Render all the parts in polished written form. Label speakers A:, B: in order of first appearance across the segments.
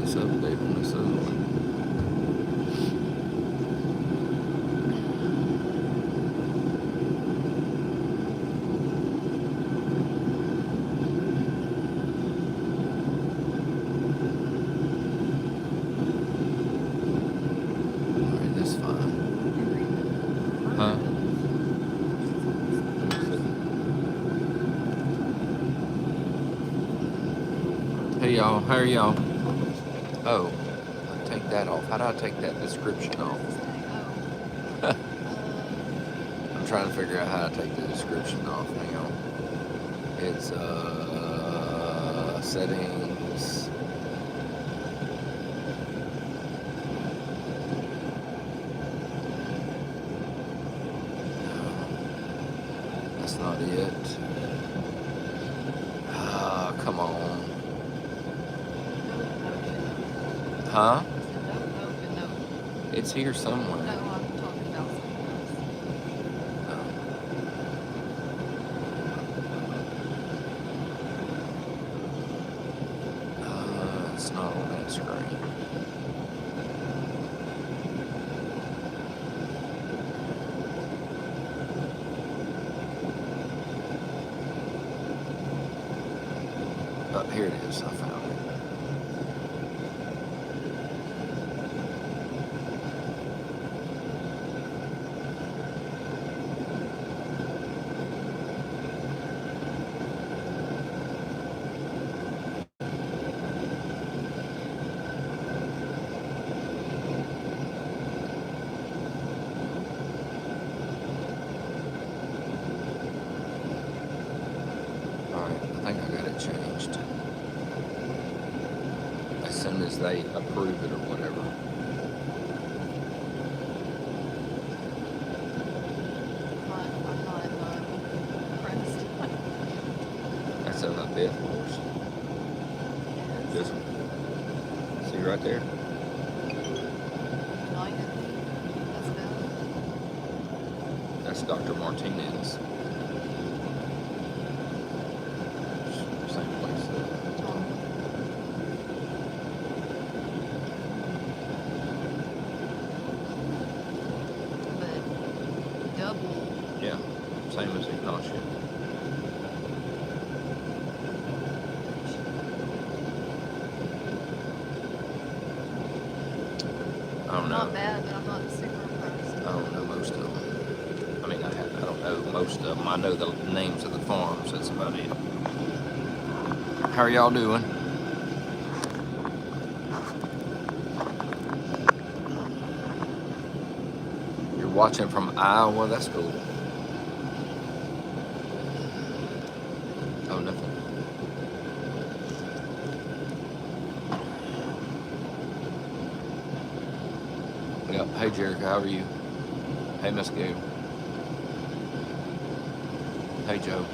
A: status update on this other one. Alright, that's fine. Huh? Hey y'all, how are y'all? Oh, take that off. How do I take that description off? I'm trying to figure out how to take the description off. Hang on. It's settings. That's not it. Ah, come on. Huh? It's here somewhere.
B: No, I'm talking about something else.
A: It's not on that screen. Oh, here it is. I found it. Alright, I think I got it changed. As soon as they approve it or whatever.
B: I'm not impressed.
A: That's a bit horse. This one. See right there?
B: United. That's better.
A: That's Dr. Martinez. Same place.
B: But double.
A: Yeah, same as Ignacio. I don't know.
B: Not bad, but I'm not super impressed.
A: I don't know most of them. I mean, I don't know most of them. I know the names of the farms. That's about it. How are y'all doing? You're watching from Iowa. That's cool. Oh, nothing. Yep. Hey, Jericho. How are you? Hey, Miss Gail. Hey, Joe.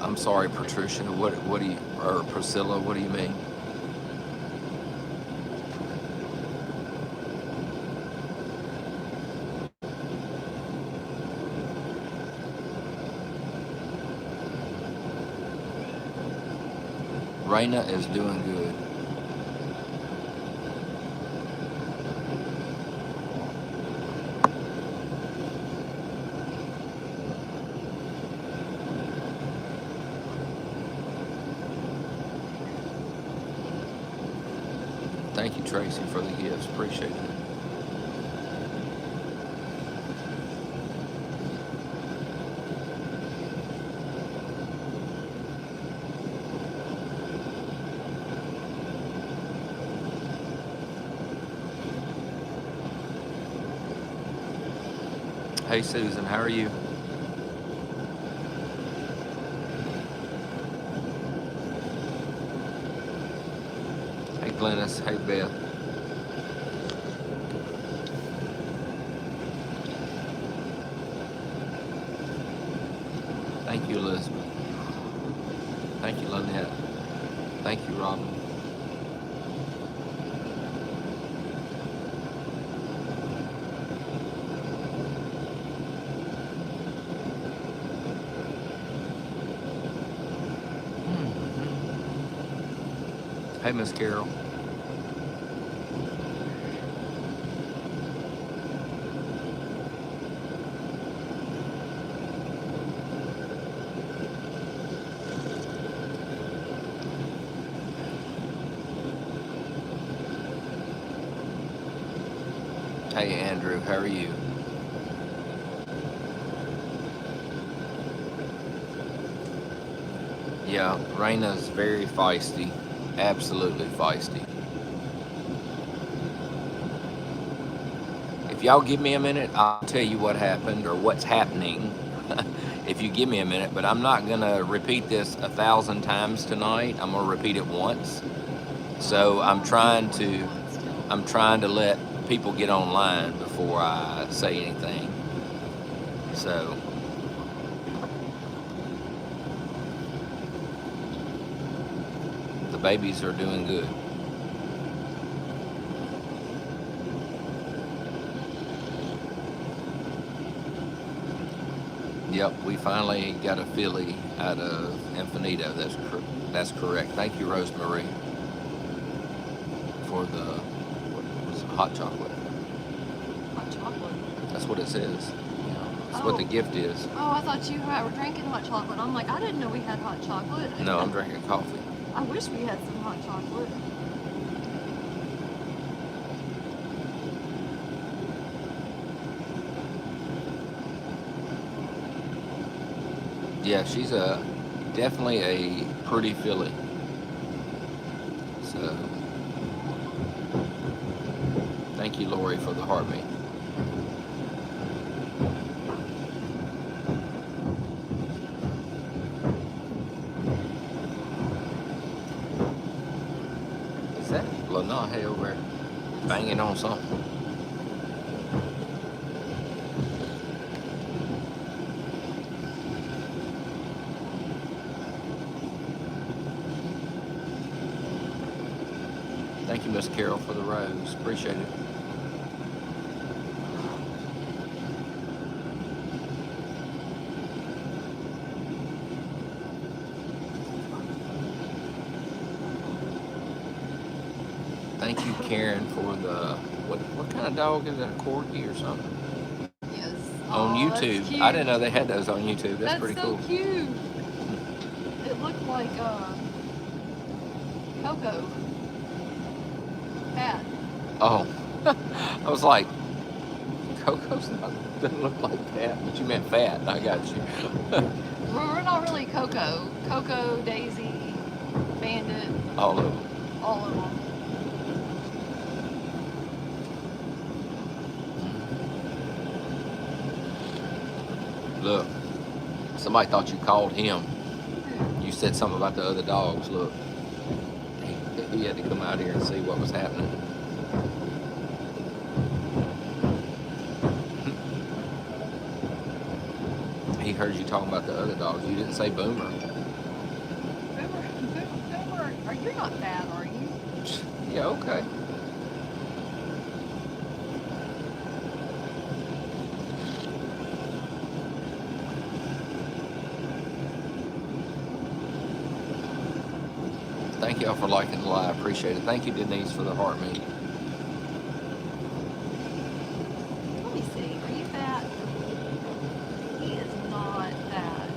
A: I'm sorry, Patricia. What do you, or Priscilla? What do you mean? Raina is doing good. Thank you, Tracy, for the gifts. Appreciate it. Hey, Susan, how are you? Hey, Glennis. Hey, Beth. Thank you, Elizabeth. Thank you, Lynette. Thank you, Robin. Hey, Miss Carol. Hey, Andrew. How are you? Yeah, Raina's very feisty. Absolutely feisty. If y'all give me a minute, I'll tell you what happened or what's happening. If you give me a minute, but I'm not gonna repeat this 1,000 times tonight. I'm gonna repeat it once. So I'm trying to let people get online before I say anything. So the babies are doing good. Yep, we finally got a filly out of Infinito. That's correct. Thank you, Rosemary, for the what was it, hot chocolate.
B: Hot chocolate.
A: That's what it says. That's what the gift is.
B: Oh, I thought you were drinking hot chocolate. I'm like, I didn't know we had hot chocolate.
A: No, I'm drinking coffee.
B: I wish we had some hot chocolate.
A: Yeah, she's definitely a pretty filly. So thank you, Lori, for the heartbeat. Is that Lanahe over there banging on something? Thank you, Miss Carol, for the rose. Appreciate it. Thank you, Karen, for the what kind of dog is that? A corgi or something?
B: Yes.
A: On
B: Aw, that's
A: YouTube.
B: cute.
A: I didn't know they had those on YouTube. That's pretty
B: so
A: cool.
B: cute. It looked like Coco. Cat.
A: Oh, I was like, doesn't look like that, but you meant fat. I got you.
B: We're not really Coco. Coco, Daisy, Bandit,
A: All of them.
B: all of them.
A: Look, somebody thought you called him. You said something about the other dogs. Look, he had to come out here and see what was happening. He heard you talking about the other dogs. You didn't say Boomer.
B: Boomer, are you not fat, are you?
A: Yeah, okay. Thank y'all for liking the live. Appreciate it. Thank you, Denise, for the heart meat.
B: Let me see. Are you fat? He is not fat.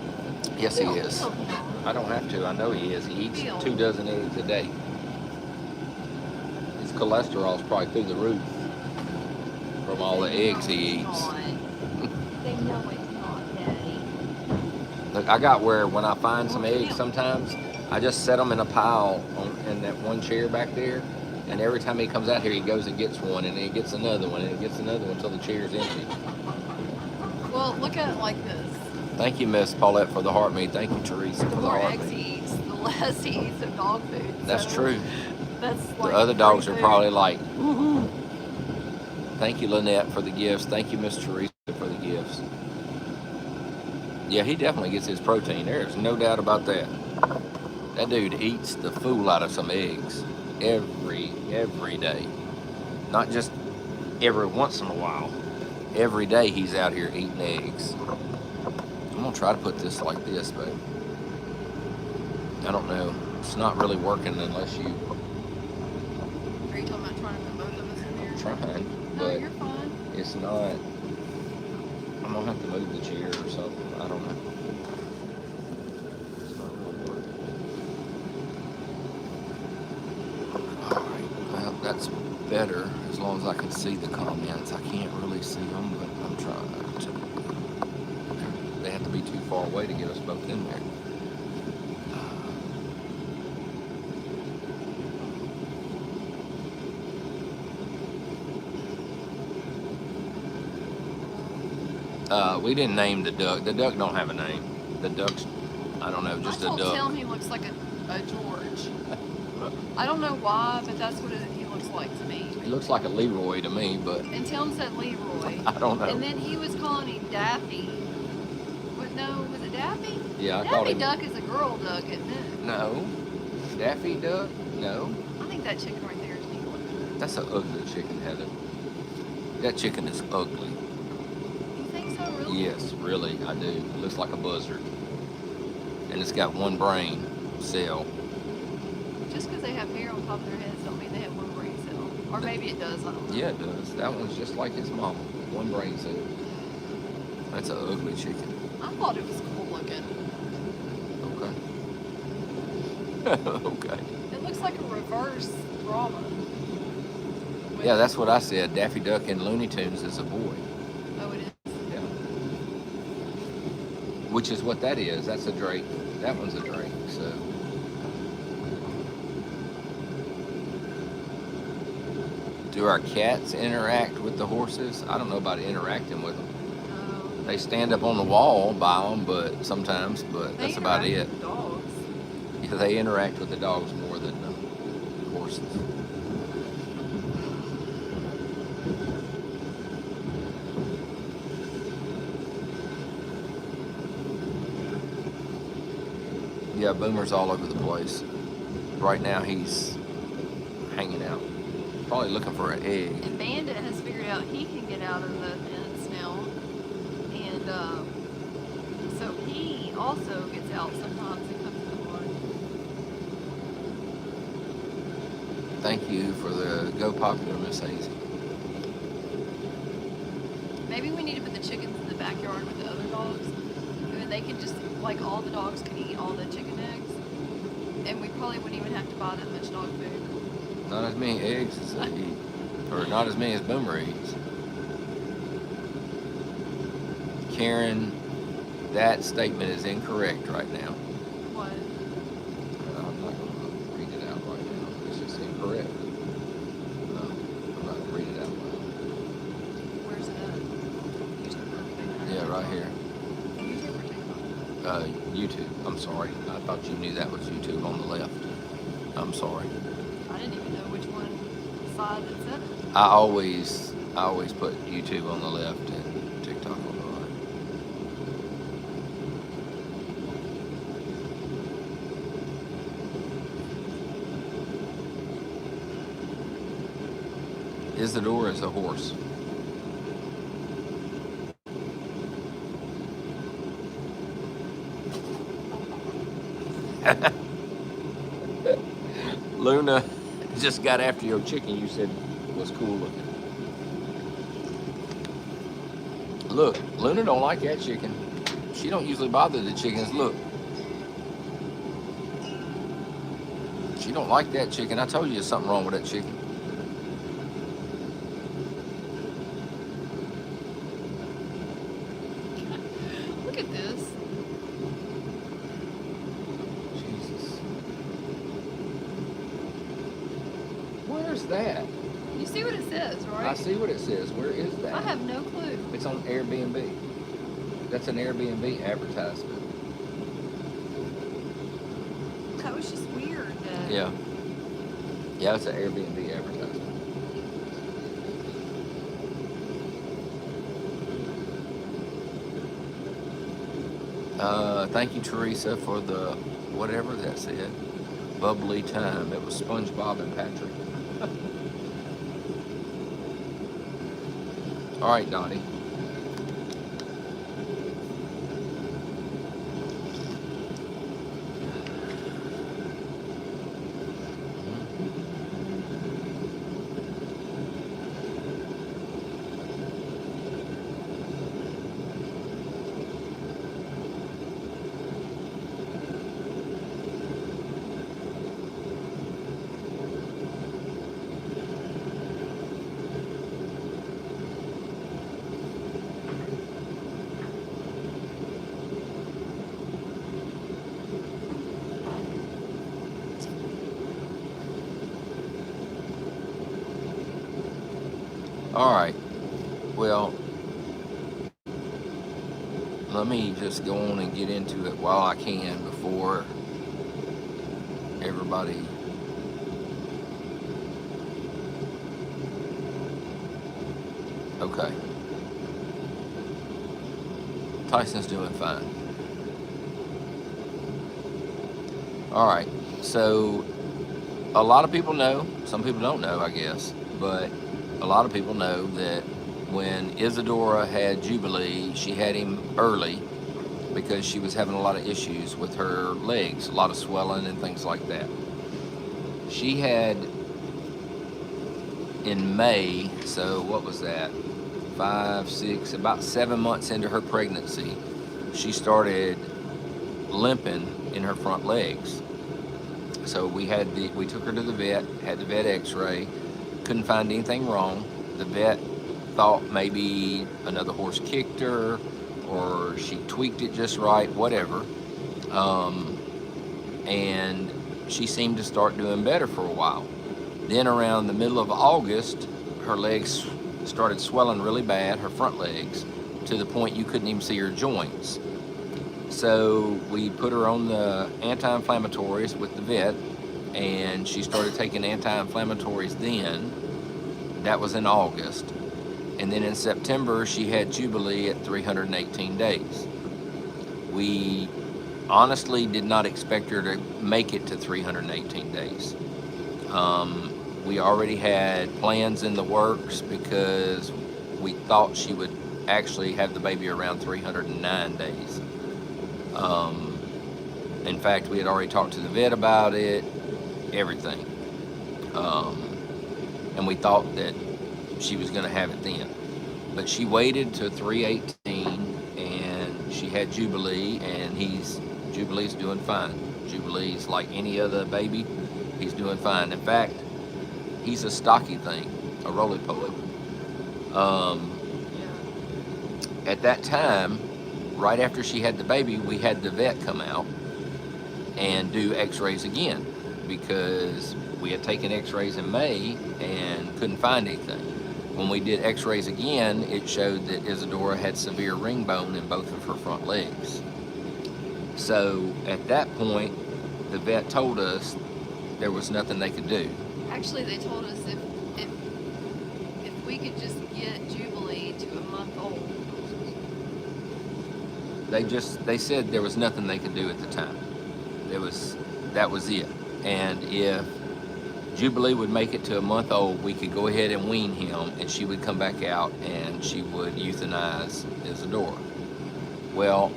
A: Yes, he is.
B: Feel him.
A: I don't have to. I know he is. He eats 2 dozen eggs a day. His cholesterol's probably through the roof from all the eggs he eats.
B: They know it's not, Daddy.
A: Look, I got where when I find some eggs sometimes, I just set them in a pile in that one chair back there, and every time he comes out here, he goes and gets one, and he gets another one, and he gets another one until the chair's empty.
B: Well, look at it like this.
A: Thank you, Miss Paulette, for the heart meat. Thank you, Teresa,
B: The
A: for the
B: more
A: heart
B: eggs
A: meat.
B: he eats, the less he eats of dog food.
A: That's
B: So
A: true.
B: That's
A: The
B: like
A: other dogs
B: free
A: are
B: food.
A: probably like, woohoo. Thank you, Lynette, for the gifts. Thank you, Miss Teresa, for the gifts. Yeah, he definitely gets his protein. There's no doubt about that. That dude eats the fool out of some eggs every day. Not just every once in a while. Every day he's out here eating eggs. I'm gonna try to put this like this, but I don't know. It's not really working unless you
B: Are you talking about trying to put both of us in there?
A: I'm trying,
B: No,
A: but
B: you're fine.
A: it's not. I'm gonna have to move the chair or something. I don't know. It's not really working. All right. Well, that's better as long as I can see the comments. I can't really see them, but I'm trying to. They have to be too far away to get us both in there. We didn't name the duck. The duck don't have a name. The duck's, I don't know, just a
B: I told
A: duck.
B: Tim he looks like a George. I don't know why, but that's what he looks like to me.
A: He looks like a Leroy to me, but
B: And Tim said Leroy.
A: I don't know.
B: And then he was calling him Daffy. What? No, was it Daffy?
A: Yeah, I called
B: Daffy
A: him.
B: Duck is a girl duck, isn't it?
A: No. Daffy Duck? No.
B: I think that chicken right there is Neil.
A: That's an ugly chicken, Heather. That chicken is ugly.
B: You think so, really?
A: Yes, really, I do. It looks like a buzzard. And it's got one brain cell.
B: Just because they have hair on top of their heads don't mean they have one brain cell. Or maybe it does, I don't know.
A: Yeah, it does. That one's just like his mama. One brain cell. That's an ugly chicken.
B: I thought it was cool looking.
A: Okay. Okay.
B: It looks like a reverse Brahma.
A: Yeah, that's what I said. Daffy Duck in Looney Tunes is a boy.
B: Oh, it is.
A: Yeah. Which is what that is. That's a drake. That one's a drake, so. Do our cats interact with the horses? I don't know about interacting with them.
B: No.
A: They stand up on the wall by them, but sometimes, but
B: They
A: that's about
B: interact
A: it.
B: with dogs.
A: Yeah, they interact with the dogs more than the horses. Yeah, Boomer's all over the place. Right now he's hanging out. Probably looking for an egg.
B: And Bandit has figured out he can get out of the fence now. And so he also gets out sometimes and comes in the barn.
A: Thank you for the Go Popular, Miss Hazy.
B: Maybe we need to put the chickens in the backyard with the other dogs. And they can just, like, all the dogs could eat all the chicken eggs. And we probably wouldn't even have to buy that much dog food.
A: Not as many eggs as they eat. Or not as many as Boomer eats. Karen, that statement is incorrect right now.
B: What?
A: I'm not going to read it out right now. It's just incorrect. No, I'm not going to read it out loud.
B: Where's it at? YouTube or TikTok?
A: Yeah, right here.
B: YouTube or TikTok?
A: YouTube. I'm sorry. I thought you knew that was YouTube on the left. I'm sorry.
B: I didn't even know which one side that said it.
A: I always put YouTube on the left and TikTok on the right. Isidore is a horse. Luna just got after your chicken you said was cool looking. Look, Luna don't like that chicken. She don't usually bother the chickens. Look. She don't like that chicken. I told you there's something wrong with that chicken.
B: Look at this.
A: Jesus. Where's that?
B: You see what it says, right?
A: I see what it says. Where is that?
B: I have no clue.
A: It's on Airbnb. That's an Airbnb advertisement.
B: That was just weird.
A: Yeah. Yeah, it's an Airbnb advertisement. Thank you, Teresa, for the whatever that said. Bubbly time. It was SpongeBob and Patrick. All right, Donnie. All right. Well, let me just go on and get into it while I can before everybody. Okay. Tyson's doing fine. All right. So, a lot of people know, some people don't know, I guess, but a lot of people know that when Isadora had Jubilee, she had him early because she was having a lot of issues with her legs, a lot of swelling and things like that. She had in May, so what was that? 5, 6, about 7 months into her pregnancy, she started limping in her front legs. So we took her to the vet, had the vet x-ray, couldn't find anything wrong. The vet thought maybe another horse kicked her or she tweaked it just right, whatever. And she seemed to start doing better for a while. Then around the middle of August, her legs started swelling really bad, her front legs, to the point you couldn't even see her joints. So we put her on the anti-inflammatories with the vet, and she started taking anti-inflammatories then. That was in August. And then in September, she had Jubilee at 318 days. We honestly did not expect her to make it to 318 days. We already had plans in the works because we thought she would actually have the baby around 309 days. In fact, we had already talked to the vet about it, everything. And we thought that she was going to have it then. But she waited to 318 and she had Jubilee, and Jubilee's doing fine. Jubilee's like any other baby, he's doing fine. In fact, he's a stocky thing, a roly-poly. At that time, right after she had the baby, we had the vet come out and do x-rays again because we had taken x-rays in May and couldn't find anything. When we did x-rays again, it showed that Isadora had severe ring bone in both of her front legs. So at that point, the vet told us there was nothing they could do.
B: Actually, they told us if we could just get Jubilee to a month old.
A: They said there was nothing they could do at the time. That was it. And if Jubilee would make it to a month old, we could go ahead and wean him, and she would come back out and she would euthanize Isadora. Well,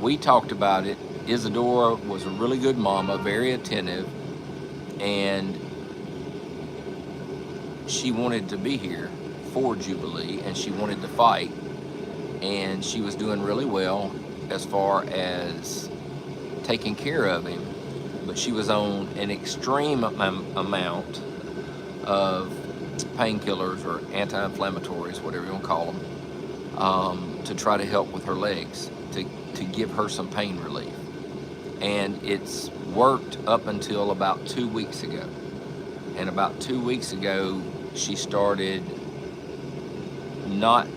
A: we talked about it. Isadora was a really good mama, very attentive, and she wanted to be here for Jubilee, and she wanted to fight, and she was doing really well as far as taking care of him, but she was on an extreme amount of painkillers or anti-inflammatories, whatever you want to call them, to try to help with her legs, to give her some pain relief. And it's worked up until about 2 weeks ago. And about 2 weeks ago, she started not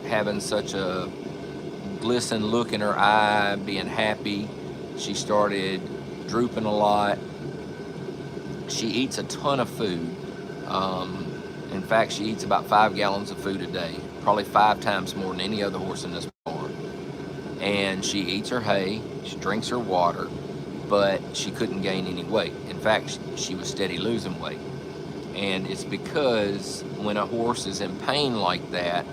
A: having such a glisten look in her eye, being happy. She started drooping a lot. She eats a ton of food. In fact, she eats about 5 gallons of food a day, probably 5 times more than any other horse in this barn. And she eats her hay, she drinks her water, but she couldn't gain any weight. In fact, she was steady losing weight. And it's because when a horse is in pain like that,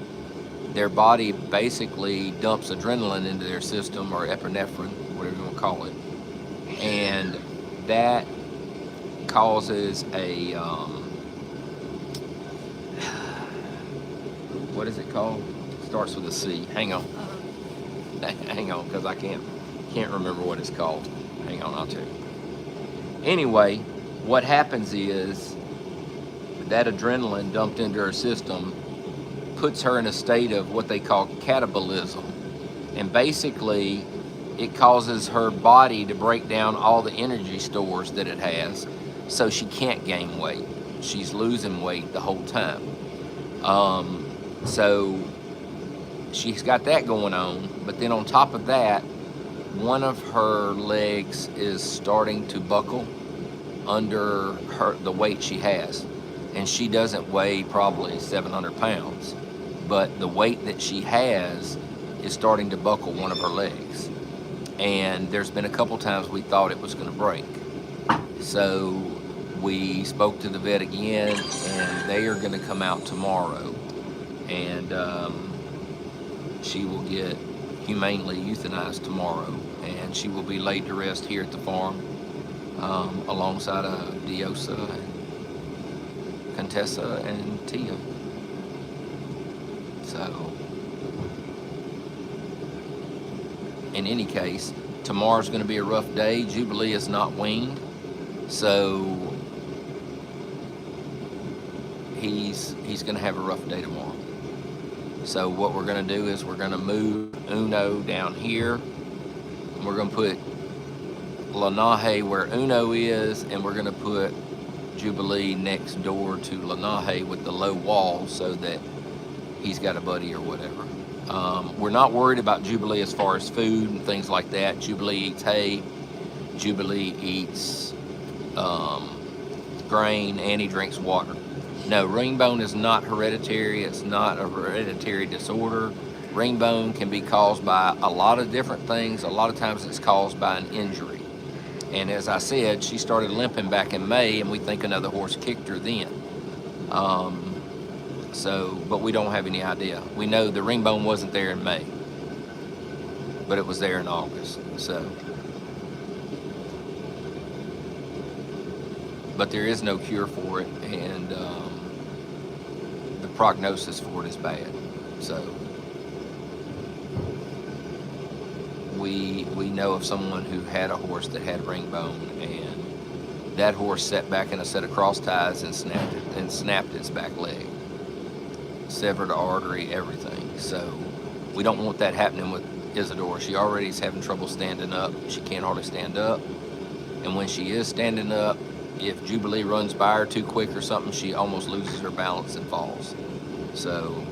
A: their body basically dumps adrenaline into their system, or epinephrine, whatever you want to call it. And that causes a, what is it called? Starts with a C. Hang on. Hang on, because I can't remember what it's called. Hang on, I'll tell you. Anyway, what happens is that adrenaline dumped into her system puts her in a state of what they call catabolism. And basically, it causes her body to break down all the energy stores that it has, so she can't gain weight. She's losing weight the whole time. So she's got that going on, but then on top of that, one of her legs is starting to buckle under the weight she has, and she doesn't weigh probably 700 pounds, but the weight that she has is starting to buckle one of her legs, and there's been a couple times we thought it was going to break. So we spoke to the vet again, and they are going to come out tomorrow, and she will get humanely euthanized tomorrow, and she will be laid to rest here at the farm, alongside of Diosa and Contessa and Tia. So, in any case, tomorrow's going to be a rough day. Jubilee is not weaned, so he's going to have a rough day tomorrow. So what we're going to do is we're going to move Uno down here, and we're going to put Lanahe where Uno is, and we're going to put Jubilee next door to Lanahe with the low wall so that he's got a buddy or whatever. We're not worried about Jubilee as far as food and things like that. Jubilee eats hay, Jubilee eats grain, and he drinks water. No, ringbone is not hereditary. It's not a hereditary disorder. Ringbone can be caused by a lot of different things. A lot of times it's caused by an injury. And as I said, she started limping back in May, and we think another horse kicked her then. But we don't have any idea. We know the ringbone wasn't there in May, but it was there in August. But there is no cure for it, and the prognosis for it is bad. So we know of someone who had a horse that had ringbone, and that horse sat back in a set of cross ties and snapped its back leg, severed artery, everything. So we don't want that happening with Isadora. She already is having trouble standing up. She can't hardly stand up, and when she is standing up, if Jubilee runs by her too quick or something, she almost loses her balance and falls. So,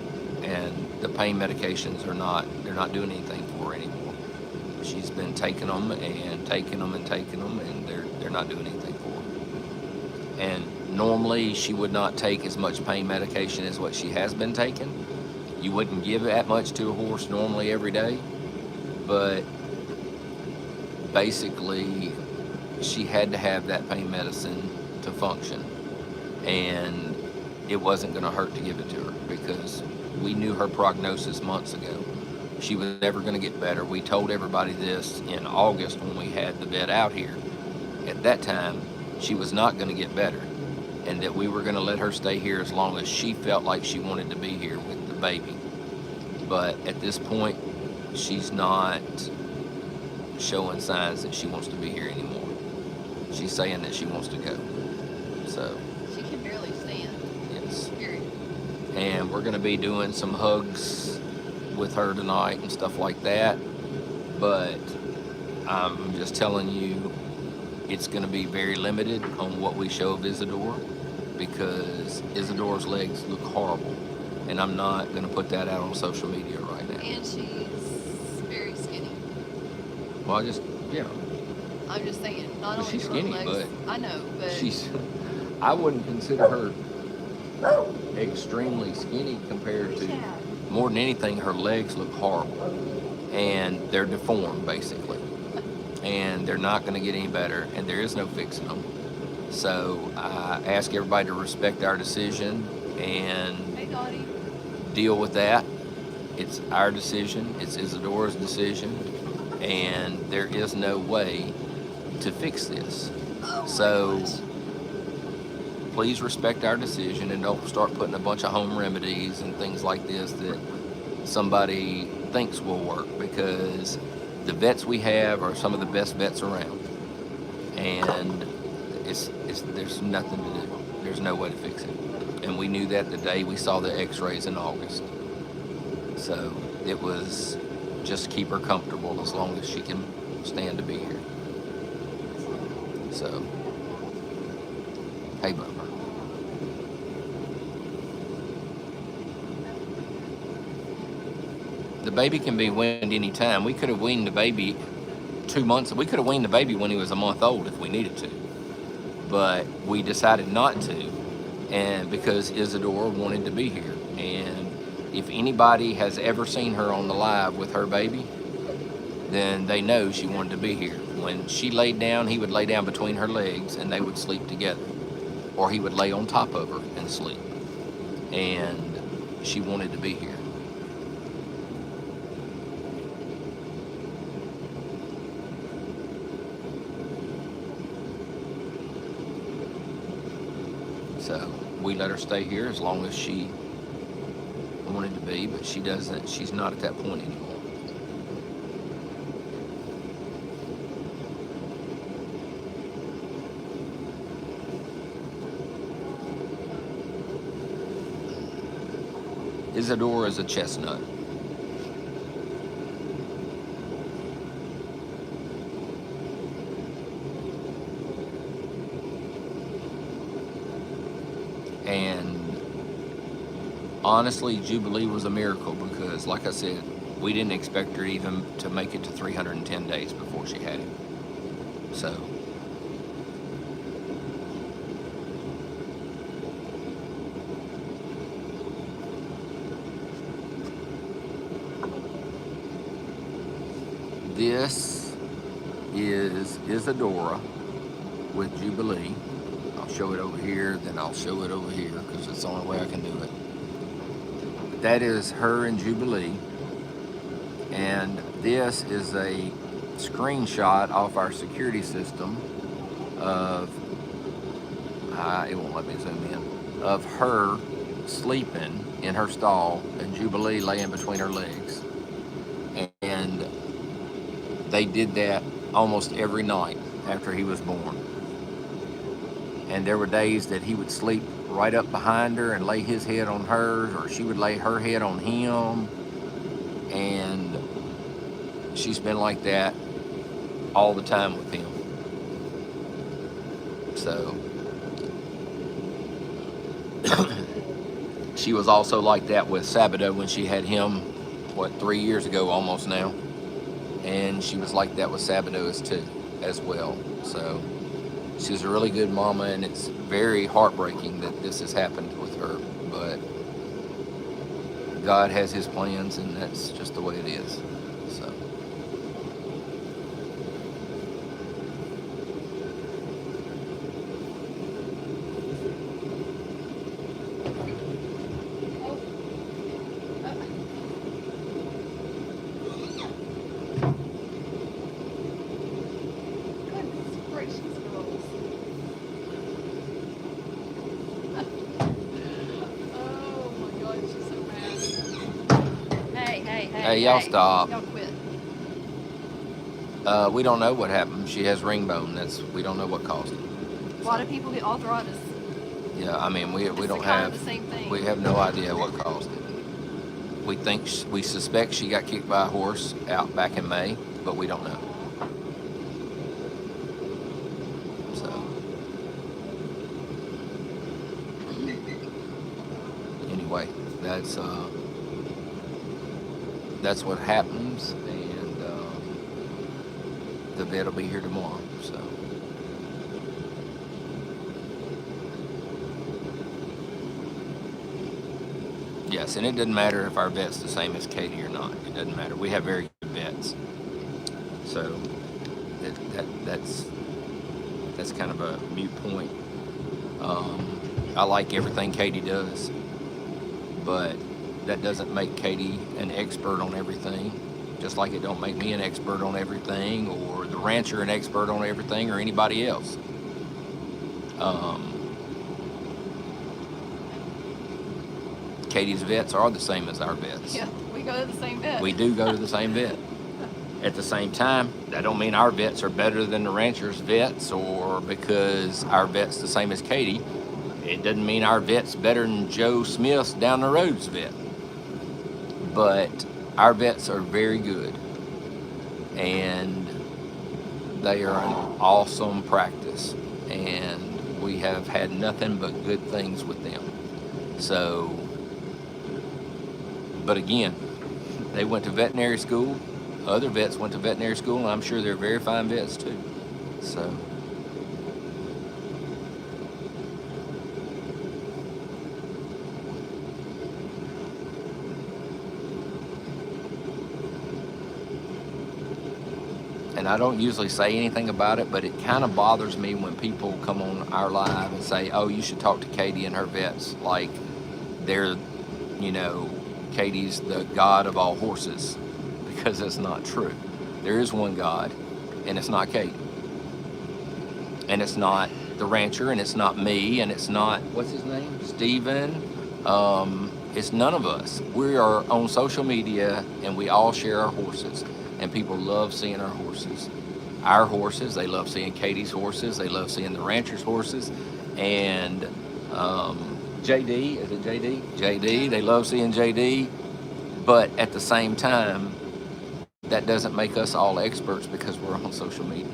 A: and the pain medications they're not doing anything for her anymore. She's been taking them and taking them and taking them, and they're not doing anything for her. And normally she would not take as much pain medication as what she has been taking. You wouldn't give that much to a horse normally every day, but basically she had to have that pain medicine to function, and it wasn't going to hurt to give it to her because we knew her prognosis months ago. She was never going to get better. We told everybody this in August when we had the vet out here. At that time, she was not going to get better, and that we were going to let her stay here as long as she felt like she wanted to be here with the baby. But at this point, she's not showing signs that she wants to be here anymore. She's saying that she wants to go. So
B: She can barely stand.
A: yes.
B: Period.
A: And we're going to be doing some hugs with her tonight and stuff like that. But I'm just telling you, it's going to be very limited on what we show of Isadora, because Isadora's legs look horrible, and I'm not going to put that out on social media right now.
B: And she's very skinny.
A: Well,
B: I'm just saying, not only
A: she's
B: do her
A: skinny,
B: legs, I know, but
A: I wouldn't consider her extremely skinny compared to, more than anything, her legs look horrible, and they're deformed basically, and they're not going to get any better, and there is no fixing them. So I ask everybody to respect our decision and
B: hey, Dottie.
A: deal with that. It's our decision. It's Isadora's decision, and there is no way to fix this.
B: Oh my
A: So
B: gosh.
A: please respect our decision, and don't start putting a bunch of home remedies and things like this that somebody thinks will work, because the vets we have are some of the best vets around, and there's nothing to do. There's no way to fix it, and we knew that the day we saw the x-rays in August. So it was just keep her comfortable as long as she can stand to be here. So, hey, Bubba. the baby can be weaned anytime. We could have weaned the baby 2 months. We could have weaned the baby when he was a month old if we needed to, but we decided not to, and because Isadora wanted to be here. And if anybody has ever seen her on the live with her baby, then they know she wanted to be here. When she laid down, he would lay down between her legs and they would sleep together, or he would lay on top of her and sleep. And she wanted to be here. So we let her stay here as long as she wanted to be, but she doesn't, she's not at that point anymore. Isadora is a chestnut. And honestly, Jubilee was a miracle because, like I said, we didn't expect her even to make it to 310 days before she had it. So this is Isadora with Jubilee. I'll show it over here, then I'll show it over here because it's the only way I can do it. But that is her and Jubilee. And this is a screenshot off our security system of, it won't let me zoom in, of her sleeping in her stall and Jubilee laying between her legs. And they did that almost every night after he was born. And there were days that he would sleep right up behind her and lay his head on hers, or she would lay her head on him. And she's been like that all the time with him. So she was also like that with Sabato when she had him, 3 years ago almost now. And she was like that with Sabato as well. So she's a really good mama, and it's very heartbreaking that this has happened with her. But God has his plans, and that's just the way it is. So hey, y'all stop.
B: Y'all quit.
A: We don't know what happened. She has ring bone. We don't know what caused it.
B: A lot of people get arthritis.
A: Yeah, I mean, we don't
B: kind
A: have
B: of the same thing.
A: we have no idea what caused it. We suspect she got kicked by a horse out back in May, but we don't know. So anyway, that's what happens, and the vet will be here tomorrow. So yes, and it doesn't matter if our vet's the same as Katie or not. It doesn't matter. We have very good vets. So that's kind of a moot point. I like everything Katie does, but that doesn't make Katie an expert on everything. Just like it don't make me an expert on everything, or the rancher an expert on everything, or anybody else. Katie's vets are the same as our vets.
B: Yeah, we go to the same vet.
A: We do go to the same vet. At the same time, that don't mean our vets are better than the rancher's vets, or because our vet's the same as Katie, it doesn't mean our vet's better than Joe Smith's down the road's vet. But our vets are very good, and they are an awesome practice, and we have had nothing but good things with them. So, but again, They went to veterinary school. Other vets went to veterinary school, and I'm sure they're very fine vets too. So. And I don't usually say anything about it, but it kind of bothers me when people come on our live and say, oh, you should talk to Katie and her vets. Like they're, Katie's the God of all horses, because it's not true. There is one God, and it's not Katie. And it's not the rancher, and it's not me, and it's not, what's his name? Steven. It's none of us. We are on social media, and we all share our horses. And people love seeing our horses. Our horses, they love seeing Katie's horses. They love seeing the rancher's horses. And JD, is it JD? JD, they love seeing JD. But at the same time, that doesn't make us all experts because we're on social media.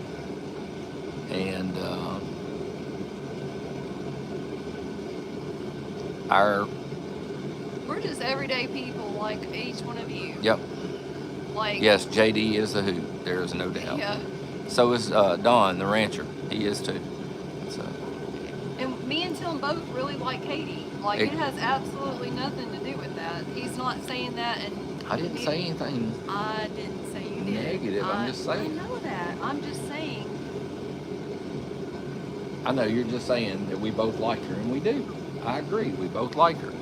A: And
B: we're just everyday people like each one of you.
A: Yep.
B: Like,
A: yes, JD is the hoot. There is no doubt.
B: Yeah.
A: So is Don, the rancher. He is too. So.
B: And me and Tim both really like Katie. Like, it has absolutely nothing to do with that. He's not saying that. And
A: I didn't say anything.
B: I didn't say you did.
A: Negative. I'm just saying.
B: I know that. I'm just saying.
A: I know you're just saying that we both like her, and we do. I agree. We both like her.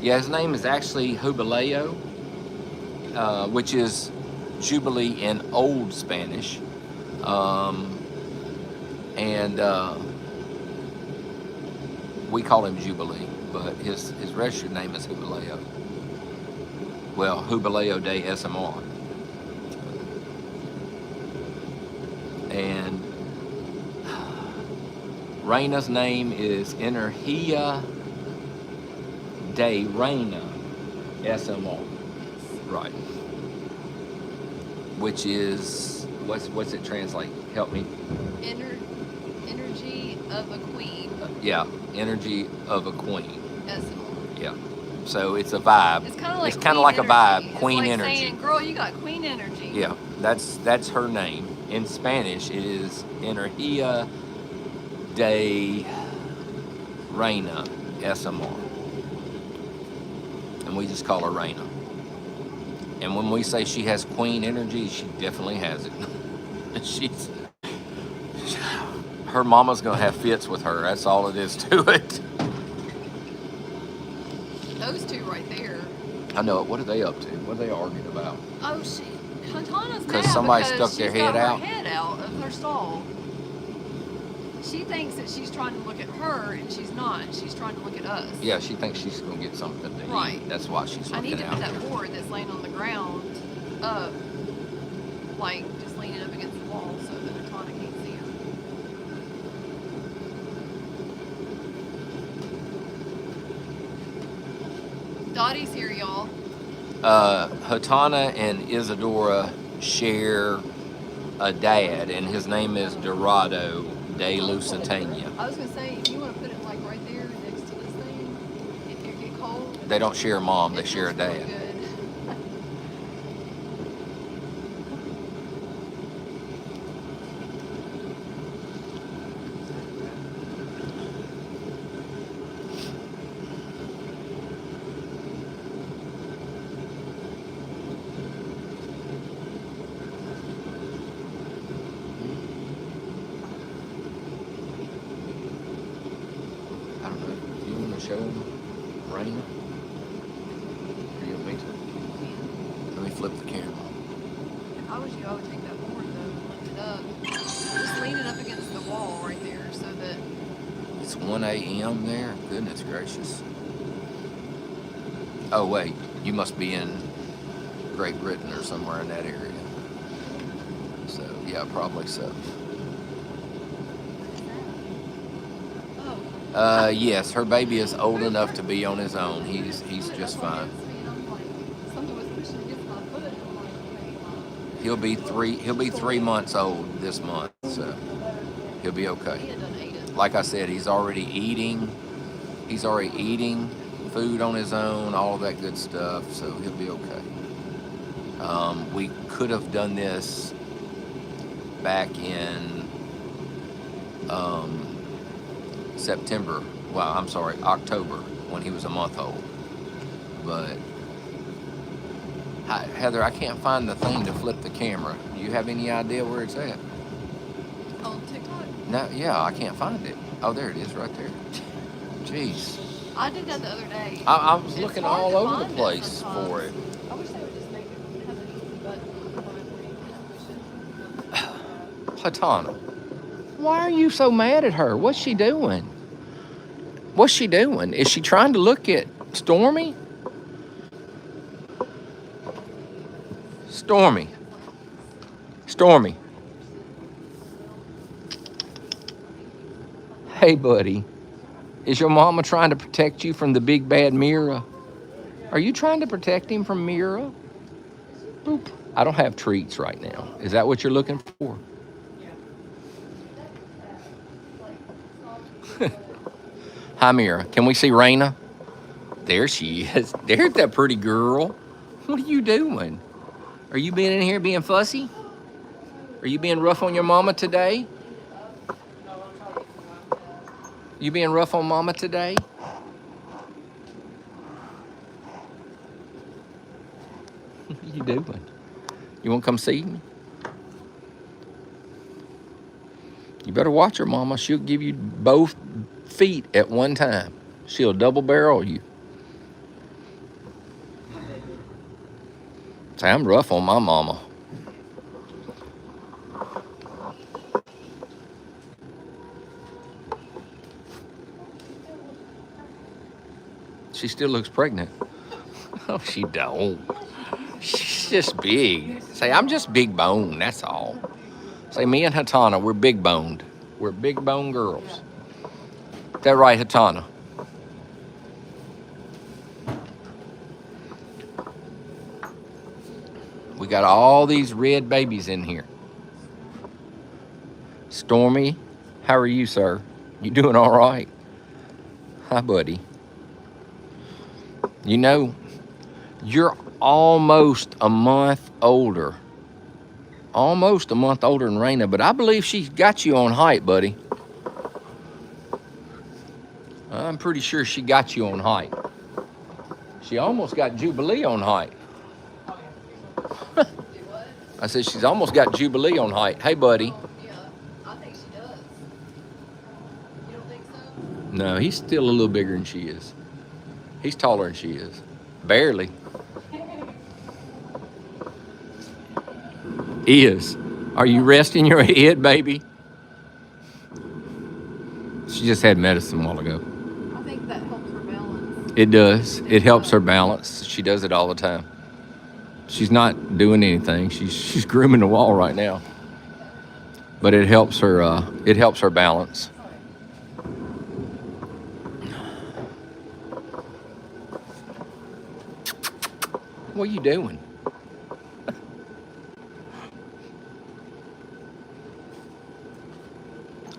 A: Yeah, his name is actually Jubileo, which is Jubilee in Old Spanish. And we call him Jubilee, but his registered name is Jubileo. Well, Jubileo de SMR. And Reina's name is Energia de Reina SMR. Right. Which is, what's it translate? Help me.
B: Energy of a queen.
A: Yeah, energy of a queen.
B: SMR.
A: Yeah. So it's a vibe.
B: It's kind of like,
A: a vibe. Queen
B: it's like
A: energy.
B: saying, girl, you got queen energy.
A: Yeah, that's her name. In Spanish, it is Energia de Reina SMR. And we just call her Reina. And when we say she has queen energy, she definitely has it. Her mama's gonna have fits with her. That's all it is to it.
B: Those two right there.
A: I know it. What are they up to? What are they arguing about?
B: Oh, Hatana's mad
A: somebody
B: because
A: stuck their
B: she's got
A: head
B: her
A: out?
B: head out of her stall. She thinks that she's trying to look at her, and she's not. She's trying to look at us.
A: Yeah, she thinks she's gonna get something to
B: Right.
A: eat. That's why she's
B: I
A: looking
B: need to
A: out.
B: put that board that's laying on the ground up, like just leaning up against the wall so that Hatana can't see her. Dottie's here, y'all.
A: Hatana and Isadora share a dad, and his name is Dorado de Lusitania.
B: I was gonna say, if you want to put it like right there next to this thing, if you get cold.
A: They don't share a mom, they
B: it
A: share a
B: feels real
A: dad.
B: good.
A: I don't know. Do you want to show them Raina? Or you want me to? Let me flip the camera.
B: If I was you, I would take that board though and lift it up. Just lean it up against the wall right there so that.
A: It's 1 a.m. there? Goodness gracious. Oh, wait. You must be in Great Britain or somewhere in that area. So, yeah, probably so.
B: Oh.
A: Yes, her baby is old enough to be on his own. He's just fine. He'll be 3 months old this month, so he'll be
B: He
A: okay.
B: had done ate it.
A: Like I said, he's already eating. He's already eating food on his own, all of that good stuff, so he'll be okay. We could have done this back in September. Well, I'm sorry, October, when he was a month old. But Heather, I can't find the thing to flip the camera. Do you have any idea where it's at?
B: On TikTok?
A: No, yeah, I can't find it. Oh, there it is, right there. Jeez,
B: I did that the other day.
A: I was
B: It's
A: looking
B: hard
A: all
B: to
A: over the
B: find
A: place
B: sometimes.
A: for it.
B: I wish they would just make it have an easy button on it where you can push it.
A: Hatana, why are you so mad at her? What's she doing? What's she doing? Is she trying to look at Stormy? Stormy. Stormy. Hey, buddy. Is your mama trying to protect you from the big bad Mira? Are you trying to protect him from Mira? Boop. I don't have treats right now. Is that what you're looking for? Hi, Mira. Can we see Raina? There she is. There's that pretty girl. What are you doing? Are you being in here being fussy? Are you being rough on your mama today? You being rough on mama today? What are you doing? You want to come see me? You better watch her, mama. She'll give you both feet at one time. She'll double barrel you. Say, I'm rough on my mama. She still looks pregnant. Oh, she don't. She's just big. Say, I'm just big bone, that's all. Say, me and Hatana, we're big boned. We're big bone girls. Is that right, Hatana? We got all these red babies in here. Stormy, how are you, sir? You doing all right? Hi, buddy. You know, you're almost a month older. Almost a month older than Raina, but I believe she's got you on height, buddy. I'm pretty sure she got you on height. She almost got Jubilee on height.
B: Do what?
A: I said she's almost got Jubilee on height. Hey, buddy.
B: Yeah, I think she does. You don't think so?
A: No, he's still a little bigger than she is. He's taller than she is. Barely. Is. Are you resting your head, baby? She just had medicine a while ago.
B: I think that helps her balance.
A: It does. It helps her balance. She does it all the time. She's not doing anything. She's grooming the wall right now. But it helps her. It helps her balance. What are you doing?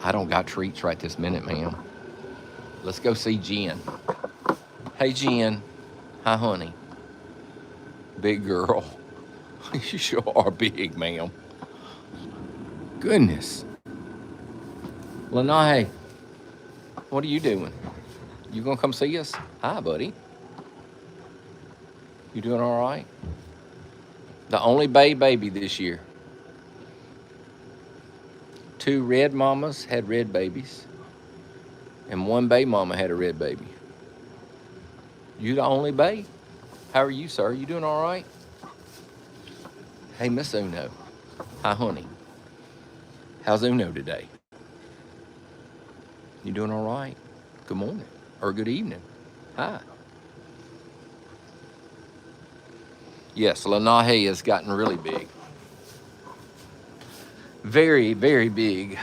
A: I don't got treats right this minute, ma'am. Let's go see Jen. Hey, Jen. Hi, honey. Big girl. You sure are big, ma'am. Goodness. Lanai, what are you doing? You gonna come see us? Hi, buddy. You doing all right? The only baby this year. 2 red mamas had red babies, and 1 bay mama had a red baby. You the only bay? How are you, sir? You doing all right? Hey, Miss Uno. Hi, honey. How's Uno today? You doing all right? Good morning or good evening. Hi. Yes, Lanahe has gotten really big. Very, very big.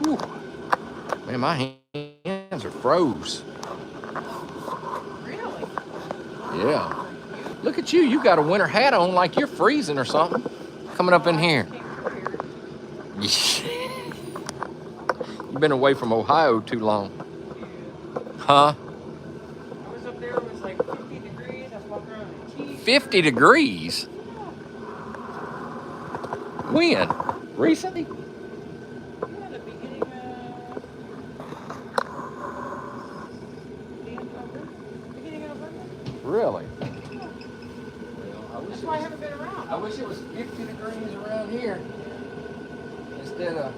A: Whew. Man, my hands are froze.
B: Really?
A: Yeah. Look at you. You got a winter hat on like you're freezing or something. Coming up in here. You've been away from Ohio too long. Huh?
C: I was up there, it was like 50 degrees. I was walking around in a t-shirt.
A: 50 degrees? When? Recently?
C: Yeah, the beginning of November.
A: Really?
C: That's why I haven't been around.
A: I wish it was 50 degrees around here instead of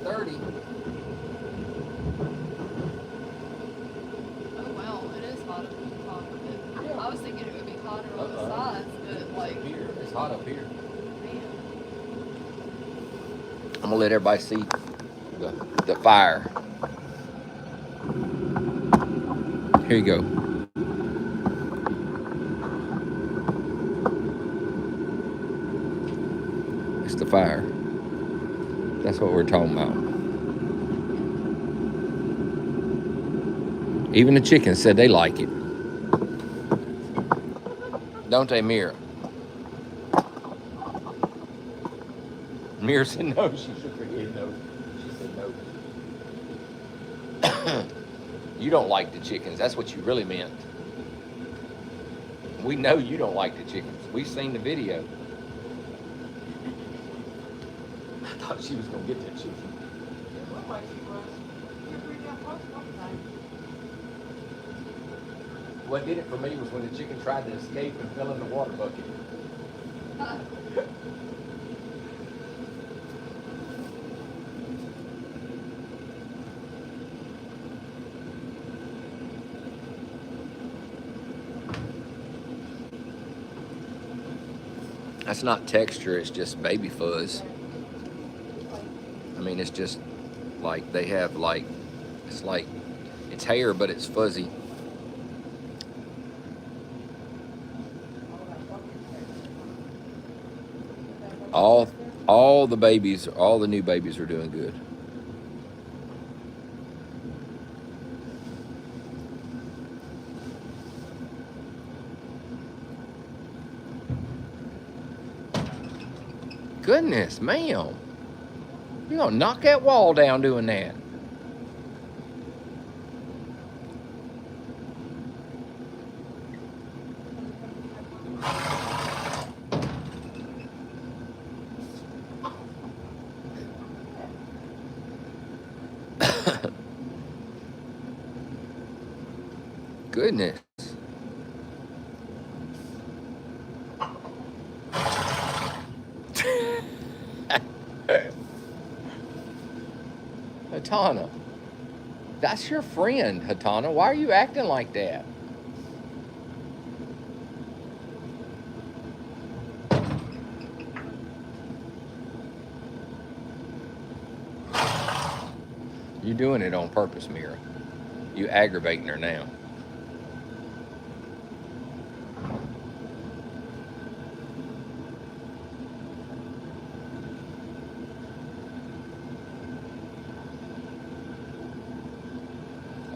A: 30.
B: Oh well, it is hot up here. I was thinking it would be hotter on the sides, but like,
A: Here, it's hot up here.
B: man.
A: I'm gonna let everybody see the fire. Here you go. It's the fire. That's what we're talking about. Even the chickens said they like it. Don't they, Mira? Mira said no. She shook her head no. She said no. You don't like the chickens. That's what you really meant. We know you don't like the chickens. We've seen the video. I thought she was going to get that chicken.
C: It looked like she was. You were pretty damn close one time.
A: What did it for me was when the chicken tried to escape and fell in the water bucket. That's not texture, it's just baby fuzz. I mean, it's just like they have like, it's hair, but it's fuzzy. All the babies, all the new babies are doing good. Goodness, ma'am. You're gonna knock that wall down doing that. Goodness. Hatana, that's your friend, Hatana. Why are you acting like that? You're doing it on purpose, Mira. You aggravating her now.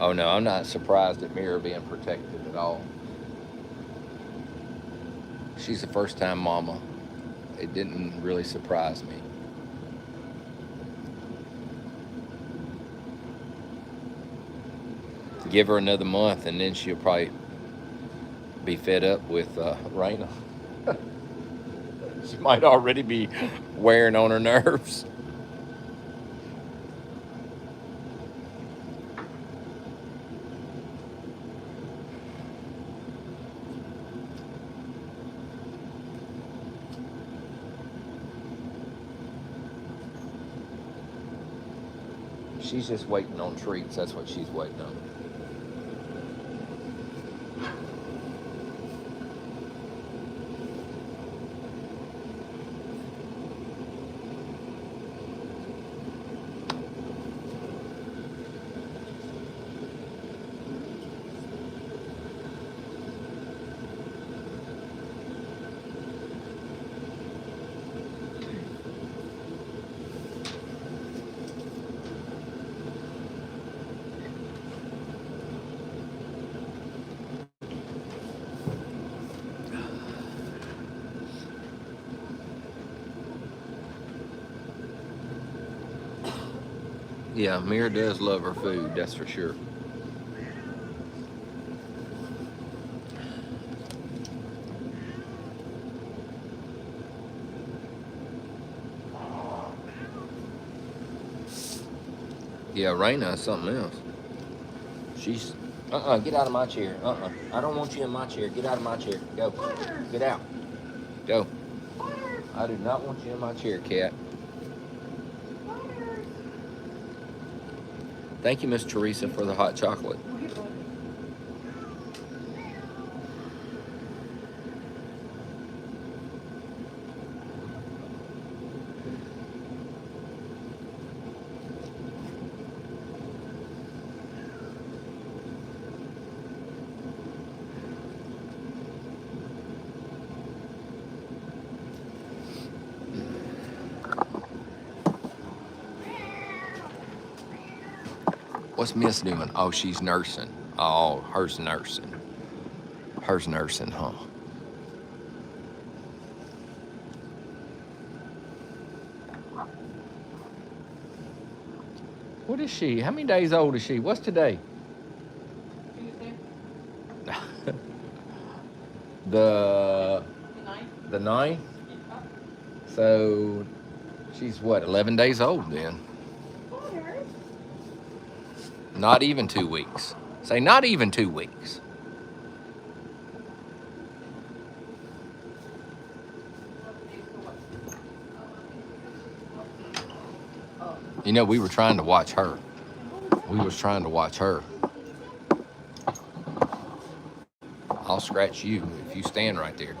A: Oh no, I'm not surprised at Mira being protected at all. She's a first-time mama. It didn't really surprise me. Give her another month and then she'll probably be fed up with Raina. She might already be wearing on her nerves. She's just waiting on treats. That's what she's waiting on. Yeah, Mira does love her food, that's for sure. Yeah, Raina is something else. She's, get out of my chair. I don't want you in my chair. Get out of my chair. Go. Get out. Go. I do not want you in my chair, cat. Thank you, Miss Teresa, for the hot chocolate. What's Miss doing? Oh, she's nursing. Oh, hers nursing. Hers nursing, huh? What is she? How many days old is she? What's today?
C: Tuesday,
A: The
C: the 9th.
A: the 9th?
C: Yeah.
A: So she's what, 11 days old then? Not even 2 weeks. Say not even 2 weeks. You know, we were trying to watch her. We was trying to watch her. I'll scratch you if you stand right there.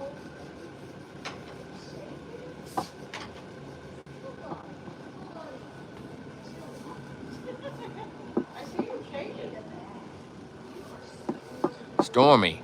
C: I see you shaking.
A: Stormy.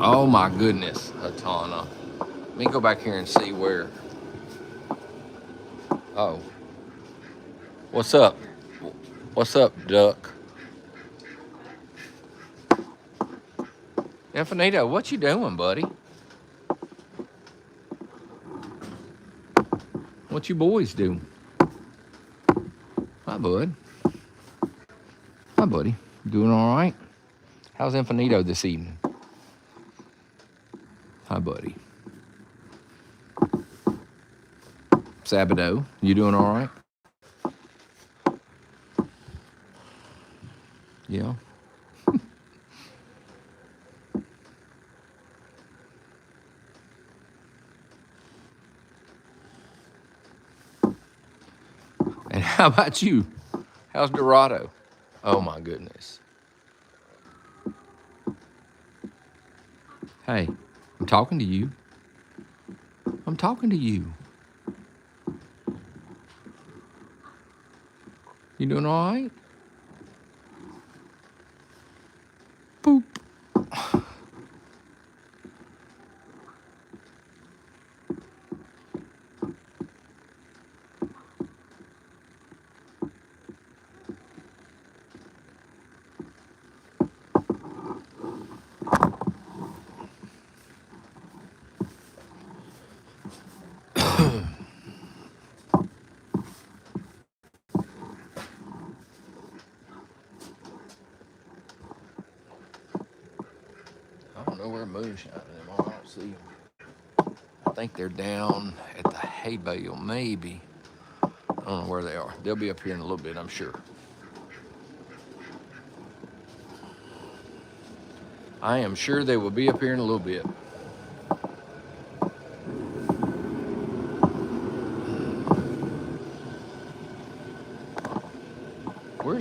A: Oh my goodness, Hatana. Let me go back here and see where. Oh. What's up? What's up, duck? Infinito, what you doing, buddy? What you boys doing? Hi, bud. Hi, buddy. Doing all right? How's Infinito this evening? Hi, buddy. Sabado, you doing all right? Yeah. And how about you? How's Dorado? Oh my goodness. Hey, I'm talking to you. I'm talking to you. You doing all right? Boop. I don't know where Moonshine anymore. I don't see them. I think they're down at the hay bale, maybe. I don't know where they are. They'll be up here in a little bit, I'm sure. I am sure they will be up here in a little bit.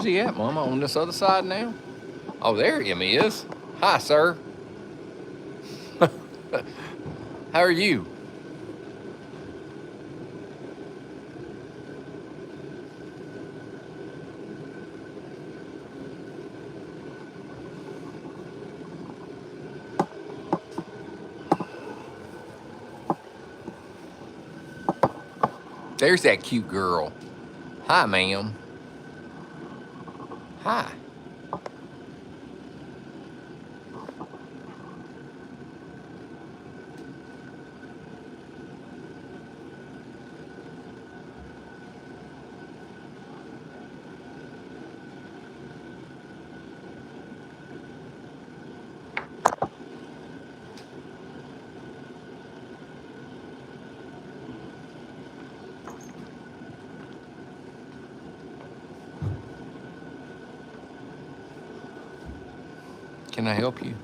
A: he at, Mama? On this other side now? Oh, there him is. Hi, sir. How are you? There's that cute girl. Hi, ma'am. Hi. Can I help you?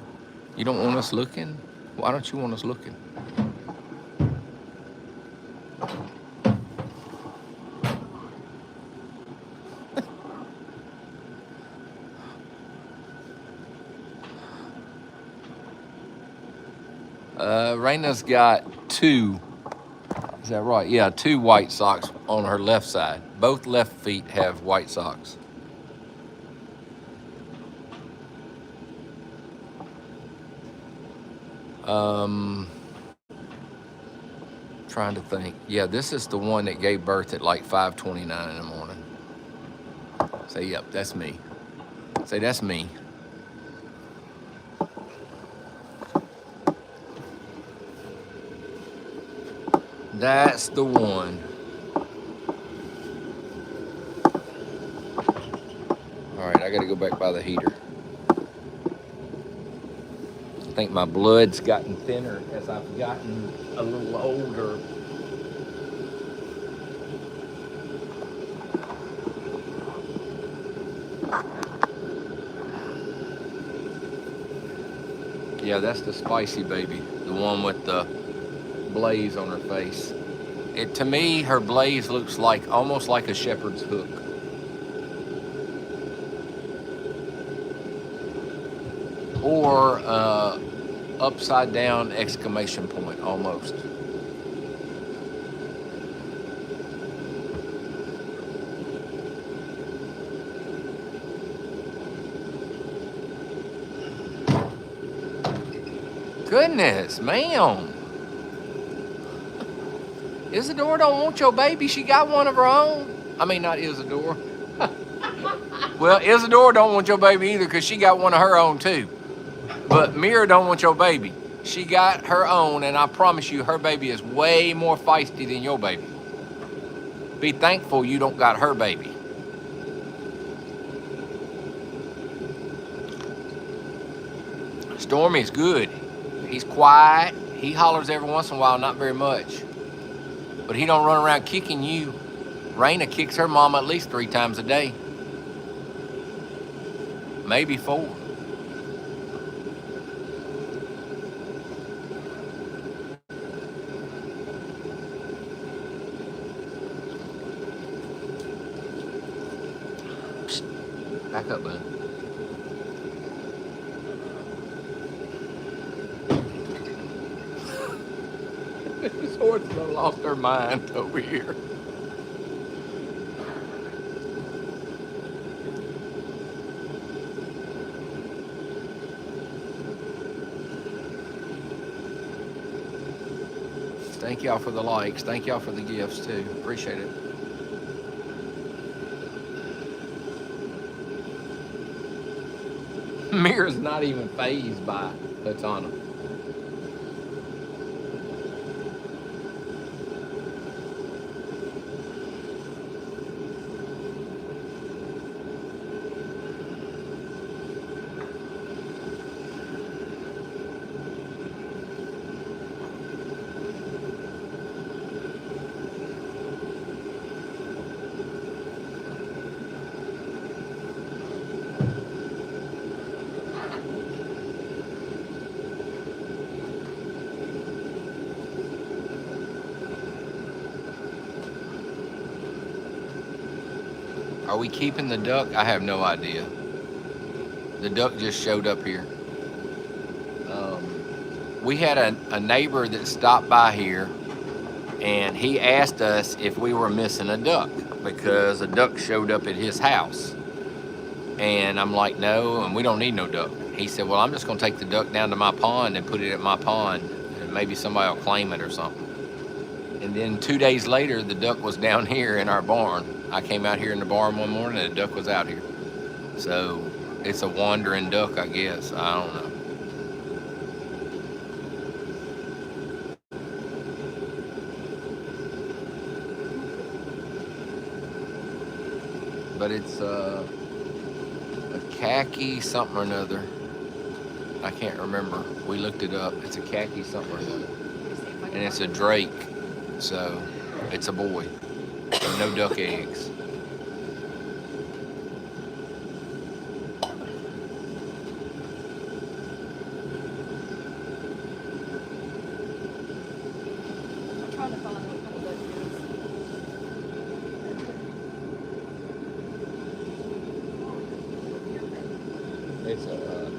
A: You don't want us looking? Why don't you want us looking? Raina's got two. Is that right? Yeah, two white socks on her left side. Both left feet have white socks. Trying to think. Yeah, this is the one that gave birth at like 5:29 in the morning. Say, yep, that's me. Say, that's me. That's the one. All right, I got to go back by the heater. I think my blood's gotten thinner as I've gotten a little older. Yeah, that's the spicy baby, the one with the blaze on her face. To me, her blaze looks like almost like a shepherd's hook. Or upside down exclamation point, almost. Goodness, ma'am. Isadora don't want your baby. She got one of her own. I mean, not Isadora. Well, Isadora don't want your baby either because she got one of her own too. But Mira don't want your baby. She got her own, and I promise you, her baby is way more feisty than your baby. Be thankful you don't got her baby. Stormy's good. He's quiet. He hollers every once in a while, not very much. But he don't run around kicking you. Raina kicks her mama at least 3 times a day. Maybe 4. Back up, bud. This horse done lost her mind over here. Thank y'all for the likes. Thank y'all for the gifts too. Appreciate it. Mira's not even fazed by Latana. Are we keeping the duck? I have no idea. The duck just showed up here. We had a neighbor that stopped by here, and he asked us if we were missing a duck because a duck showed up at his house. And I'm like, no, and we don't need no duck. He said, well, I'm just going to take the duck down to my pond and put it at my pond, and maybe somebody will claim it or something. And then 2 days later, the duck was down here in our barn. I came out here in the barn one morning, and the duck was out here. So it's a wandering duck, I guess. I don't know. But it's a khaki something or another. I can't remember. We looked it up. It's a khaki something or another. And it's a drake. So it's a boy. So no duck eggs.
B: I'm trying to find what kind of duck it is.
A: It's a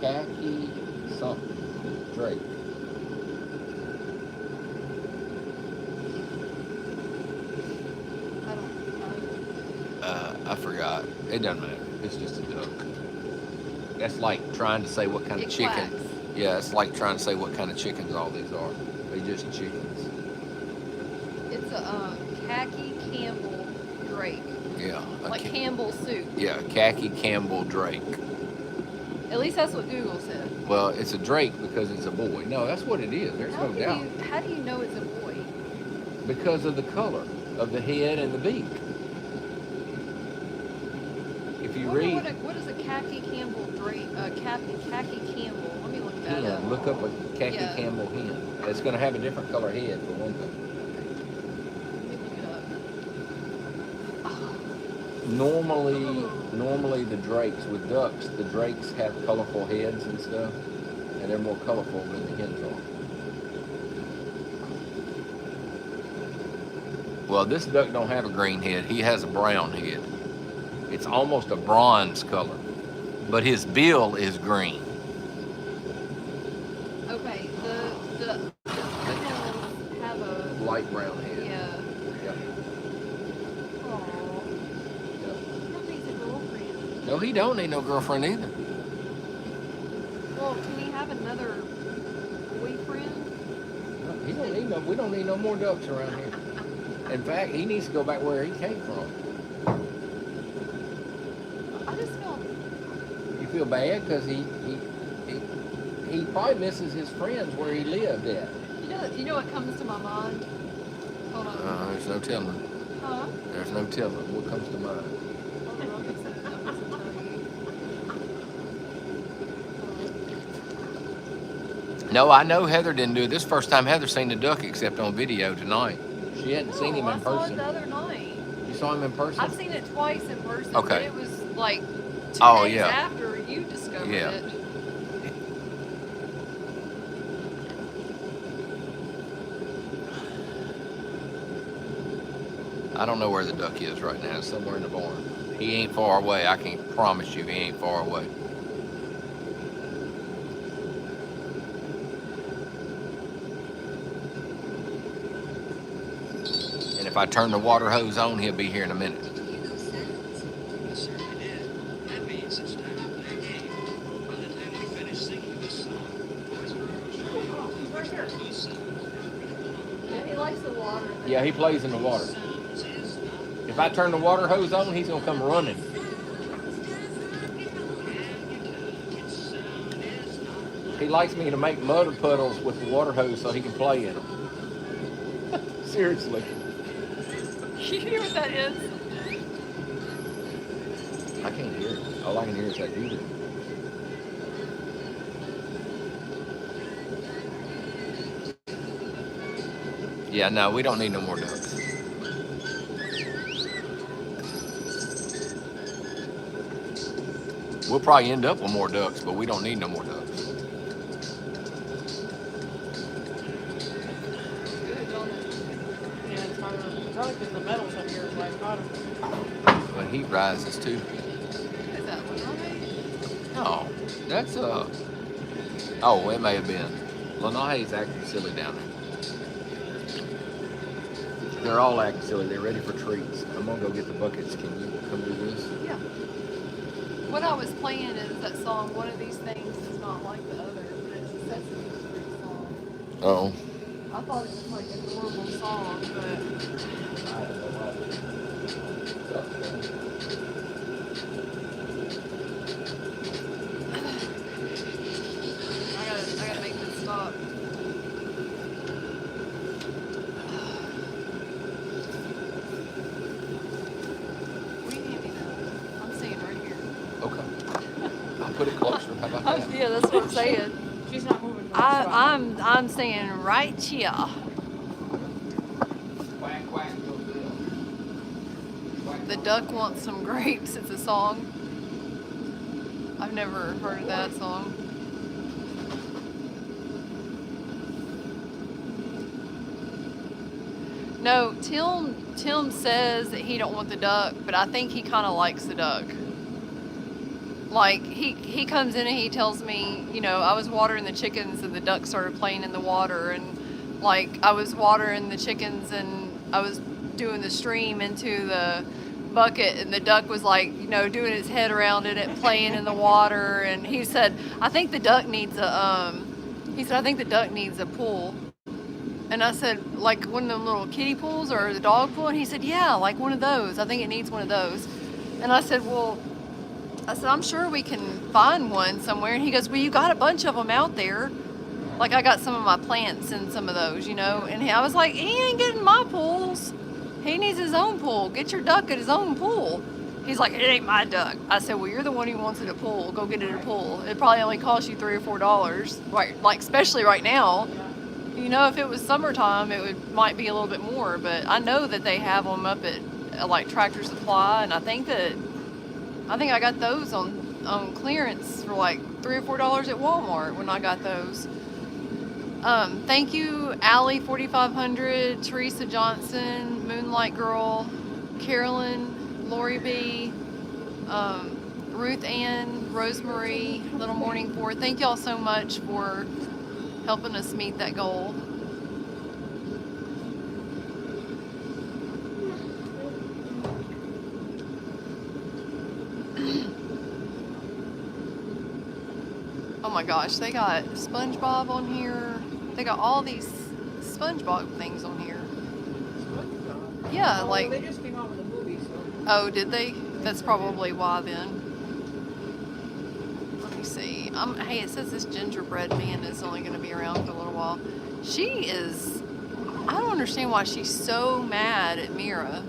A: khaki something drake. I forgot. It doesn't matter. It's just a duck. That's like trying to say what kind of
B: It
A: chicken.
B: quacks.
A: Yeah, it's like trying to say what kind of chickens all these are. They're just chickens.
B: It's a khaki Campbell drake,
A: Yeah.
B: like Campbell soup.
A: Yeah, khaki Campbell drake.
B: At least that's what Google said.
A: Well, it's a drake because it's a boy. No, that's what it is. There's no doubt.
B: How do you know it's a boy?
A: Because of the color of the head and the beak. If you
B: Wonder
A: read,
B: what is a khaki Campbell drake? Khaki Campbell. Let me look that up.
A: look up a khaki
B: Yeah.
A: Campbell hen. It's going to have a different color head for one thing.
B: Let me look it up.
A: Normally the drakes with ducks, the drakes have colorful heads and stuff, and they're more colorful than the hens are. Well, this duck don't have a green head. He has a brown head. It's almost a bronze color, but his bill is green.
B: Okay, the females have a
A: Light brown head.
B: yeah.
A: Yep.
B: Aww.
A: Yep.
B: That needs a girlfriend.
A: No, he don't need no girlfriend either.
B: Well, can he have another boyfriend?
A: No, he don't need no. We don't need no more ducks around here. In fact, he needs to go back where he came from.
B: I just feel
A: You feel bad because he probably misses his friends where he lived at.
B: you know what comes to my mind? Hold on.
A: There's no telling.
B: Huh?
A: There's no telling what comes to mind.
B: Hold on, I'll fix it. I'll tell you.
A: No, I know Heather didn't do it. This first time Heather's seen the duck except on video tonight. She hadn't seen him
B: No,
A: in
B: I saw it
A: person.
B: the other night.
A: You saw him in person?
B: I've seen it twice in person.
A: Okay.
B: But it was like 2
A: Oh,
B: days
A: yeah.
B: after you discovered
A: Yeah.
B: it.
A: I don't know where the duck is right now. It's somewhere in the barn. He ain't far away. I can promise you he ain't far away. And if I turn the water hose on, he'll be here in a minute.
B: Yeah, he likes the water.
A: Yeah, he plays in the water. If I turn the water hose on, he's gonna come running. He likes me to make mud puddles with the water hose so he can play in them. Seriously.
B: You hear what that is?
A: I can't hear it. All I can hear is that heater. Yeah, no, we don't need no more ducks. We'll probably end up with more ducks, but we don't need no more ducks.
B: Good, don't it?
C: Yeah, it's probably because the metals up here is like bottom.
A: But heat rises too.
B: Is that Lanai?
A: No, that's oh, it may have been. Lanai's acting silly down there. They're all acting silly. They're ready for treats. I'm gonna go get the buckets. Can you come do this?
B: Yeah. What I was playing is that song, One of These Things Is Not Like the Other, but it's a Sesame Street song.
A: Oh.
B: I thought it was like a horrible song, but I gotta make this stop. Will you hand me that? I'm staying right here.
A: Okay. I'll put it closer. How about that?
B: Yeah, that's what I'm saying.
C: She's not moving from the spot.
B: I'm staying right here.
A: Quack, quack, go Bill. Quack,
B: The duck wants some grapes. It's a song. I've never heard of that song. No, Tim says that he don't want the duck, but I think he kind of likes the duck. Like he comes in and he tells me, you know, I was watering the chickens and the duck started playing in the water, and like I was watering the chickens and I was doing the stream into the bucket and the duck was like, you know, doing his head around it and playing in the water, and he said, I think the duck needs a pool. And I said, like one of them little kiddie pools or the dog pool? And he said, yeah, like one of those. I think it needs one of those. And I said, I'm sure we can find one somewhere. And he goes, well, you got a bunch of them out there. Like I got some of my plants in some of those, you know. And I was like, he ain't getting my pools. He needs his own pool. Get your duck at his own pool. He's like, it ain't my duck. I said, well, you're the one who wants it at a pool. Go get it at a pool. It probably only costs you $3 or $4. Right, like especially right now. You know, if it was summertime, might be a little bit more. But I know that they have them up at like Tractor Supply, and I think I got those on clearance for like $3 or $4 at Walmart when I got those. Thank you, Allie 4500, Teresa Johnson, Moonlight Girl, Carolyn, Lori B, Ruth Ann, Rosemary, Little Morning 4. Thank y'all so much for helping us meet that goal. Oh my gosh, they got SpongeBob on here. They got all these SpongeBob things on here. Yeah, like.
C: They just came out with a movie, so.
B: Oh, did they? That's probably why then. Let me see. Hey, it says this gingerbread man is only going to be around for a little while. I don't understand why she's so mad at Mira.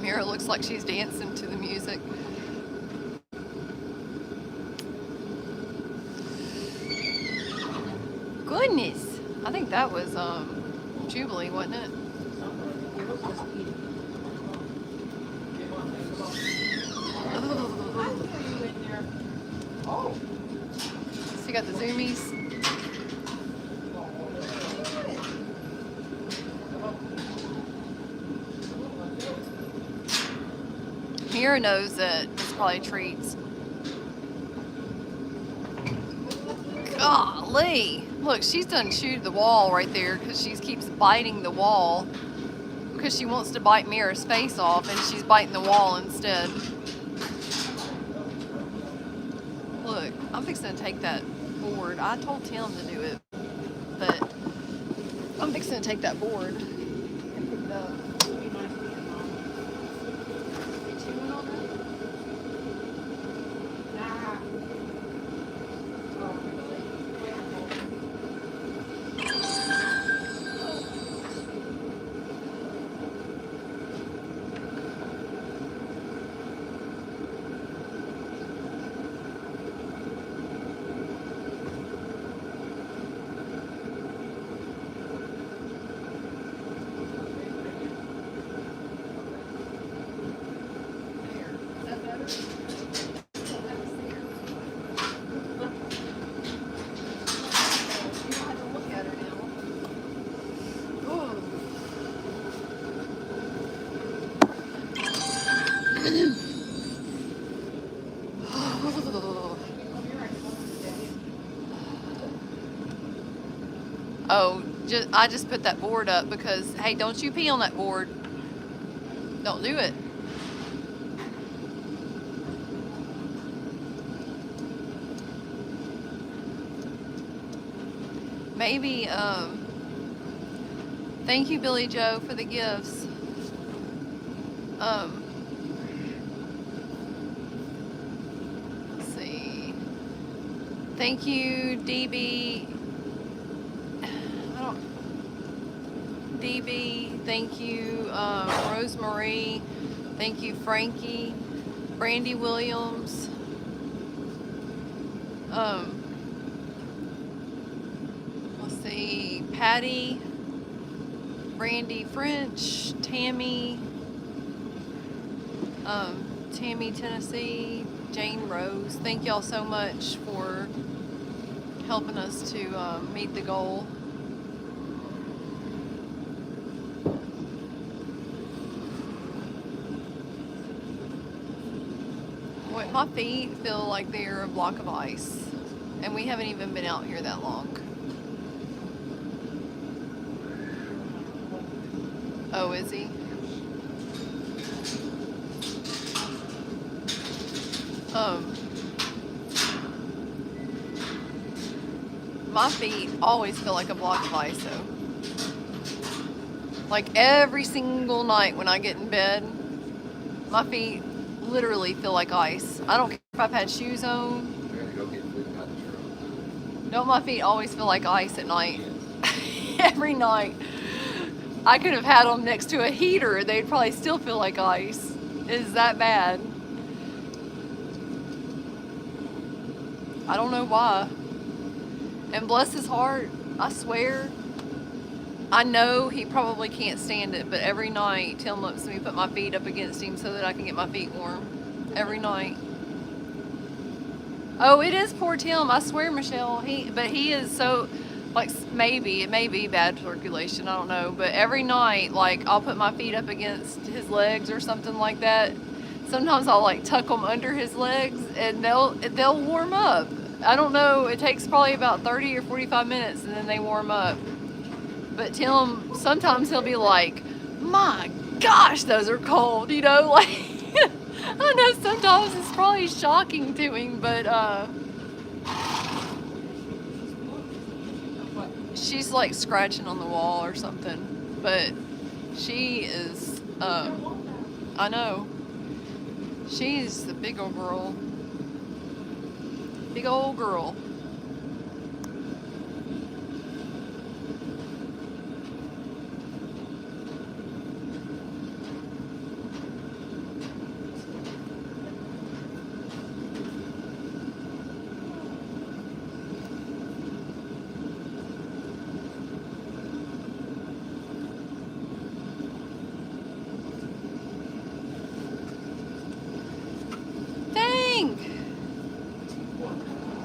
B: Mira looks like she's dancing to the music. Goodness, I think that was Jubilee, wasn't it?
C: Oh.
B: So you got the zoomies. Mira knows that it's probably treats. Golly. Look, she's done chewed the wall right there because she keeps biting the wall because she wants to bite Mira's face off and she's biting the wall instead. Look, I'm fixing to take that board. I told Tim to do it, but I'm fixing to take that board and pick it up. Chewing on that?
C: Nah.
B: Oh, I just put that board up because, hey, don't you pee on that board. Don't do it. Maybe, thank you, Billy Joe, for the gifts. Let's see. Thank you, DB. DB, thank you, Rosemarie, thank you, Frankie, Brandy Williams, let's see, Patty, Brandy French, Tammy, Tammy Tennessee, Jane Rose. Thank y'all so much for helping us to meet the goal. Wait, my feet feel like they're a block of ice, and we haven't even been out here that long. Oh, is he? My feet always feel like a block of ice, though. Like every single night when I get in bed, my feet literally feel like ice. I don't care if I've had shoes on.
A: We're gonna go get food out the truck.
B: Don't my feet always feel like ice at night? Every night. I could have had them next to a heater. They'd probably still feel like ice. Is that bad? I don't know why. And bless his heart, I swear, I know he probably can't stand it, but every night Tim lets me put my feet up against him so that I can get my feet warm. Every night. Oh, it is poor Tim. I swear, Michelle. But he is so, like, maybe it may be bad circulation. I don't know. But every night, like, I'll put my feet up against his legs or something like that. Sometimes I'll like tuck them under his legs, and they'll warm up. I don't know. It takes probably about 30 or 45 minutes, and then they warm up. But Tim, sometimes he'll be like, "My gosh, those are cold," you know, like. I know sometimes it's probably shocking to him, but she's like scratching on the wall or something. But she is, I know, she's a big old girl. Big old girl.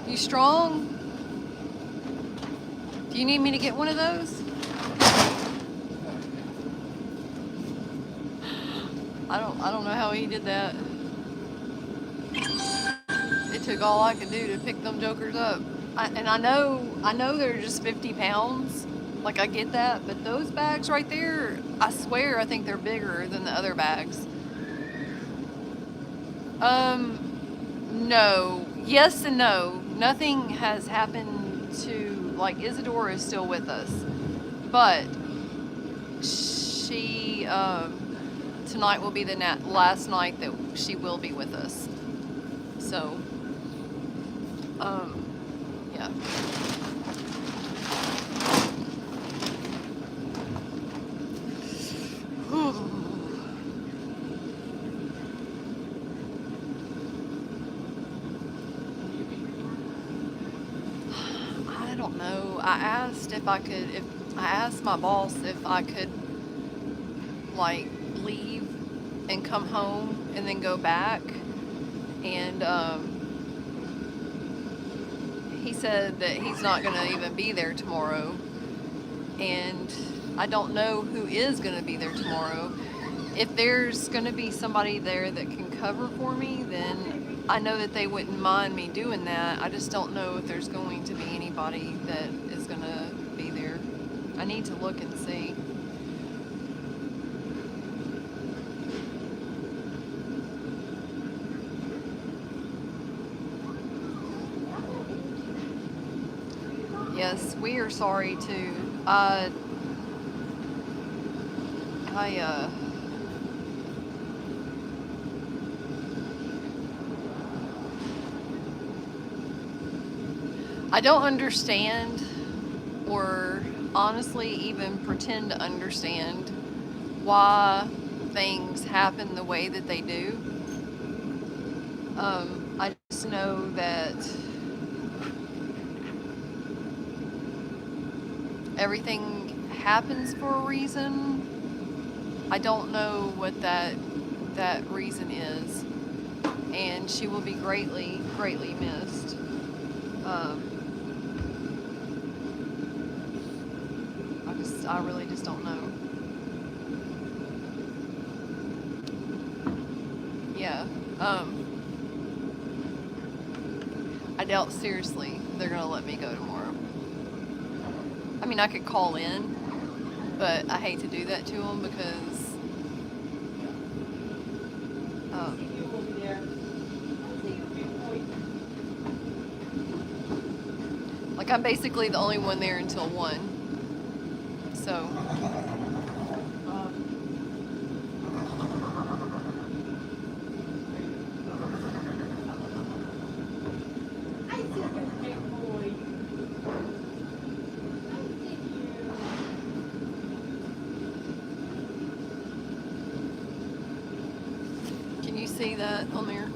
B: You strong? Do you need me to get one of those? I don't know how he did that. It took all I could do to pick them jokers up. And I know they're just 50 pounds. Like, I get that, but those bags right there, I swear I think they're bigger than the other bags. No. Yes and no. Nothing has happened to, like, Isadora is still with us. But she, tonight will be the last night that she will be with us. So, yeah. I don't know. I asked my boss if I could, like, leave and come home and then go back. And he said that he's not going to even be there tomorrow. And I don't know who is going to be there tomorrow. If there's going to be somebody there that can cover for me, then I know that they wouldn't mind me doing that. I just don't know if there's going to be anybody that is going to be there. I need to look and see. Yes, we are sorry too. I don't understand, or honestly even pretend to understand, why things happen the way that they do. I just know that everything happens for a reason. I don't know what that reason is, and she will be greatly, greatly missed. I really just don't know. Yeah. I doubt seriously they're gonna let me go tomorrow. I mean, I could call in, but I hate to do that to them because like I'm basically the only one there until 1. So can you see that on there?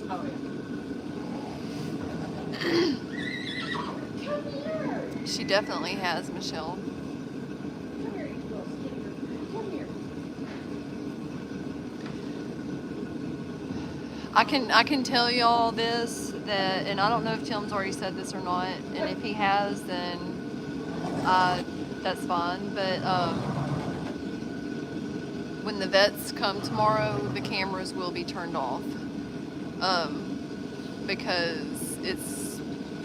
C: Oh, yeah.
B: She definitely has, Michelle.
C: Come here, you little stinker. Come here.
B: I can tell y'all this, that, and I don't know if Tim's already said this or not, and if he has, then that's fine. But when the vets come tomorrow, the cameras will be turned off, because it's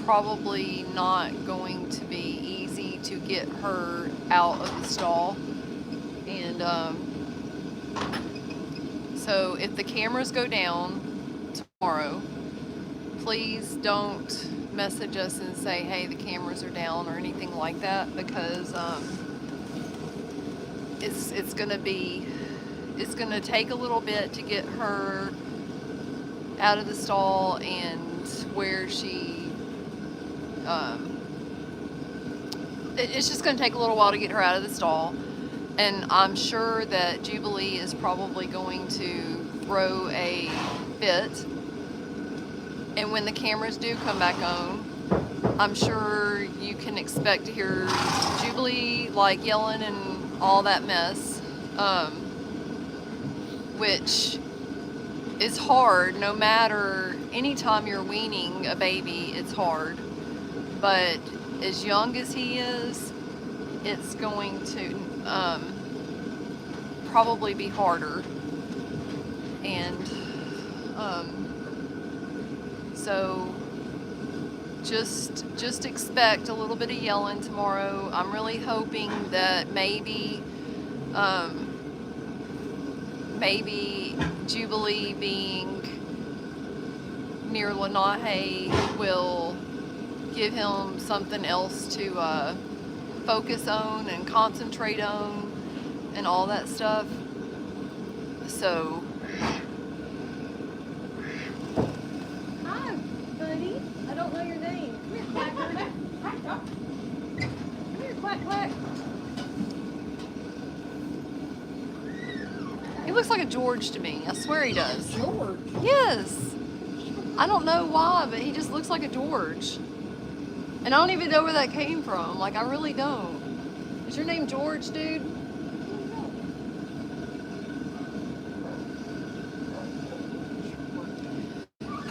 B: probably not going to be easy to get her out of the stall. And so if the cameras go down tomorrow, please don't message us and say, hey, the cameras are down or anything like that, because it's gonna take a little bit to get her out of the stall and where she it's just going to take a little while to get her out of the stall. And I'm sure that Jubilee is probably going to throw a fit, and when the cameras do come back on, I'm sure you can expect to hear Jubilee like yelling and all that mess, which is hard. No matter, anytime you're weaning a baby, it's hard. But as young as he is, it's going to probably be harder. And so just expect a little bit of yelling tomorrow. I'm really hoping that maybe Jubilee being near Lenahe will give him something else to focus on and concentrate on and all that stuff. So, hi, buddy. I don't know your name. Come here, Quacker. Come here, Quack, Quack. He looks like a George to me. I swear he does.
C: George.
B: Yes. I don't know why, but he just looks like a George. And I don't even know where that came from. Like, I really don't. Is your name George, dude?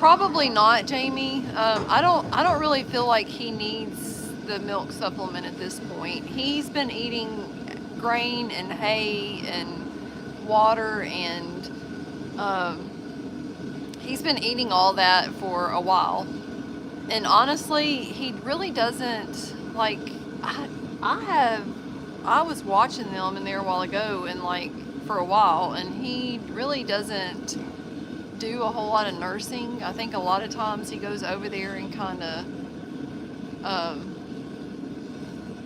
B: Probably not, Jamie. I don't really feel like he needs the milk supplement at this point. He's been eating grain and hay and water, and he's been eating all that for a while. And honestly, he really doesn't like. I was watching them in there a while ago, and like for a while, and he really doesn't do a whole lot of nursing. I think a lot of times he goes over there and kind of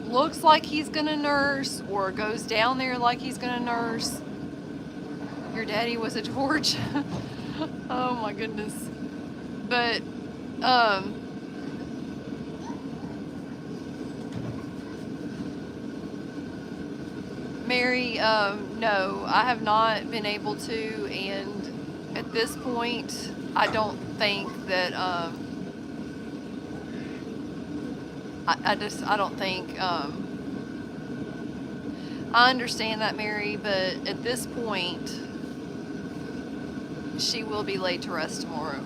B: looks like he's gonna nurse, or goes down there like he's gonna nurse. Your daddy was a torch. Oh my goodness. But Mary, no, I have not been able to, and at this point, I don't think that, I don't think, I understand that, Mary, but at this point, she will be laid to rest tomorrow.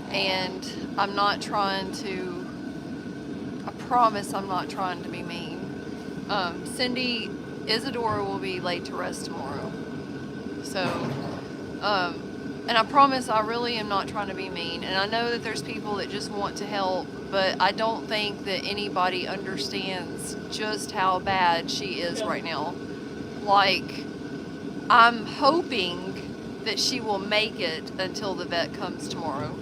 B: And I'm not trying to, I promise I'm not trying to be mean. Cindy, Isadora will be laid to rest tomorrow. So, and I promise I really am not trying to be mean. And I know that there's people that just want to help, but I don't think that anybody understands just how bad she is right now. Like, I'm hoping that she will make it until the vet comes tomorrow.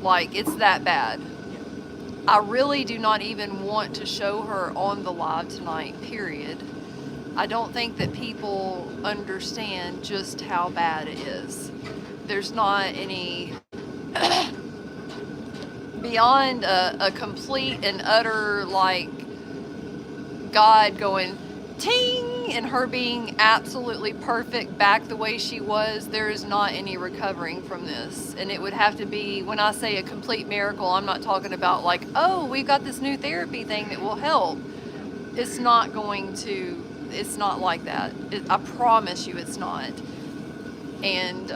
B: Like, it's that bad. I really do not even want to show her on the live tonight, period. I don't think that people understand just how bad it is. There's not any, beyond a complete and utter, like, God going, ting, and her being absolutely perfect back the way she was, there is not any recovering from this. And it would have to be, when I say a complete miracle, I'm not talking about like, oh, we've got this new therapy thing that will help. It's not going to, it's not like that. I promise you it's not. And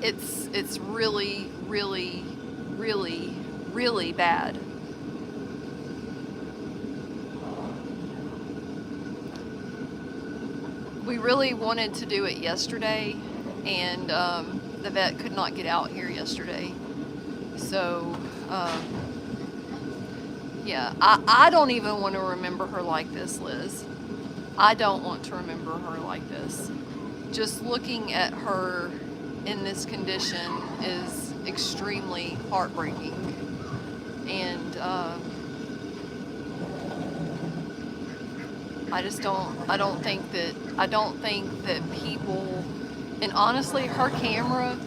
B: it's really, really, really, really bad. We really wanted to do it yesterday, and the vet could not get out here yesterday. So, yeah, I don't even want to remember her like this, Liz. I don't want to remember her like this. Just looking at her in this condition is extremely heartbreaking. And I don't think that people, and honestly, her camera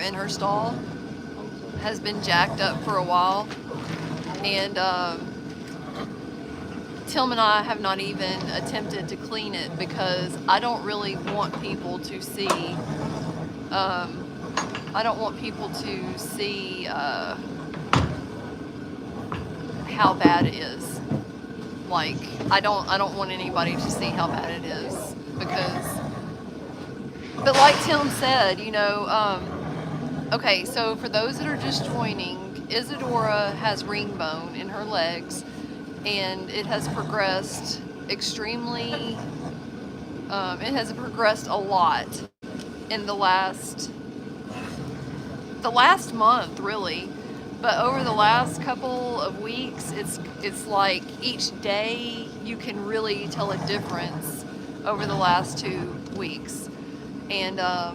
B: in her stall has been jacked up for a while, and Tim and I have not even attempted to clean it because I don't really want people to see, how bad it is. Like, I don't want anybody to see how bad it is, because, but like Tim said, you know, okay, so for those that are just joining, Isadora has ring bone in her legs, and it has progressed extremely, it has progressed a lot in the last month, really. But over the last couple of weeks, it's like each day you can really tell a difference over the last 2 weeks. And I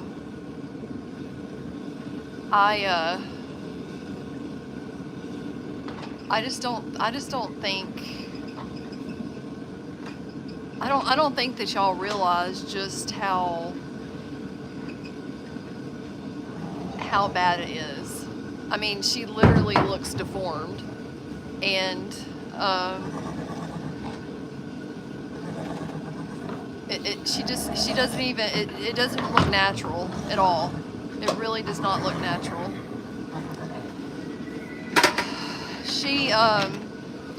B: just don't think that y'all realize just how bad it is. I mean, she literally looks deformed, and she doesn't even, it doesn't look natural at all. It really does not look natural.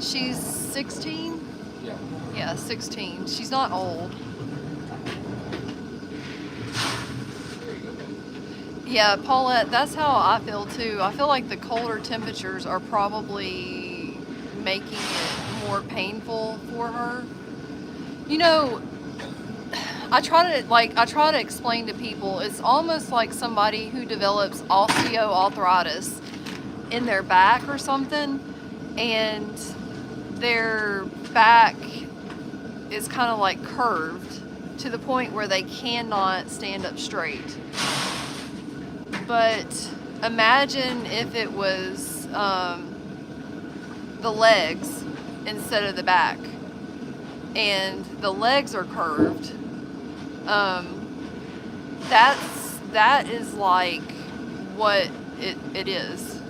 B: She's 16?
A: Yeah.
B: Yeah, 16. She's not old. Yeah, Paulette, that's how I feel too. I feel like the colder temperatures are probably making it more painful for her. You know, I try to explain to people it's almost like somebody who develops osteoarthritis in their back or something, and their back is kind of like curved to the point where they cannot stand up straight. But imagine if it was the legs instead of the back, and the legs are curved. That is like what it is.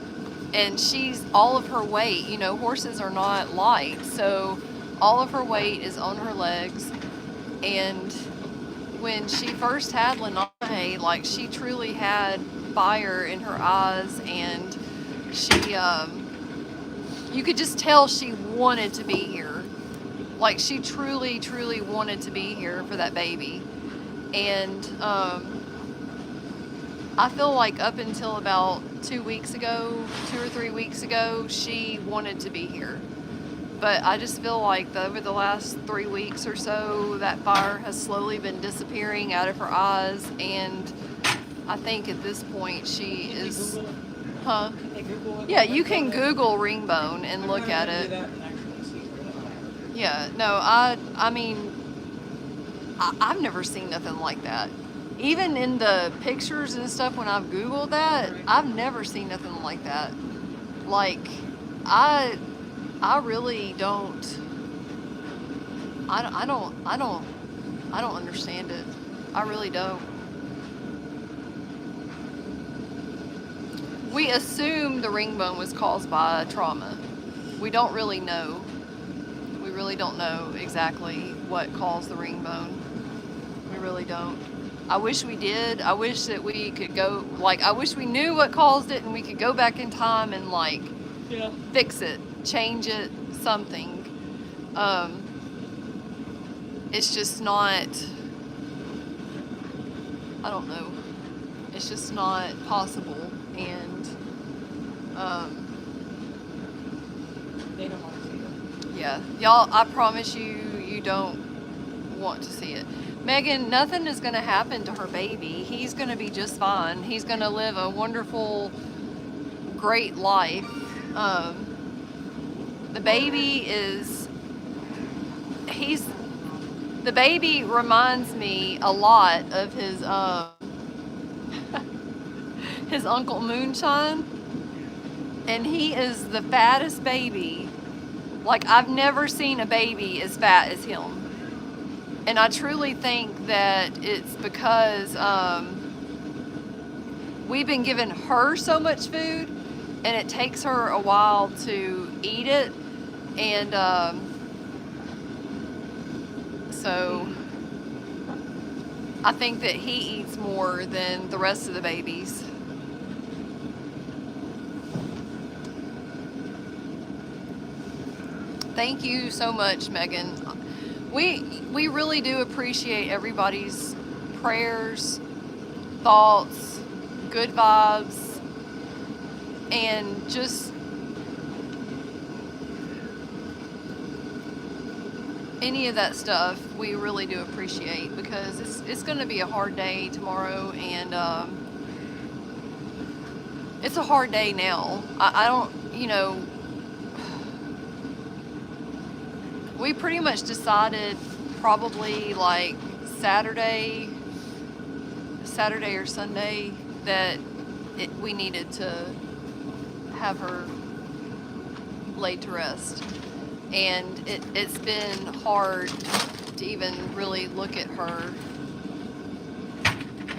B: And she's all of her weight, you know, horses are not light, so all of her weight is on her legs. And when she first had Lenae, like, she truly had fire in her eyes, and she you could just tell she wanted to be here. Like, she truly wanted to be here for that baby. And I feel like up until about 2 or 3 weeks ago, she wanted to be here. But I just feel like over the last 3 weeks or so, that fire has slowly been disappearing out of her eyes. And I think at this point she is... Huh? Yeah, you can Google ringbone and look at it. Yeah, no, I mean, I've never seen nothing like that. Even in the pictures and stuff, when I've Googled that, I've never seen nothing like that. Like, I really don't, I don't understand it. I really don't. We assume the ring bone was caused by trauma. We don't really know. We really don't know exactly what caused the ring bone. We really don't. I wish we did. I wish that we could go, like, I wish we knew what caused it and we could go back in time and, like, fix it, change it, something. It's just not, I don't know. It's just not possible. And,
C: They don't want to see it.
B: yeah, y'all, I promise you, you don't want to see it. Megan, nothing is going to happen to her baby. He's going to be just fine. He's going to live a wonderful, great life. The baby is, the baby reminds me a lot of his Uncle Moonshine. And he is the fattest baby. Like, I've never seen a baby as fat as him. And I truly think that it's because we've been giving her so much food, and it takes her a while to eat it. And so I think that he eats more than the rest of the babies. Thank you so much, Megan. We really do appreciate everybody's prayers, thoughts, good vibes, and just any of that stuff. We really do appreciate, because it's going to be a hard day tomorrow, and it's a hard day now. I don't, you know, we pretty much decided probably like Saturday or Sunday that we needed to have her laid to rest. And it's been hard to even really look at her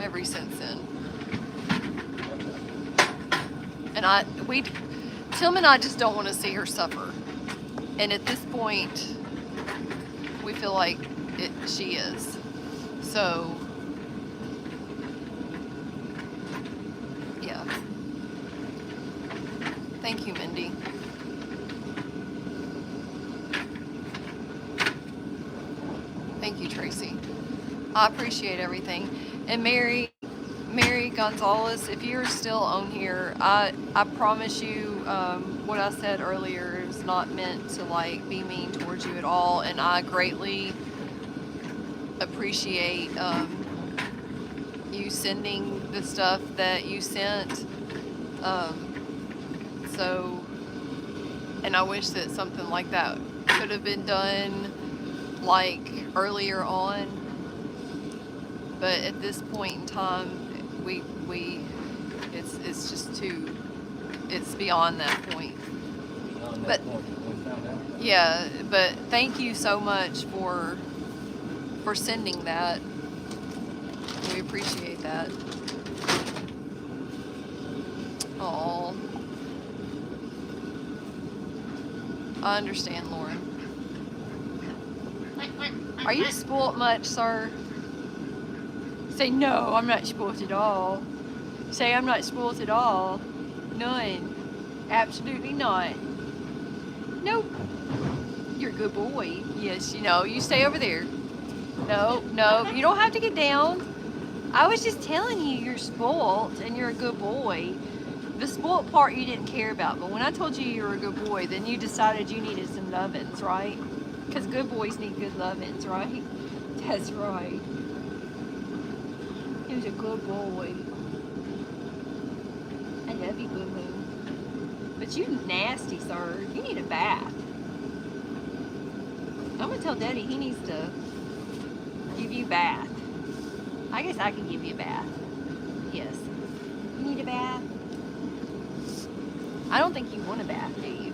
B: ever since then. And Tim and I just don't want to see her suffer. And at this point, we feel like she is. So, yeah. Thank you, Mindy. Thank you, Tracy. I appreciate everything. And Mary, Mary Gonzalez, if you're still on here, I promise you, what I said earlier is not meant to like be mean towards you at all, and I greatly appreciate you sending the stuff that you sent. So, and I wish that something like that could have been done like earlier on, but at this point in time, it's just too, it's beyond that point. But yeah, but thank you so much for sending that. We appreciate that. Oh, I understand, Lauren. Are you spoilt much, sir? Say no, I'm not spoilt at all. Say I'm not spoilt at all. None. Absolutely not. Nope. You're a good boy. Yes, you know, you stay over there. No, you don't have to get down. I was just telling you you're spoilt and you're a good boy. The spoilt part you didn't care about, but when I told you you were a good boy, then you decided you needed some lovin's, right? Because good boys need good lovin's, right? That's right. He was a good boy. I love you, Boo Boo. But you nasty, sir. You need a bath. I'm gonna tell Daddy he needs to give you a bath. I guess I can give you a bath. Yes. You need a bath? I don't think you want a bath, do you?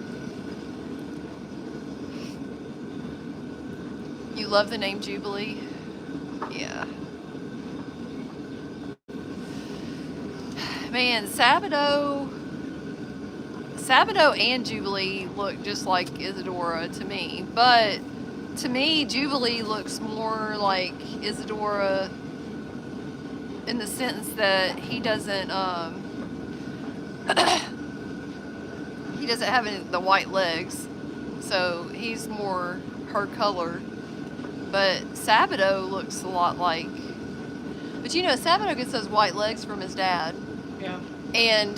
B: You love the name Jubilee? Yeah. Man, Sabato and Jubilee look just like Isadora to me, but to me, Jubilee looks more like Isadora in the sense that he doesn't he doesn't have the white legs, so he's more her color. But Sabato looks a lot like, but you know, Sabato gets those white legs from his dad.
C: Yeah.
B: And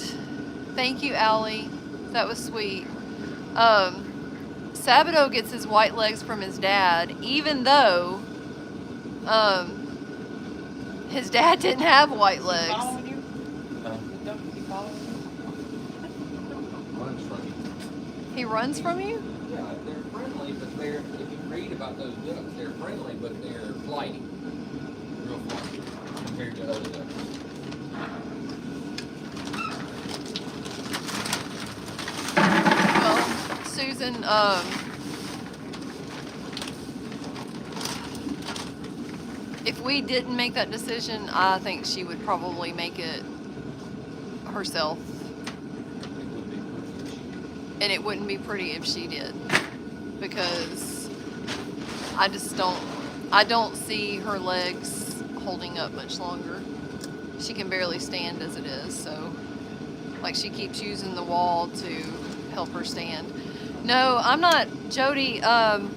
B: thank you, Allie. That was sweet. Sabato gets his white legs from his dad, even though his dad didn't have white legs.
C: Following you?
A: Huh?
C: Is he following
A: Runs from you.
B: He runs from you?
A: Yeah, they're friendly, but if you read about those ducks, they're friendly, but they're flighty. Real flighty compared to other ducks.
B: Well, Susan, if we didn't make that decision, I think she would probably make it herself. And it wouldn't be pretty if she did. Because I don't see her legs holding up much longer. She can barely stand as it is, so like she keeps using the wall to help her stand. No, I'm not, Jody, I'm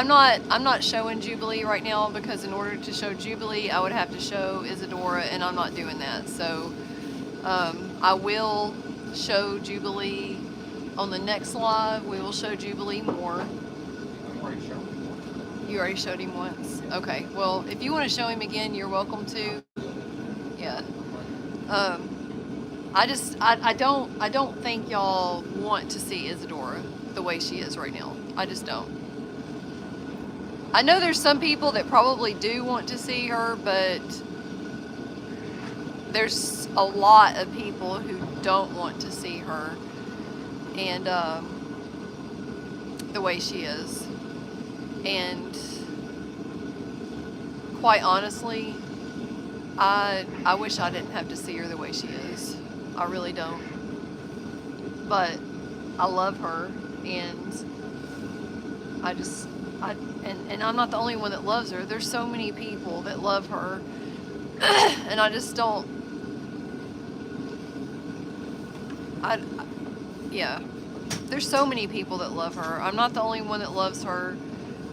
B: not showing Jubilee right now because in order to show Jubilee, I would have to show Isadora, and I'm not doing that. So I will show Jubilee on the next live. We will show Jubilee more.
A: I've already shown him.
B: You already showed him once. Okay. Well, if you want to show him again, you're welcome to. Yeah. I don't think y'all want to see Isadora the way she is right now. I just don't. I know there's some people that probably do want to see her, but there's a lot of people who don't want to see her and the way she is. And quite honestly, I wish I didn't have to see her the way she is. I really don't. But I love her, and and I'm not the only one that loves her. There's so many people that love her, and I just don't. Yeah. There's so many people that love her. I'm not the only one that loves her.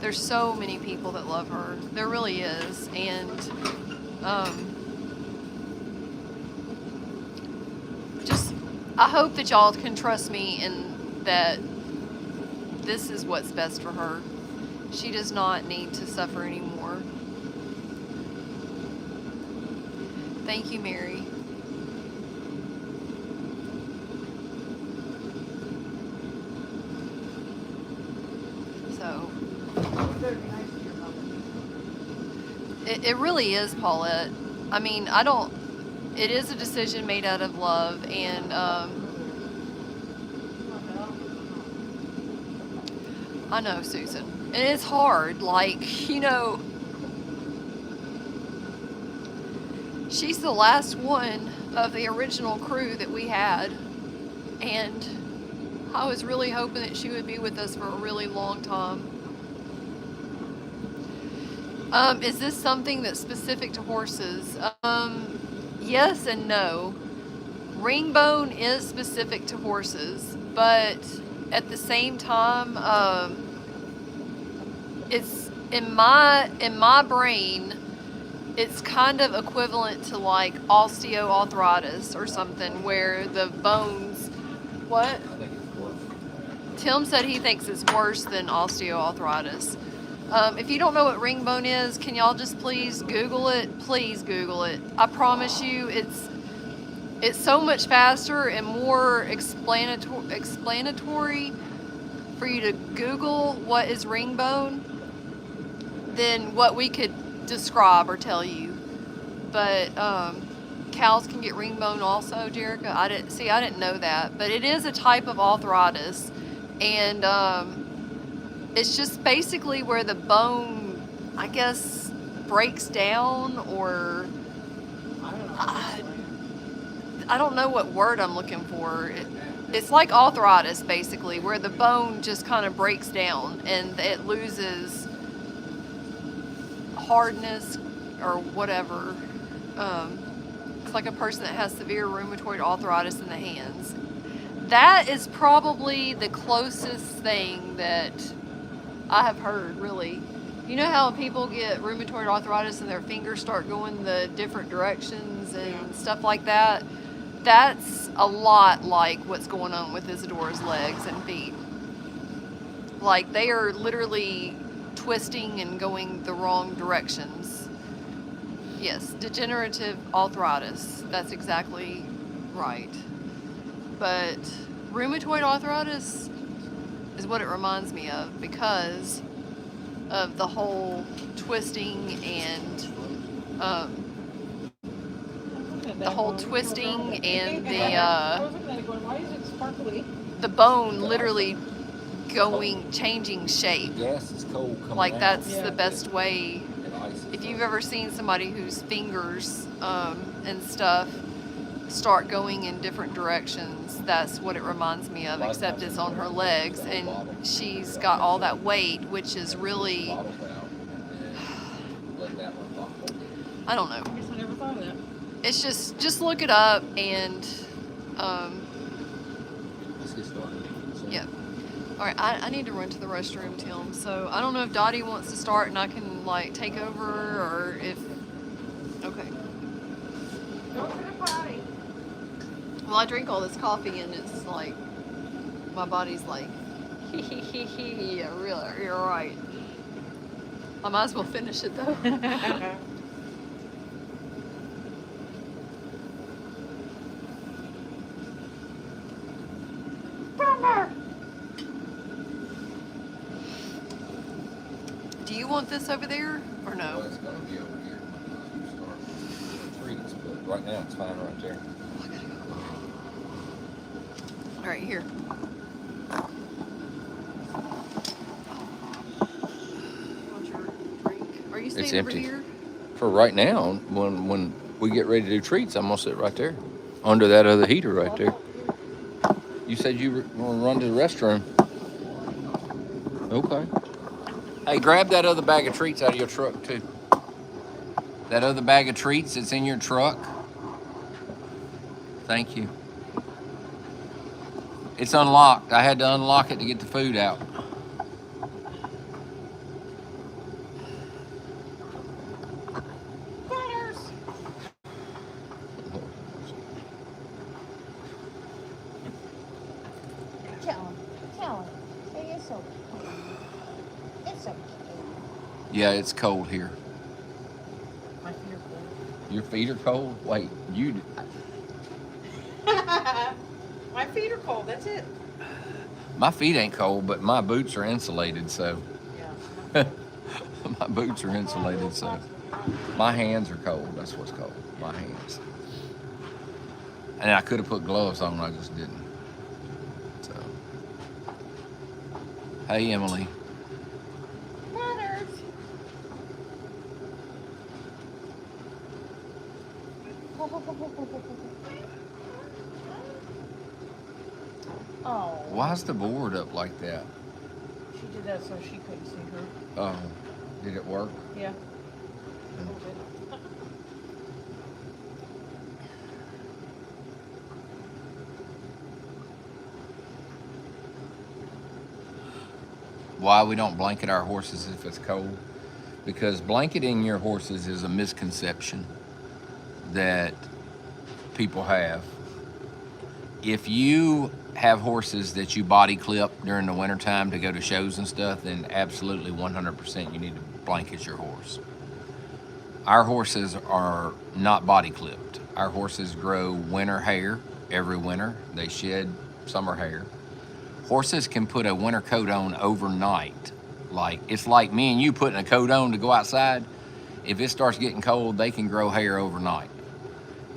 B: There's so many people that love her. There really is, and I hope that y'all can trust me in that this is what's best for her. She does not need to suffer anymore. Thank you, Mary. So, it really is, Paulette. I mean, it is a decision made out of love, and I know, Susan. And it's hard. Like, you know, she's the last one of the original crew that we had. And I was really hoping that she would be with us for a really long time. Is this something that's specific to horses? Yes and no. Ringbone is specific to horses, but at the same time, it's in my brain, it's kind of equivalent to like osteoarthritis or something, where the bones. What?
A: I think it's worse.
B: Tim said he thinks it's worse than osteoarthritis. If you don't know what ringbone is, can y'all just please Google it? Please Google it. I promise you, it's so much faster and more explanatory for you to Google what is ringbone than what we could describe or tell you. But cows can get ringbone also, Jerica. I didn't know that, but it is a type of arthritis, and it's just basically where the bone, I guess, breaks down, or I don't know what word I'm looking for. It's like arthritis, basically, where the bone just kind of breaks down and it loses hardness or whatever. It's like a person that has severe rheumatoid arthritis in the hands. That is probably the closest thing that I have heard, really. You know how people get rheumatoid arthritis and their fingers start going the different directions and stuff like that? That's a lot like what's going on with Isadora's legs and feet. Like, they are literally twisting and going the wrong directions. Yes, degenerative arthritis. That's exactly right. But rheumatoid arthritis is what it reminds me of, because of the whole twisting and the bone literally changing shape.
A: Gas is cold coming
B: Like,
A: out.
B: that's the best way.
A: And ice is
B: If you've
A: cold.
B: ever seen somebody whose fingers and stuff start going in different directions, that's what it reminds me of, except it's on her legs, and she's got all that weight, which is really,
A: Bottle valve, and then let that one pop open.
B: I don't know.
C: I guess I never thought of that.
B: It's just look it up, and
A: Let's get started. So,
B: yeah. All right, I need to run to the restroom, Tim. So I don't know if Dottie wants to start and I can like take over, or if. Okay.
C: Go to the potty.
B: Well, I drink all this coffee and it's like my body's like, yeah, really, you're right. I might as well finish it though. Do you want this over there or
A: Well,
B: no?
A: it's gonna be over here when you start with the treats, but right now it's fine right there.
B: All right, here. Want your drink? Are you staying over
A: empty.
B: here?
A: For right now, when we get ready to do treats, I'm gonna sit right there, under that other heater right there. You said you were gonna run to the restroom. Okay. Hey, grab that other bag of treats out of your truck too. That other bag of treats that's in your truck. Thank you. It's unlocked. I had to unlock it to get the food out.
C: something cold.
A: Yeah, it's cold here.
C: My feet are cold.
A: Your feet are cold? Wait, you.
C: My feet are cold. That's it.
A: My feet ain't cold, but my boots are insulated, so.
C: Yeah.
A: My boots are insulated, so. My hands are cold. That's what's cold. My hands. And I could have put gloves on, I just didn't. So. Hey, Emily.
C: Manners. Oh.
A: Why's the board up like that?
C: She did that so she couldn't see her.
A: Oh, did it work?
C: Yeah. A little bit.
A: Why we don't blanket our horses if it's cold? Because blanketing your horses is a misconception that people have. If you have horses that you body clip during the wintertime to go to shows and stuff, then absolutely 100% you need to blanket your horse. Our horses are not body clipped. Our horses grow winter hair every winter. They shed summer hair. Horses can put a winter coat on overnight. It's like me and you putting a coat on to go outside. If it starts getting cold, they can grow hair overnight.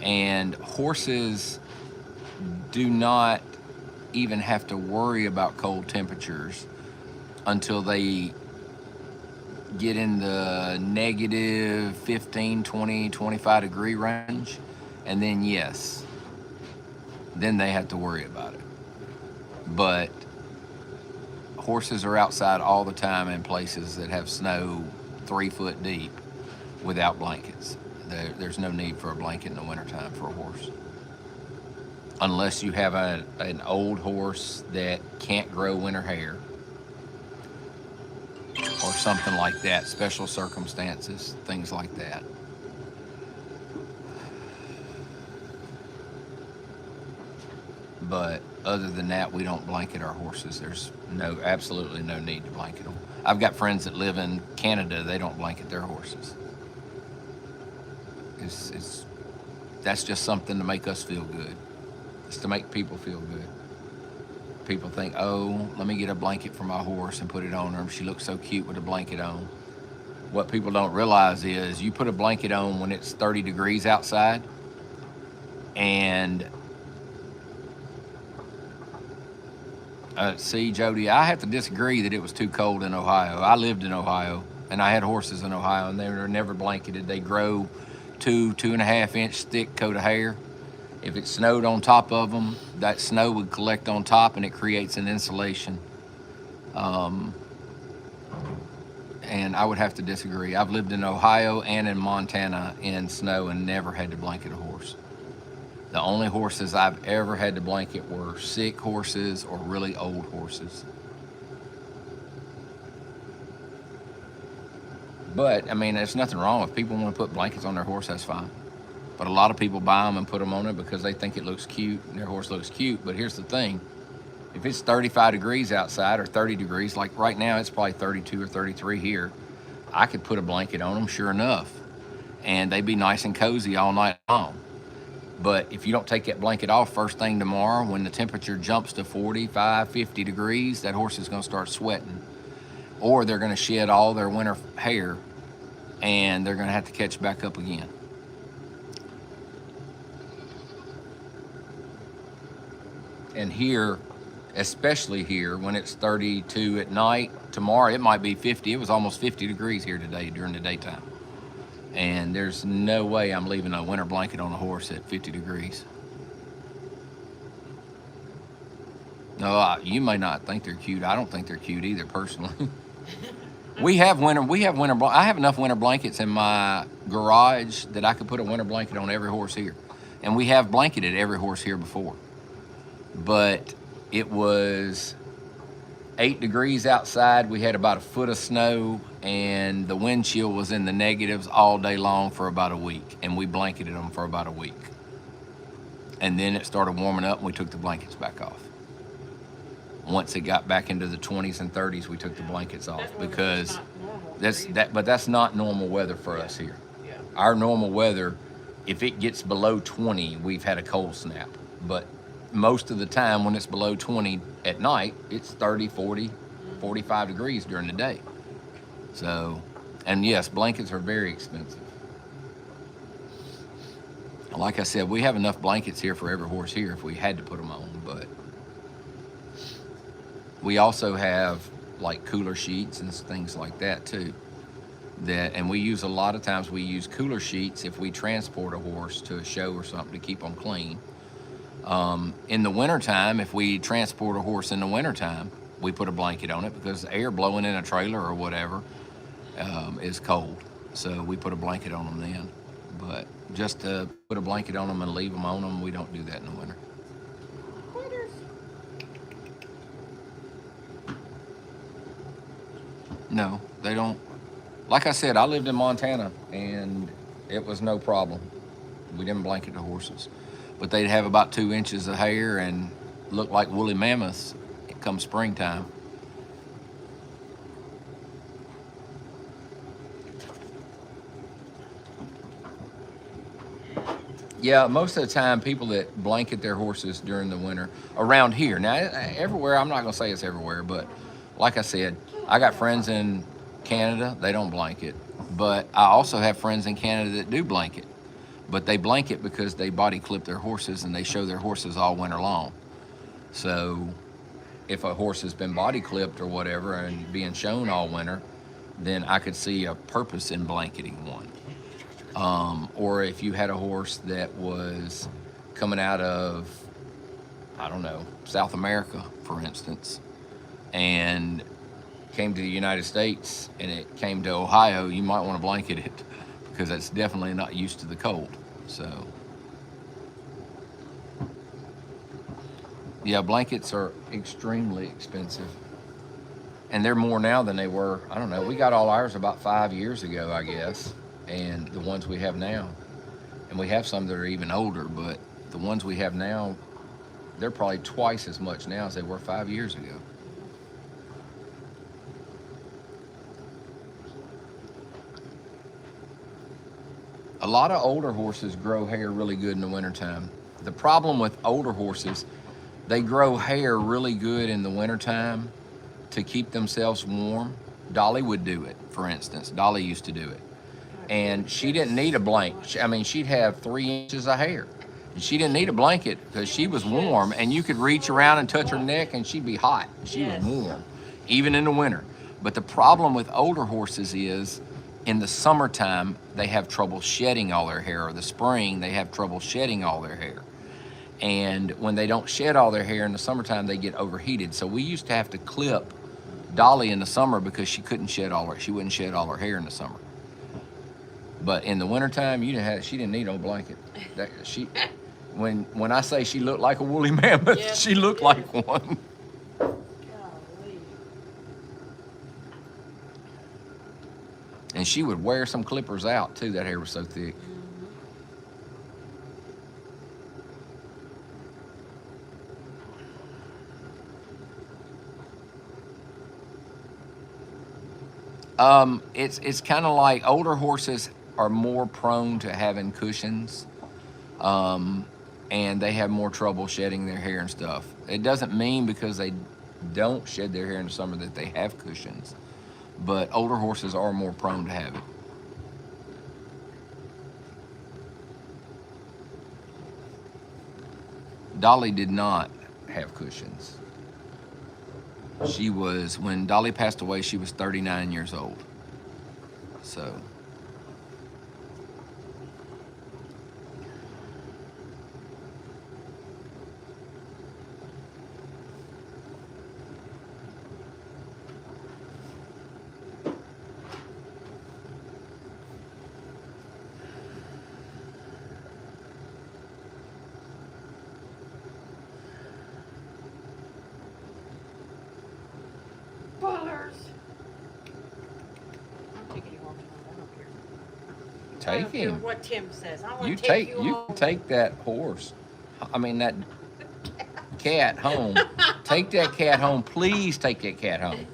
A: And horses do not even have to worry about cold temperatures until they get in the negative 15, 20, 25 degree range. And then yes, then they have to worry about it. But horses are outside all the time in places that have snow 3 foot deep without blankets. There's no need for a blanket in the wintertime for a horse. Unless you have an old horse that can't grow winter hair or something like that, special circumstances, things like that. But other than that, we don't blanket our horses. There's absolutely no need to blanket them. I've got friends that live in Canada, they don't blanket their horses. That's just something to make us feel good. It's to make people feel good. People think, oh, let me get a blanket for my horse and put it on her. She looks so cute with a blanket on. What people don't realize is you put a blanket on when it's 30 degrees outside, and see, Jody, I have to disagree that it was too cold in Ohio. I lived in Ohio, and I had horses in Ohio, and they were never blanketed. They grow 2.5 inch thick coat of hair. If it snowed on top of them, that snow would collect on top, and it creates an insulation. And I would have to disagree. I've lived in Ohio and in Montana in snow and never had to blanket a horse. The only horses I've ever had to blanket were sick horses or really old horses. But, I mean, there's nothing wrong. If people want to put blankets on their horse, that's fine. But a lot of people buy them and put them on it because they think it looks cute and their horse looks cute. But here's the thing. If it's 35 degrees outside or 30 degrees, like right now it's probably 32 or 33 here, I could put a blanket on them, sure enough. And they'd be nice and cozy all night long. But if you don't take that blanket off first thing tomorrow, when the temperature jumps to 45, 50 degrees, that horse is going to start sweating. Or they're going to shed all their winter hair and they're going to have to catch back up again. And here, especially here, when it's 32 at night, tomorrow it might be 50. It was almost 50 degrees here today during the daytime. And there's no way I'm leaving a winter blanket on a horse at 50 degrees. No, you may not think they're cute. I don't think they're cute either, personally. I have enough winter blankets in my garage that I could put a winter blanket on every horse here. And we have blanketed every horse here before. But it was 8 degrees outside. We had about a foot of snow, and the wind chill was in the negatives all day long for about a week. And we blanketed them for about a week. And then it started warming up, and we took the blankets back off. Once it got back into the 20s and 30s, we took the blankets off
C: That weather's
A: because
C: not normal.
A: that's not normal weather for us here.
C: Yeah.
A: Our normal weather, if it gets below 20, we've had a cold snap. But most of the time when it's below 20 at night, it's 30, 40, 45 degrees during the day. So, and yes, blankets are very expensive. Like I said, we have enough blankets here for every horse here if we had to put them on, but we also have like cooler sheets and things like that too. And we use a lot of times we use cooler sheets if we transport a horse to a show or something to keep them clean. In the wintertime, if we transport a horse in the wintertime, we put a blanket on it because the air blowing in a trailer or whatever is cold. So we put a blanket on them then. But just to put a blanket on them and leave them on them, we don't do that in the winter. No, they don't. Like I said, I lived in Montana and it was no problem. We didn't blanket the horses. But they'd have about 2 inches of hair and look like woolly mammoths come springtime. Yeah, most of the time, people that blanket their horses during the winter around here. Now, everywhere, I'm not going to say it's everywhere, but like I said, I got friends in Canada, they don't blanket. But I also have friends in Canada that do blanket. But they blanket because they body clip their horses and they show their horses all winter long. So if a horse has been body clipped or whatever and being shown all winter, then I could see a purpose in blanketing one. Or if you had a horse that was coming out of, I don't know, South America, for instance, and came to the United States and it came to Ohio, you might want to blanket it because it's definitely not used to the cold. So, yeah, blankets are extremely expensive. And they're more now than they were, I don't know, we got all ours about 5 years ago, I guess, and the ones we have now. And we have some that are even older, but the ones we have now, they're probably twice as much now as they were 5 years ago. A lot of older horses grow hair really good in the wintertime. The problem with older horses, they grow hair really good in the wintertime to keep themselves warm. Dolly would do it, for instance. Dolly used to do it. And she didn't need a blanket. I mean, she'd have 3 inches of hair. And she didn't need a blanket because she was warm, and you could reach around and touch her neck and she'd be hot. She was warm, even in the winter. But the problem with older horses is in the summertime, they have trouble shedding all their hair, or the spring, they have trouble shedding all their hair. And when they don't shed all their hair in the summertime, they get overheated. So we used to have to clip Dolly in the summer because she wouldn't shed all her hair in the summer. But in the wintertime, she didn't need no blanket. When I say she looked like a woolly mammoth,
C: Yep.
A: she looked like one.
C: Golly.
A: And she would wear some clippers out too. That hair was so thick. It's kind of like older horses are more prone to having cushions, and they have more trouble shedding their hair and stuff. It doesn't mean because they don't shed their hair in the summer that they have cushions, but older horses are more prone to have it. Dolly did not have cushions. When Dolly passed away, she was 39 years old. So.
C: Bullers. I'll take you home. I don't care. I
A: Take
C: don't care
A: him.
C: what Tim says. I want
A: You
C: to take you
A: you
C: home.
A: take that horse. I mean that cat home. Take Take that cat home. Please take that cat home.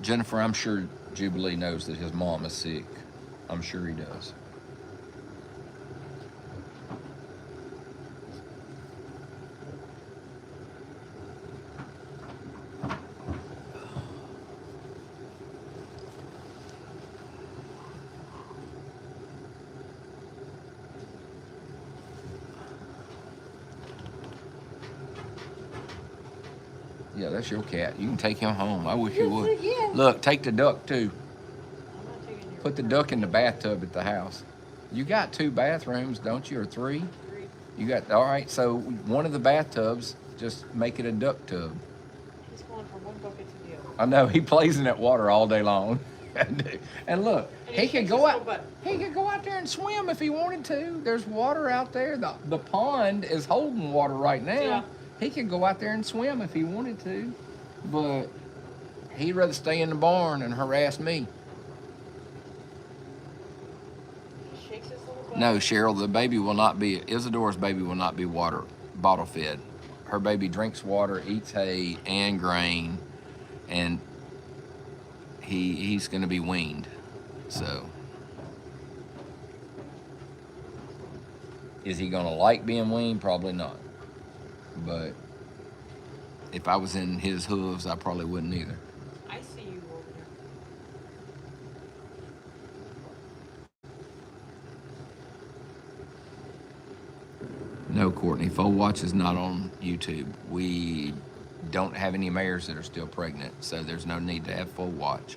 A: Jennifer, I'm sure Jubilee knows that his mom is sick. I'm sure he does. Yeah, that's your cat. You can take him home. I wish you would.
B: Yeah.
A: Look, take the duck too.
C: I'm not taking your
A: Put the duck in the bathtub at the house. You got 2 bathrooms, don't you, or 3?
C: 3.
A: You got, all right, so one of the bathtubs, just make it a duck tub.
C: He's going from one bucket to the other.
A: I know, he plays in that water all day long. And look,
C: And
A: he
C: he
A: could
C: shakes
A: go
C: his
A: out.
C: little butt.
A: He could go out there and swim if he wanted to. There's water out there. The pond is holding water right now.
C: Yeah.
A: He could go out there and swim if he wanted to, but he'd rather stay in the barn and harass me.
C: He shakes his little butt.
A: No, Cheryl, the baby will not be, Isadora's baby will not be bottle fed. Her baby drinks water, eats hay and grain, and he's going to be weaned. So, is he going to like being weaned? Probably not. But if I was in his hooves, I probably wouldn't either.
C: I see you over there.
A: No, Courtney, Foal Watch is not on YouTube. We don't have any mares that are still pregnant, so there's no need to have Foal Watch.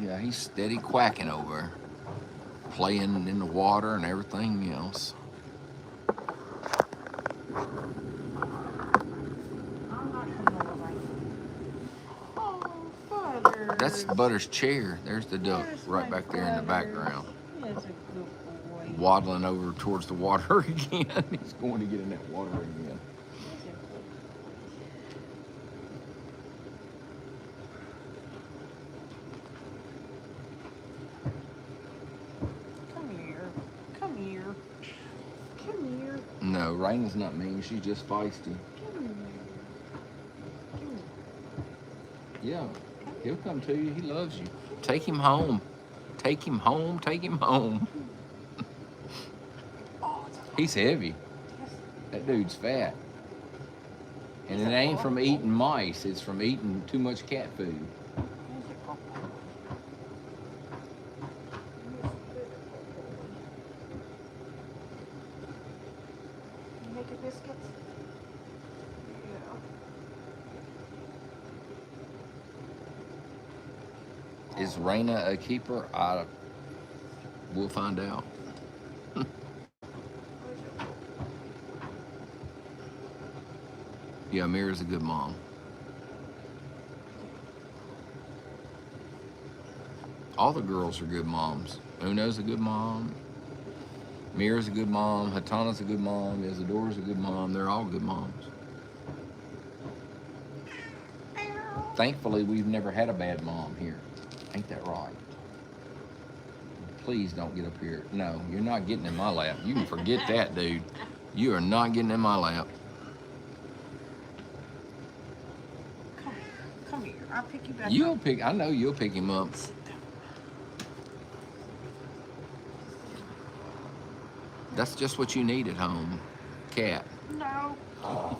A: Yeah, he's steady quacking over, playing in the water and everything else.
C: I'm not coming over right now. Oh, Butter.
A: That's Butter's chair. There's the duck
C: There's
A: right
C: my
A: back there in the
C: Butters.
A: background,
C: He is a good boy.
A: waddling over towards the water again. He's going to get in that water again.
C: He's a good boy. Come here. Come here. Come here.
A: No, Raina's not mean. She's just feisty.
C: Come here. Come here.
A: Yeah, he'll come to you. He loves you. Take him home. Take him home. Take him home.
C: Oh,
A: He's heavy.
C: yes.
A: That dude's fat. And it ain't from eating mice. It's from eating too much cat food.
C: Here's your papa. You make your biscuits? Yeah.
A: Is Raina a keeper? We'll find out. Yeah, Mira's a good mom. All the girls are good moms. Uno's a good mom. Mira's a good mom. Hatana's a good mom. Isadora's a good mom. They're all good moms. Thankfully, we've never had a bad mom here. Ain't that right? Please don't get up here. No, you're not getting in my lap. You can forget that, dude. You are not getting in my lap.
C: Come here. I'll pick you back
A: You'll
C: up.
A: pick, I know you'll pick him up.
C: Sit down.
A: That's just what you need at home. Cat.
C: No.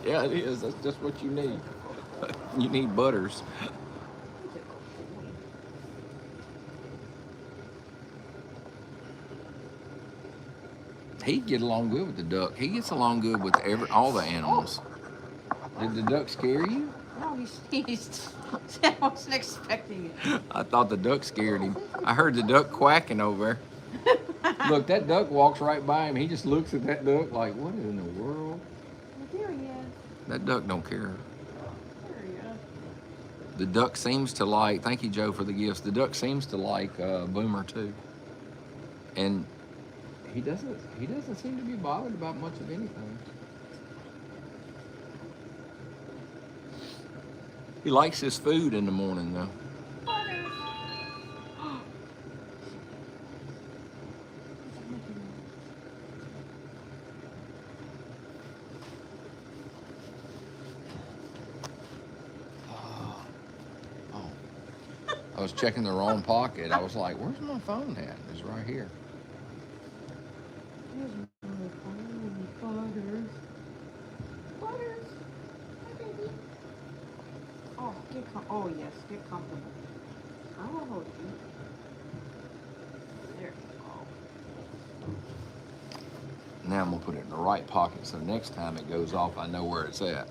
A: Yeah, it is. That's just what you need. You need Butters.
C: He's a good boy.
A: He'd get along good with the duck. He gets along good with all the animals. Did the duck scare you?
C: No, he sneezed. I wasn't expecting it.
A: I thought the duck scared him. I heard the duck quacking over there. Look, that duck walks right by him. He just looks at that duck like, what in the world?
C: Well, there he is.
A: That duck don't care.
C: There he is.
A: The duck seems to like, thank you, Joe, for the gifts. The duck seems to like Boomer too. And he doesn't seem to be bothered about much of anything. He likes his food in the morning though. Oh. I was checking the wrong pocket. I was like, where's my phone at? It's right here.
C: Here's my Butters. Butters. Hi, baby. Oh, oh, yes, get comfortable. I will hold you. There you go.
A: Now I'm gonna put it in the right pocket so next time it goes off, I know where it's at.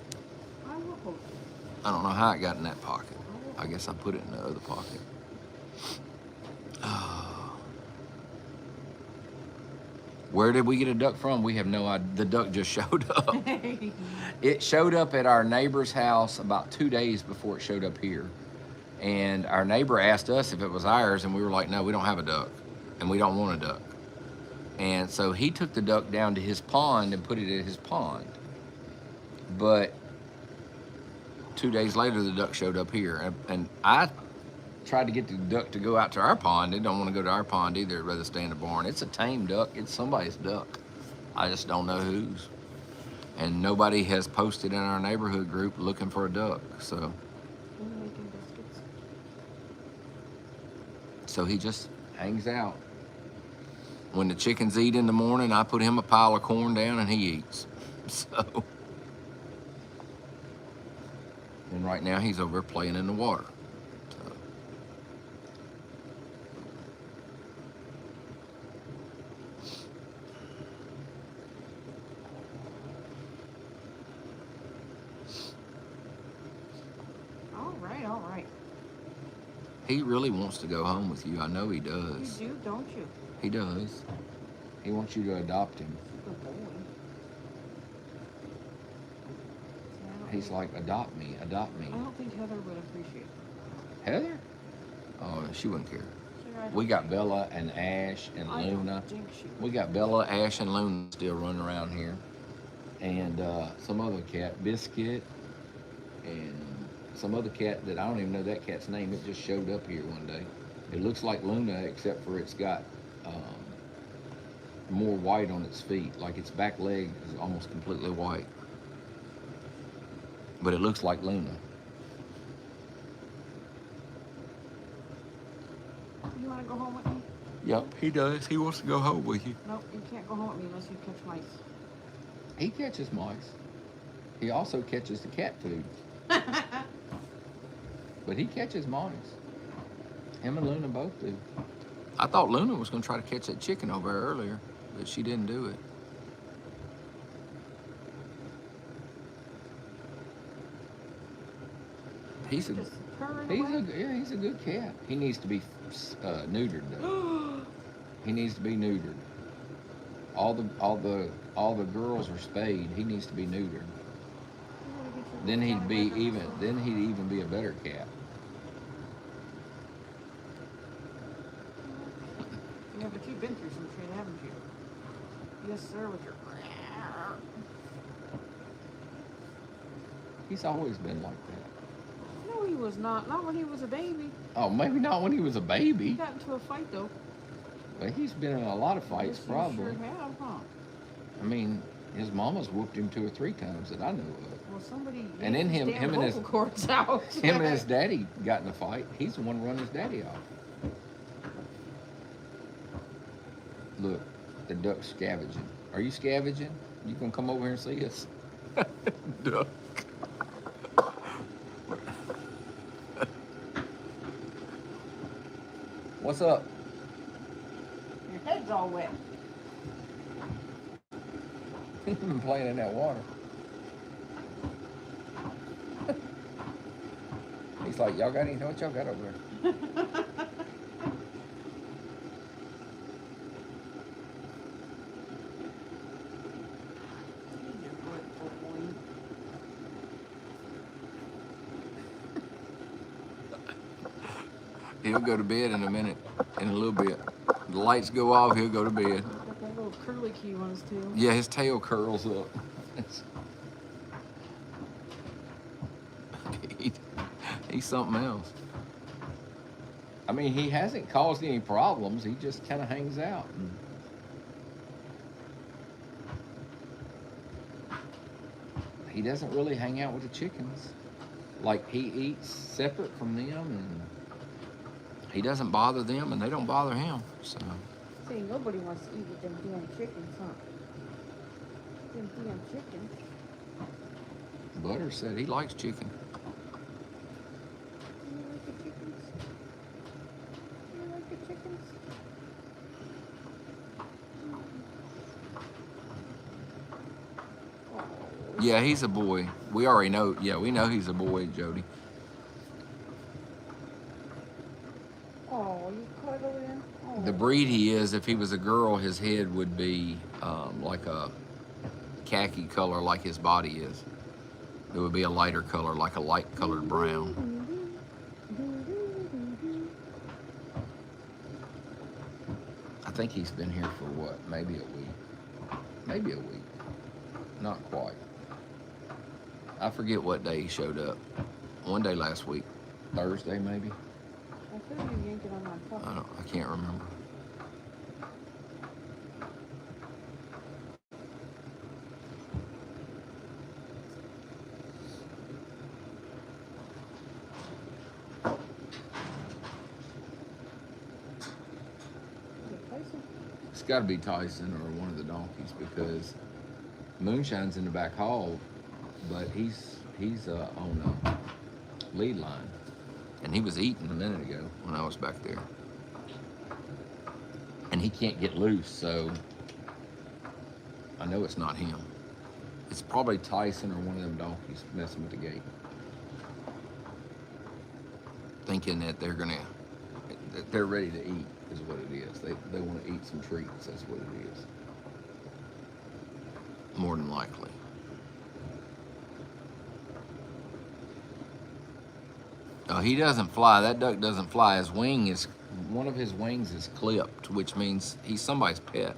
C: I will hold you.
A: I don't know how it got in that pocket. I guess I put it in the other pocket. Where did we get a duck from? We have no idea. The duck just showed up. It showed up at our neighbor's house about 2 days before it showed up here. And our neighbor asked us if it was ours, and we were like, no, we don't have a duck, and we don't want a duck. And so he took the duck down to his pond and put it in his pond. But 2 days later, the duck showed up here. And I tried to get the duck to go out to our pond. It don't want to go to our pond either. It'd rather stay in the barn. It's a tame duck. It's somebody's duck. I just don't know whose. And nobody has posted in our neighborhood group looking for a duck. So
C: Making biscuits.
A: he just hangs out. When the chickens eat in the morning, I put him a pile of corn down and he eats. So, and right now he's over playing in the water. So.
C: All right.
A: He really wants to go home with you. I know he
C: You
A: does.
C: do, don't you?
A: He does. He wants you to adopt him.
C: Good boy. See, I don't
A: He's
C: think-
A: like, adopt me, adopt me.
C: I don't think Heather would appreciate it.
A: Heather? Oh, she wouldn't care.
C: Sure, I
A: We
C: don't
A: got
C: think-
A: Bella and Ash and
C: I
A: Luna.
C: don't think she would.
A: We got Bella, Ash, and Luna still running around here. And some other cat, Biscuit, and some other cat that I don't even know that cat's name. It just showed up here one day. It looks like Luna, except for it's got more white on its feet. Like its back leg is almost completely white. But it looks like Luna.
C: You want to go home with me?
A: Yep, he does. He wants to go home with you.
C: Nope, you can't go home with me unless you catch mice.
A: He catches mice. He also catches the cat food. But he catches mice. Him and Luna both do. I thought Luna was going to try to catch that chicken over there earlier, but she didn't do it. He's a
C: Just purring
A: he's
C: away.
A: he's a good cat. He needs to be neutered though. He needs to be neutered. All the girls are spayed. He needs to be neutered. Then he'd even be a better cat.
C: Yeah, but you've been through some shit, haven't you? Yes, sir, with your...
A: He's always been like that.
C: No, he was not. Not when he was a baby.
A: Oh, maybe not when he was a
C: He
A: baby,
C: got into a fight, though.
A: but he's been in a lot of fights,
C: Yes, you
A: probably.
C: sure have, huh?
A: I mean, his mama's whooped him 2 or 3 times that I know of.
C: Well, somebody...
A: And then
C: yanked
A: him and his-
C: vocal cords out.
A: Him and his daddy got in a fight. He's the one running his daddy off. Look, the duck's scavenging. Are you scavenging? You gonna come over here and see us? Duck. What's up?
C: Your head's all wet.
A: He's been playing in that water. It's like, y'all got anything? What y'all got over there?
C: He's a good boy.
A: He'll go to bed in a minute, in a little bit. The lights go off, he'll go to bed.
C: Got that little curly key on his tail.
A: Yeah, his tail curls up. he, he's something else. I mean, he hasn't caused any problems. He just kind of hangs out. He doesn't really hang out with the chickens. Like, he eats separate from them, and he doesn't bother them, and they don't bother him. So
C: See, nobody wants to eat with them damn chickens, huh? Them damn chickens.
A: Butter said he likes chicken.
C: You like the chickens? You like the chickens? Oh,
A: Yeah, he's a boy. We already know. Yeah, we know he's a boy, Jody.
C: oh, you cuddle him? Oh.
A: The breed he is, if he was a girl, his head would be like a khaki color, like his body is. It would be a lighter color, like a light colored brown. I think he's been here for what? Maybe a week. Maybe a week. Not quite. I forget what day he showed up. One day last week. Thursday, maybe?
C: I feel you yanking on my puppy.
A: I can't remember.
C: Is it Tyson?
A: It's got to be Tyson or one of the donkeys because Moonshine's in the back hall, but he's on a lead line, and he was eating a minute ago when I was back there, and he can't get loose, so I know it's not him. It's probably Tyson or one of them donkeys messing with the gate, thinking that they're ready to eat is what it is. They want to eat some treats. That's what it is. More than likely. Oh, he doesn't fly. That duck doesn't fly. One of his wings is clipped, which means he's somebody's pet.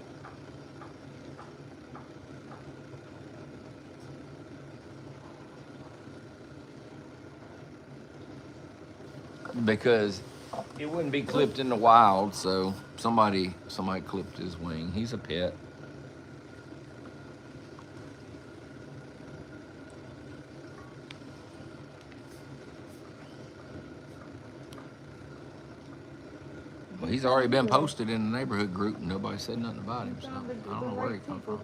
A: Because it wouldn't be clipped in the wild, so somebody clipped his wing. He's a pet. Well, he's already been posted in the neighborhood group, and nobody said nothing about him, so I don't know where he come from.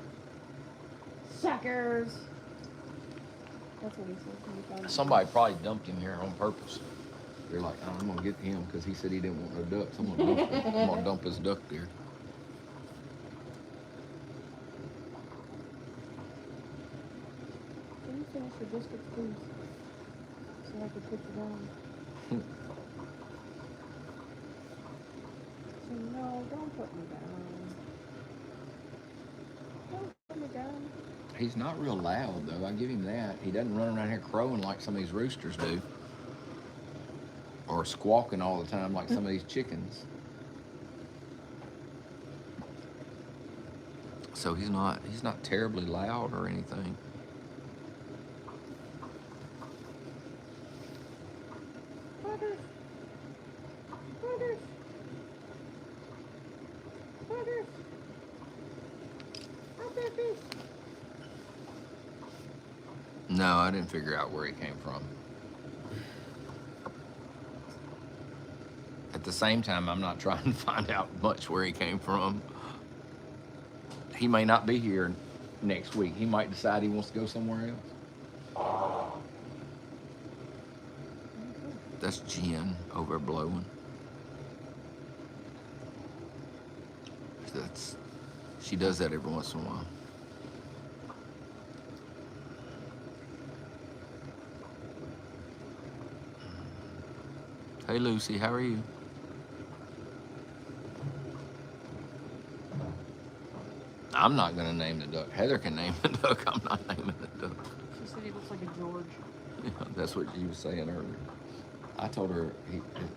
C: Suckers! That's what he said. He found
A: Somebody probably dumped him here on purpose. They're like, oh, I'm gonna get him because he said he didn't want no ducks. I'm gonna dump his duck there.
C: Can you finish your biscuits, please? So I can put you down. So no, don't put me down. Don't put me down.
A: He's not real loud though. I give him that. He doesn't run around here crowing like some of these roosters do, or squawking all the time like some of these chickens. So he's not terribly loud or anything.
C: Butters. Butters. Butters. How about this?
A: No, I didn't figure out where he came from. At the same time, I'm not trying to find out much where he came from. He may not be here next week. He might decide he wants to go somewhere else. That's Jen over blowing. She does that every once in a while. Hey, Lucy, how are you? I'm not gonna name the duck. Heather can name the duck. I'm not naming the duck.
C: She said he looks like a George.
A: Yeah, that's what you was saying earlier. I told her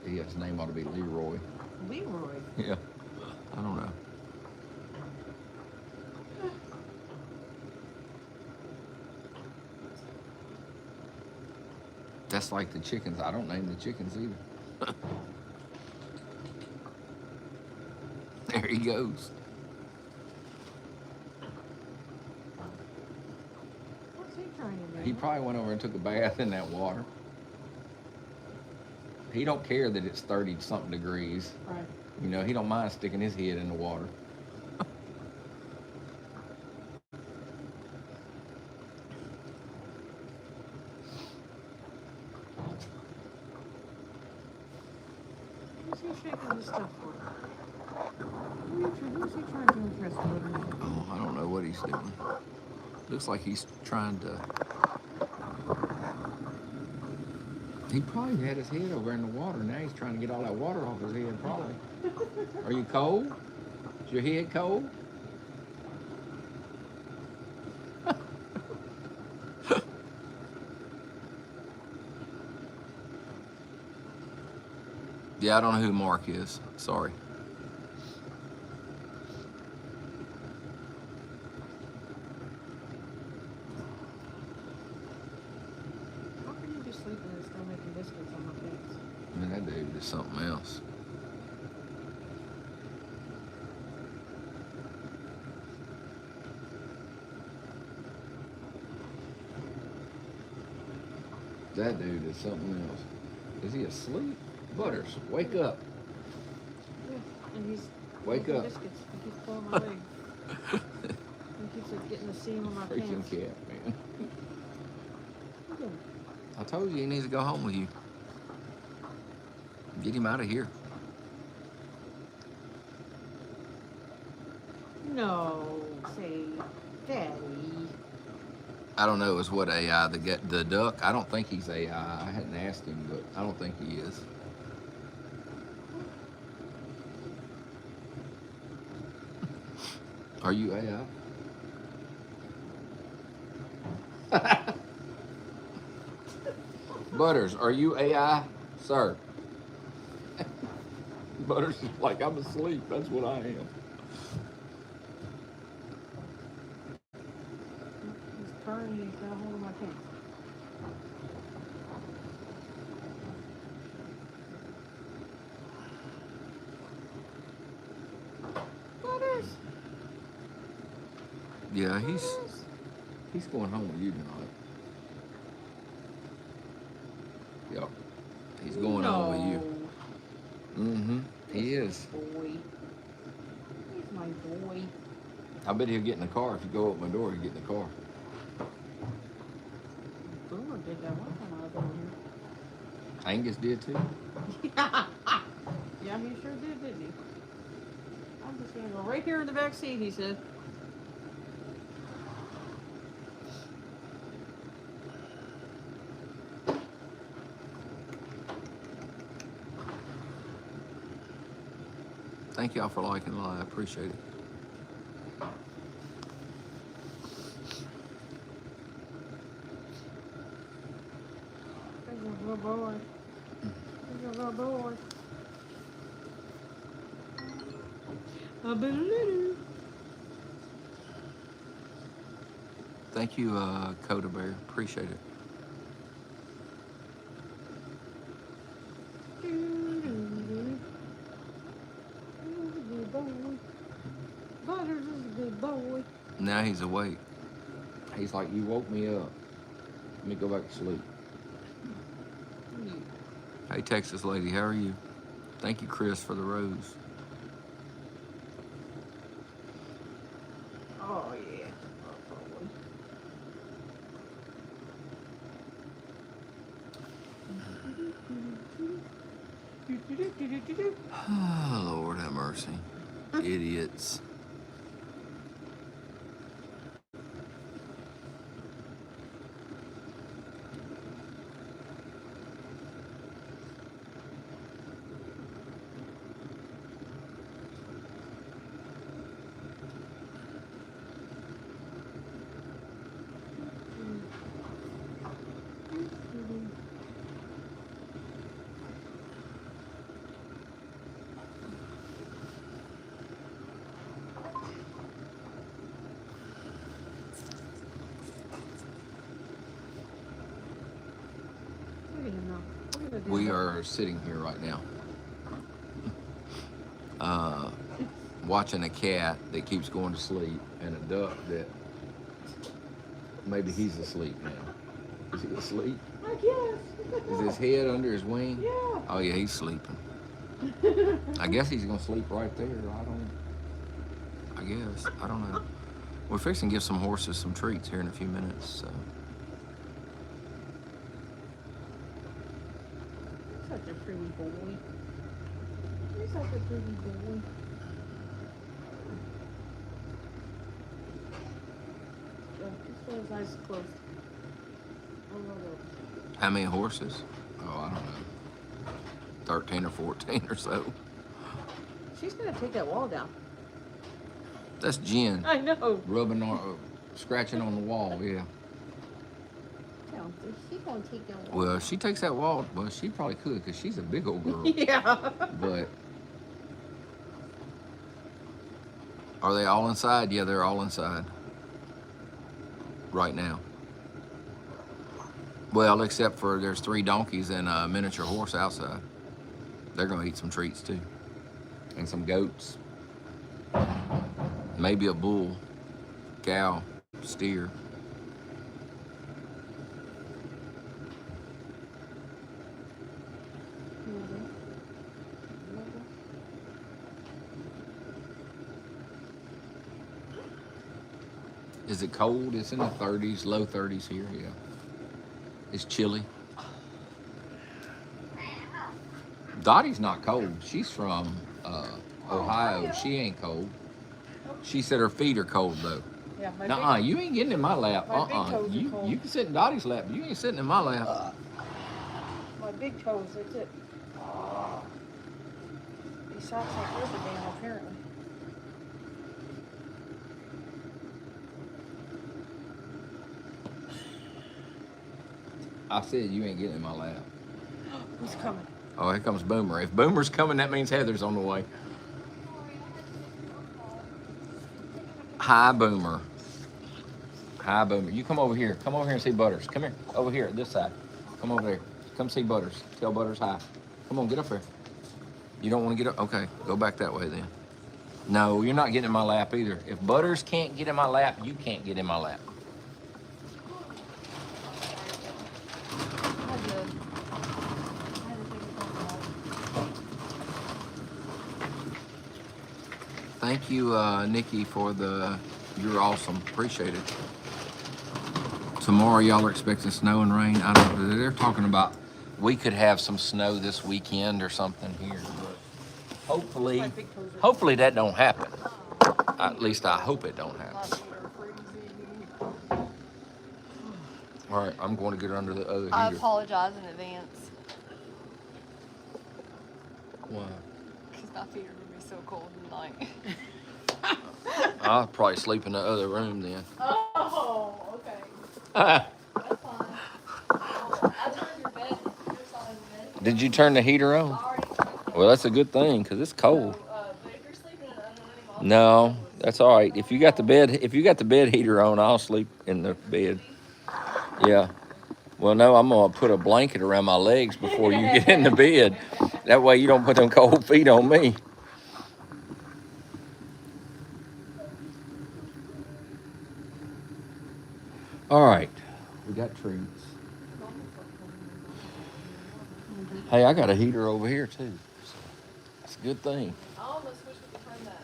A: his name ought to be Leroy.
C: Leroy.
A: Yeah, I don't know. That's like the chickens. I don't name the chickens either. There he goes.
C: What's he trying to do?
A: He probably went over and took a bath in that water. He don't care that it's 30 something degrees.
C: Right.
A: You know, he don't mind sticking his head in the water.
C: Who's he shaking this stuff for? Who's he trying to impress with?
A: Oh, I don't know what he's doing. Looks like he's trying to. He probably had his head over in the water. Now he's trying to get all that water off his head, probably. Are you cold? Is your head cold? Yeah, I don't know who Mark is. Sorry.
C: How can you be sleeping and still making biscuits on my face?
A: Man, that dude is something else. That dude is something else. Is he asleep? Butters, wake up.
C: Yeah, and he's
A: Wake
C: making
A: up.
C: biscuits. He keeps pulling my leg. He keeps like, getting the seam on my
A: Freaking
C: pants.
A: cat, man.
C: Look at him.
A: I told you he needs to go home with you. Get him out of here.
C: No, say, Daddy.
A: I don't know is what AI the duck. I don't think he's AI. I hadn't asked him, but I don't think he is. Are you AI? Butters, are you AI, sir? Butters is like, I'm asleep. That's what I am.
C: He's turning, he's got a hold of my pants. Butters!
A: Yeah, he's going home with you tonight. Yep. He's going home with you. Mm-hmm. He is.
C: Boy. He's my boy.
A: I bet he'll get in the car. If you go open my door, he'll get in the car.
C: Boomer did that one time I was over
A: Angus did too.
C: here. Yeah, he sure did, didn't he? I'm just gonna go right here in the back seat, he said.
A: Thank y'all for liking the live. I appreciate it.
C: He's a good boy. He's a good boy. A little.
A: Thank you, Coda Bear. Appreciate it.
C: Butters is a good boy.
A: Now he's awake. He's like, you woke me up. Let me go back to sleep. Hey, Texas lady, how are you? Thank you, Chris, for the rose.
C: Oh, yeah.
A: Oh, Lord have mercy. Idiots. We are sitting here right now, watching a cat that keeps going to sleep and a duck that maybe he's asleep now. Is he asleep?
C: I guess.
A: Is his head under his wing?
C: Yeah.
A: Oh yeah, he's sleeping. I guess he's gonna sleep right there. I don't know. We're fixing to give some horses some treats here in a few minutes. So
C: Such a pretty boy. You're such a pretty boy. Just got his eyes closed. Oh, no, no.
A: how many horses? Oh, I don't know. 13 or 14 or so.
C: She's gonna take that wall down.
A: That's Jen
C: I know.
A: rubbing on, scratching on the wall. Yeah.
C: She's gonna take that wall.
A: Well, if she takes that wall, well, she probably could because she's a big old girl.
C: Yeah.
A: But are they all inside? Yeah, they're all inside right now. Well, except for there's 3 donkeys and a miniature horse outside. They're gonna eat some treats too, and some goats, maybe a bull, cow, steer. Is it cold? It's in the 30s, low 30s here. Yeah, it's chilly. Dottie's not cold. She's from Ohio. She ain't cold. She said her feet are cold though.
C: Yeah, my
A: Nuh-uh, you ain't getting in my lap.
C: My big toes are
A: You
C: cold.
A: can sit in Dottie's lap, but you ain't sitting in my lap.
C: My big toes, that's it. These socks like rubber band, apparently.
A: I said you ain't getting in my lap.
C: Who's coming?
A: Oh, here comes Boomer. If Boomer's coming, that means Heather's on the way. Hi, Boomer. Hi, Boomer. You come over here. Come over here and see Butters. Come here. Over here, this side. Come over there. Come see Butters. Tell Butters hi. Come on, get up there. You don't want to get up? Okay, go back that way then. No, you're not getting in my lap either. If Butters can't get in my lap, you can't get in my lap.
B: I did.
A: Thank you, Nikki, for you're awesome. Appreciate it. Tomorrow, y'all are expecting snow and rain. I don't know. They're talking about we could have some snow this weekend or something here. But hopefully that don't happen. At least I hope it don't happen. All right, I'm going to get under the other heater.
B: I apologize in advance
A: Why?
B: because my feet are gonna be so cold tonight.
A: I'll probably sleep in the other room then.
C: Oh, okay.
A: Ah,
B: That's fine. I turned your bed. Your side of the bed.
A: did you turn the heater
B: I
A: on?
B: already turned it.
A: Well, that's a good thing because it's cold.
B: But if you're sleeping in an underneath,
A: No, that's all right. If you got the bed heater on, I'll sleep in the bed. Yeah. Well, no, I'm gonna put a blanket around my legs before you get in the bed. That way you don't put them cold feet on me. All right, we got treats. Hey, I got a heater over here too. That's a good thing.
B: I almost wish we could turn that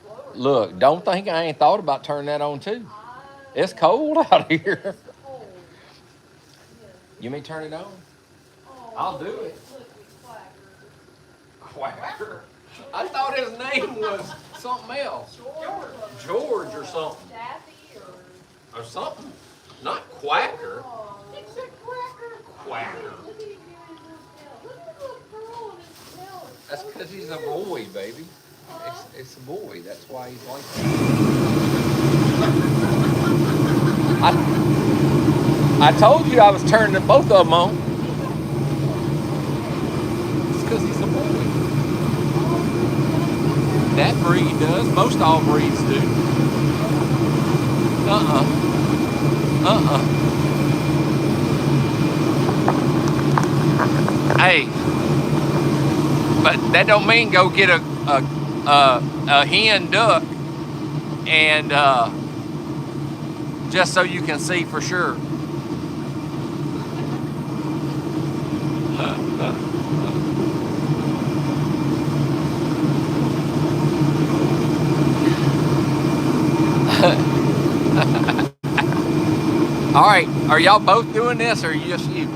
B: blower.
A: Look, don't think I ain't thought about turning that on too. It's cold out here.
B: It's cold. Yes.
A: You may turn it on?
B: Oh,
A: I'll do it.
B: Look, it's
A: Quacker. I thought his name was something else. George or something.
B: Daffy or...
A: Or something. Not Quacker.
B: Oh,
C: It's a cracker.
A: Quacker.
B: look at him giving his little tail. Look at the little curl on his tail. It's
A: That's
B: so
A: because he's a
B: cute.
A: boy, baby. It's a boy. That's why he's like that. I told you I was turning both of them on. It's because he's a boy. That breed does. Most all breeds do. Hey, but that don't mean go get a hen duck and just so you can see for sure. All right, are y'all both doing this or just you?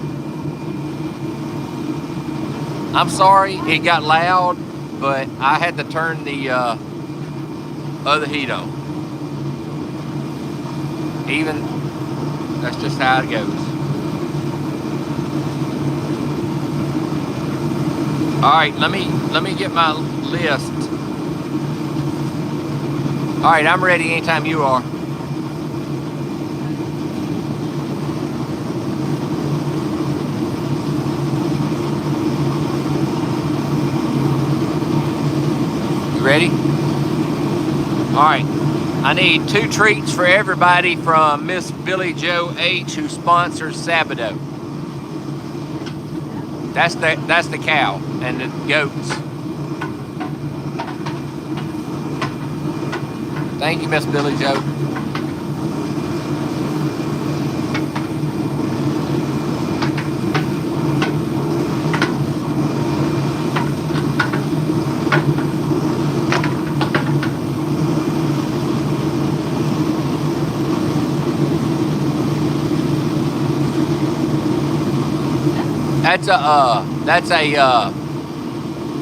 A: I'm sorry, it got loud, but I had to turn the other heat on. Even, that's just how it goes. All right, let me get my list. All right, I'm ready anytime you are. Ready? All right. I need 2 treats for everybody from Miss Billy Joe H, who sponsors Sabado. That's the cow and the goats. Thank you, Miss Billy Joe.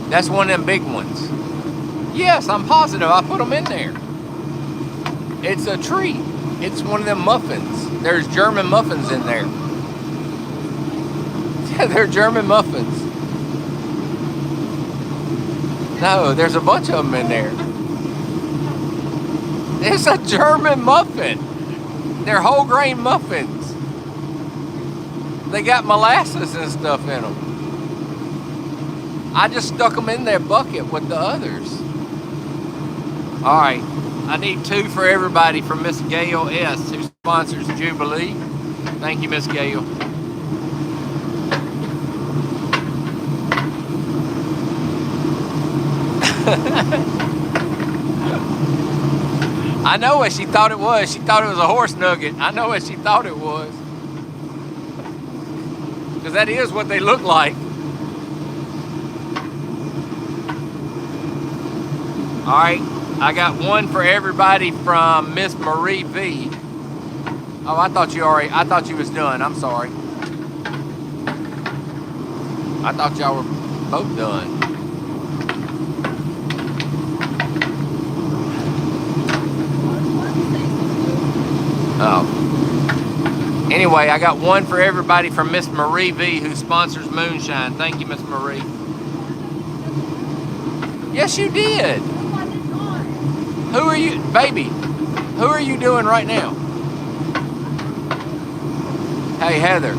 A: That's one of them big ones. Yes, I'm positive I put them in there. It's a treat. It's one of them muffins. There's German muffins in there. Yeah, they're German muffins. No, there's a bunch of them in there. It's a German muffin. They're whole grain muffins. They got molasses and stuff in them. I just stuck them in their bucket with the others. All right, I need 2 for everybody from Miss Gail S, who sponsors Jubilee. Thank you, Miss Gail. I know what she thought it was. She thought it was a horse nugget. I know what she thought it was. Because that is what they look like. All right, I got 1 for everybody from Miss Marie V. Oh, I thought you was done. I'm sorry. I thought y'all were both done. Oh. Anyway, I got 1 for everybody from Miss Marie V, who sponsors Moonshine. Thank you, Miss Marie. Yes, you did. Who are you, baby? Who are you doing right now? Hey, Heather,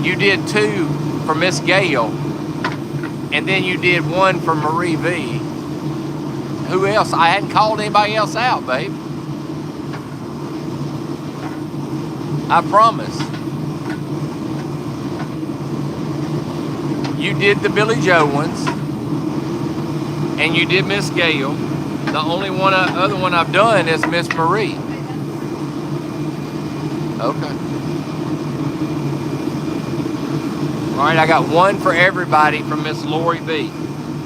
A: you did 2 for Miss Gail, and then you did 1 for Marie V. Who else? I hadn't called anybody else out, babe. I promise. You did the Billy Joe ones, and you did Miss Gail. The only other one I've done is Miss Marie. Okay. All right, I got 1 for everybody from Miss Lori B.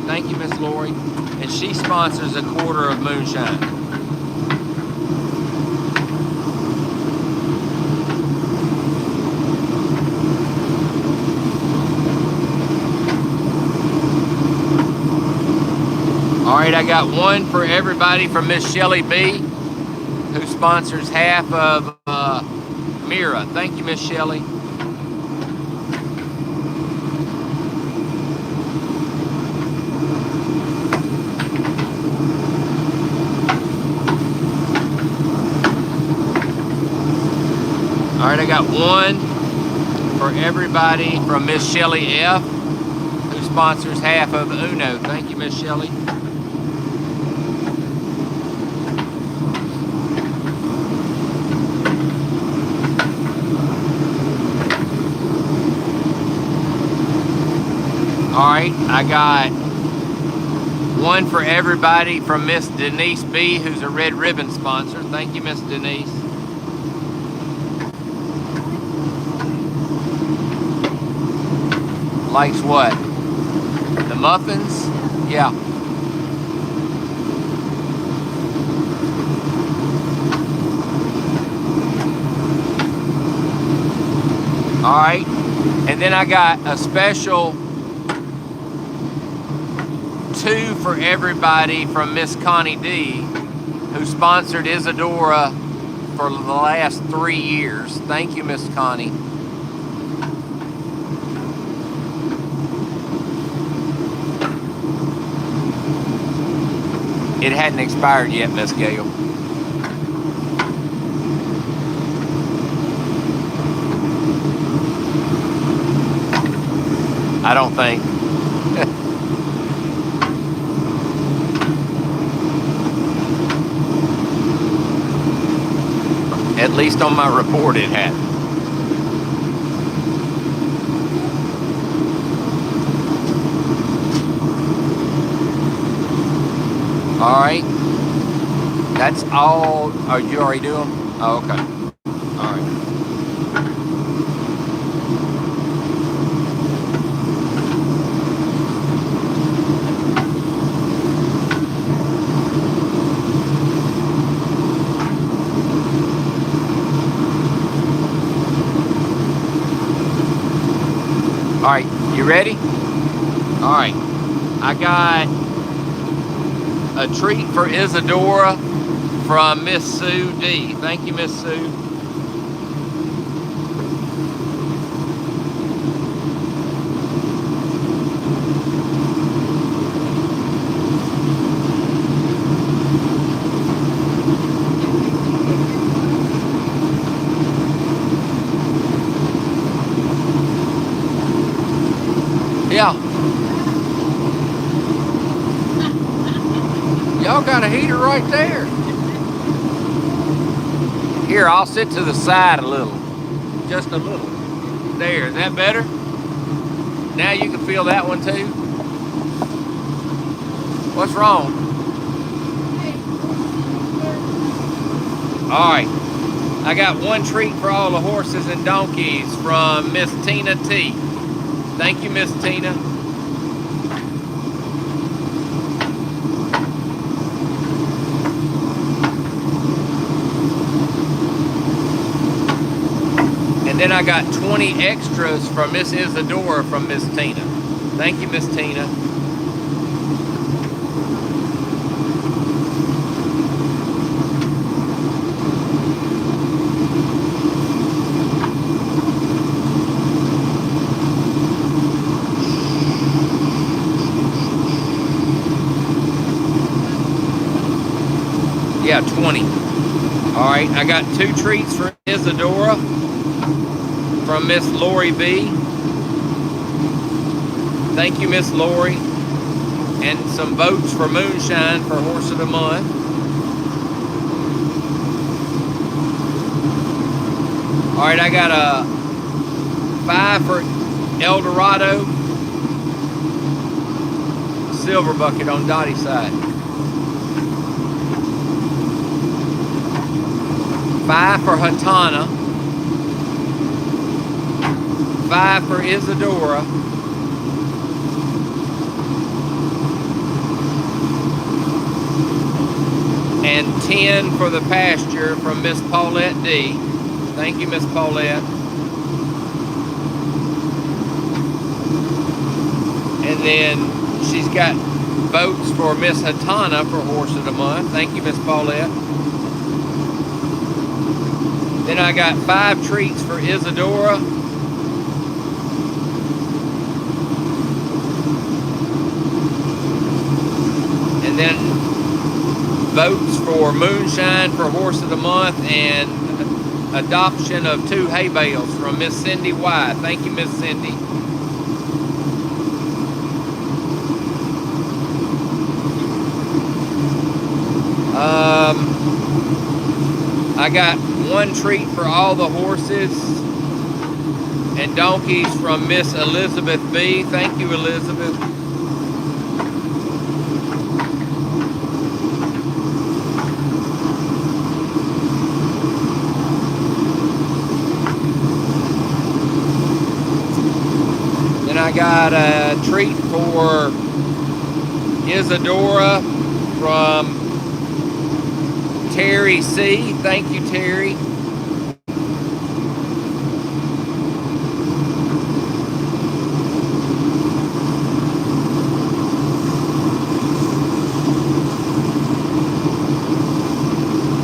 A: Thank you, Miss Lori. And she sponsors a quarter of Moonshine. All right, I got 1 for everybody from Miss Shelly B, who sponsors half of Mira. Thank you, Miss Shelly. All right, I got 1 for everybody from Miss Shelly F, who sponsors half of Uno. Thank you, Miss Shelly. All right, I got one for everybody from Miss Denise B, who's a Red Ribbon sponsor. Thank you, Miss Denise. Likes what? The muffins? Yeah. All right. And then I got a special 2 for everybody from Miss Connie D, who sponsored Isadora for the last 3 years. Thank you, Miss Connie. It hadn't expired yet, Miss Gail. I don't think. At least on my report it had. All right. That's all. Oh, you already do them? Oh, okay. All right. All right, you ready? All right, I got a treat for Isadora from Miss Sue D. Thank you, Miss Sue. Yeah. Y'all got a heater right there. Here, I'll sit to the side a little. Just a little. There, is that better? Now you can feel that one too? What's wrong? All right. I got one treat for all the horses and donkeys from Miss Tina T. Thank you, Miss Tina. And then I got 20 extras from Miss Isadora from Miss Tina. Thank you, Miss Tina. Yeah, 20. All right, I got 2 treats for Isadora from Miss Lori B. Thank you, Miss Lori. And some votes for Moonshine for Horse of the Month. All right, I got a 5 for El Dorado. Silver bucket on Dottie's side. 5 for Hatana, 5 for Isadora, and 10 for the pasture from Miss Paulette D. Thank you, Miss Paulette. And then she's got votes for Miss Hatana for Horse of the Month. Thank you, Miss Paulette. Then I got 5 treats for Isadora. And then votes for Moonshine for Horse of the Month and adoption of 2 hay bales from Miss Cindy Y. Thank you, Miss Cindy. I got 1 treat for all the horses and donkeys from Miss Elizabeth B. Thank you, Elizabeth. Then I got a treat for Isadora from Terry C. Thank you, Terry.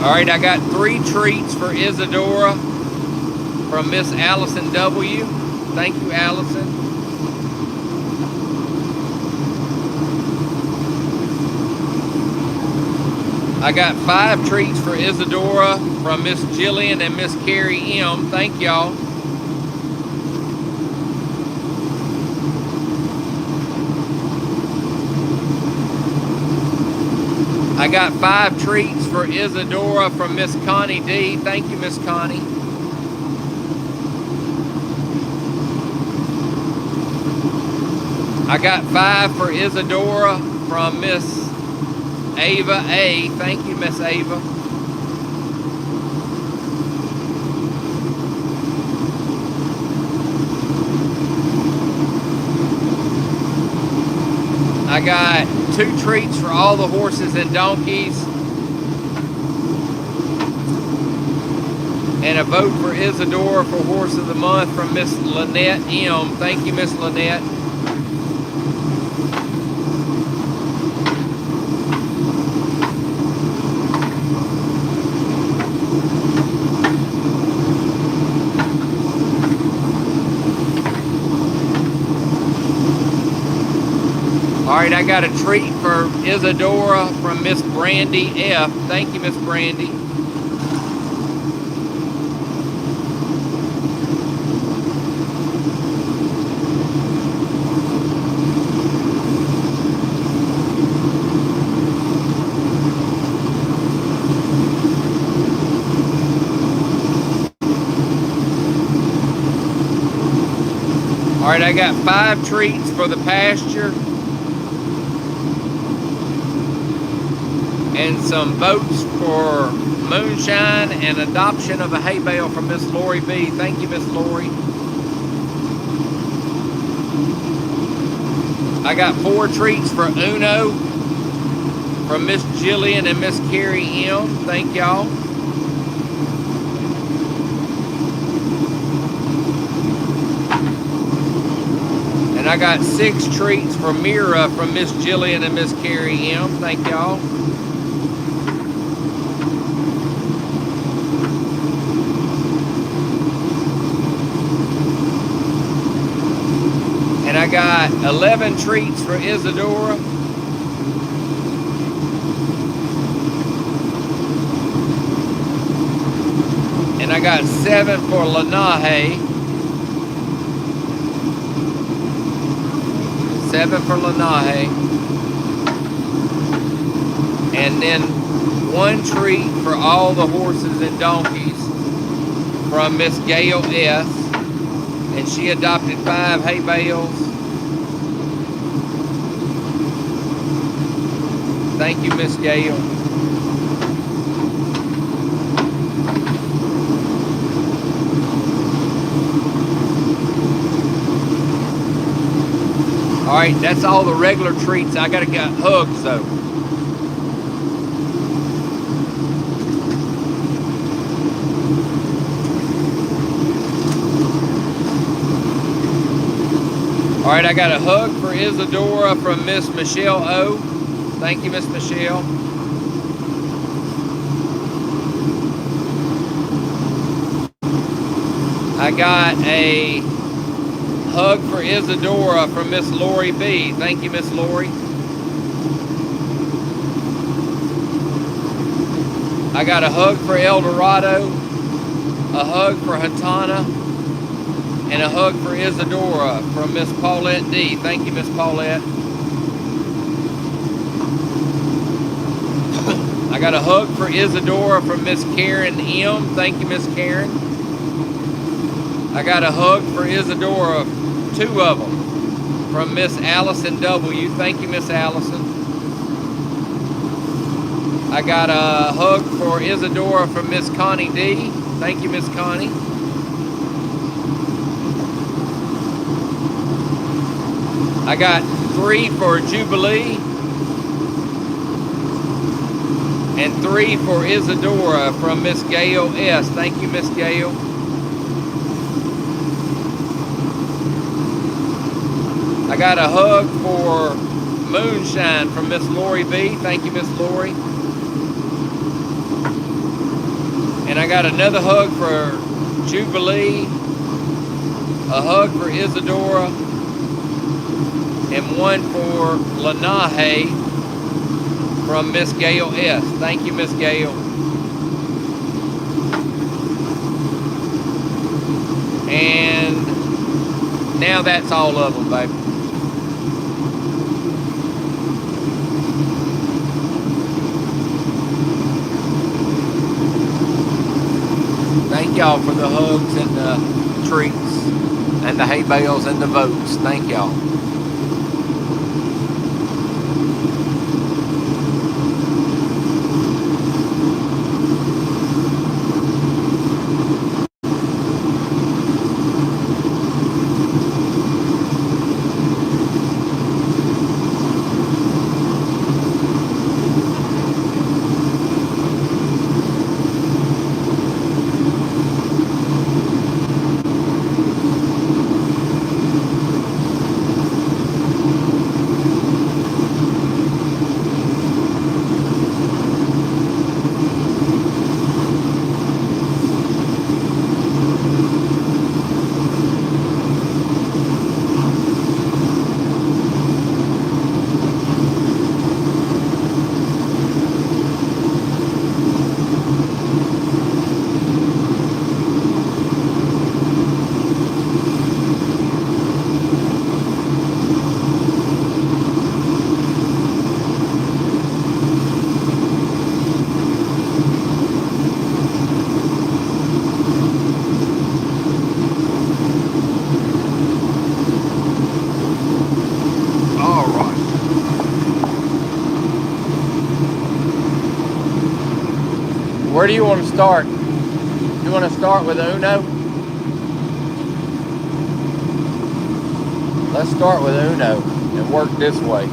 A: All right, I got 3 treats for Isadora from Miss Allison W. Thank you, Allison. I got 5 treats for Isadora from Miss Jillian and Miss Carrie M. Thank y'all. I got 5 treats for Isadora from Miss Connie D. Thank you, Miss Connie. I got 5 for Isadora from Miss Ava A. Thank you, Miss Ava. I got 2 treats for all the horses and donkeys. And a vote for Isadora for Horse of the Month from Miss Lynette M. Thank you, Miss Lynette. All right, I got a treat for Isadora from Miss Brandy F. Thank you, Miss Brandy. All right, I got 5 treats for the pasture. And some votes for moonshine and adoption of a hay bale from Miss Lori B. Thank you, Miss Lori. I got 4 treats for Uno from Miss Jillian and Miss Carrie M. Thank y'all. And I got 6 treats for Mira from Miss Jillian and Miss Carrie M. Thank y'all. And I got 11 treats for Isadora. And I got 7 for Lanahe. 7 for Lanahe. And then 1 treat for all the horses and donkeys from Miss Gail S. And she adopted 5 hay bales. Thank you, Miss Gail. All right, that's all the regular treats. I gotta get hugs though. All right, I got a hug for Isadora from Miss Michelle O. Thank you, Miss Michelle. I got a hug for Isadora from Miss Lori B. Thank you, Miss Lori. I got a hug for El Dorado, a hug for Hatana, and a hug for Isadora from Miss Paulette D. Thank you, Miss Paulette. I got a hug for Isadora from Miss Karen M. Thank you, Miss Karen. I got a hug for Isadora, 2 of them, from Miss Allison W. Thank you, Miss Allison. I got a hug for Isadora from Miss Connie D. Thank you, Miss Connie. I got 3 for Jubilee. And 3 for Isadora from Miss Gail S. Thank you, Miss Gail. I got a hug for Moonshine from Miss Lori B. Thank you, Miss Lori. And I got another hug for Jubilee, a hug for Isadora, and 1 for Lanahe from Miss Gail S. Thank you, Miss Gail. And now that's all of them, baby. Thank y'all for the hugs and the treats and the hay bales and the votes. Thank y'all. Where do you want to start? You want to start with Uno? Let's start with Uno and work this way.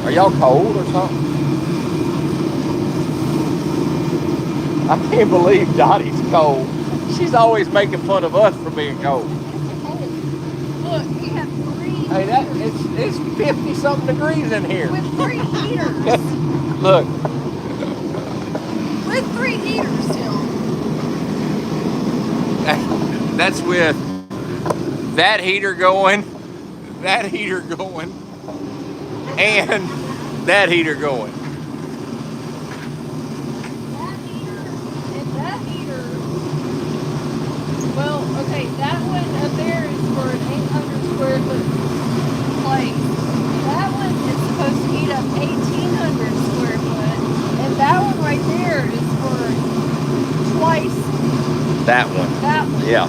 A: Are y'all cold or something? I can't believe Dottie's cold. She's always making fun of us for being cold.
B: Look, we have 3
A: Hey, it's 50 something degrees in here.
B: with 3 heaters.
A: Look,
B: With 3 heaters still.
A: that's with that heater going, that heater going, and that heater going.
B: Well, okay, that one up there is for an 800 square foot place. That one is supposed to heat up 1,800 square foot. And that one right there is for twice
A: That one.
B: that one.
A: Yeah.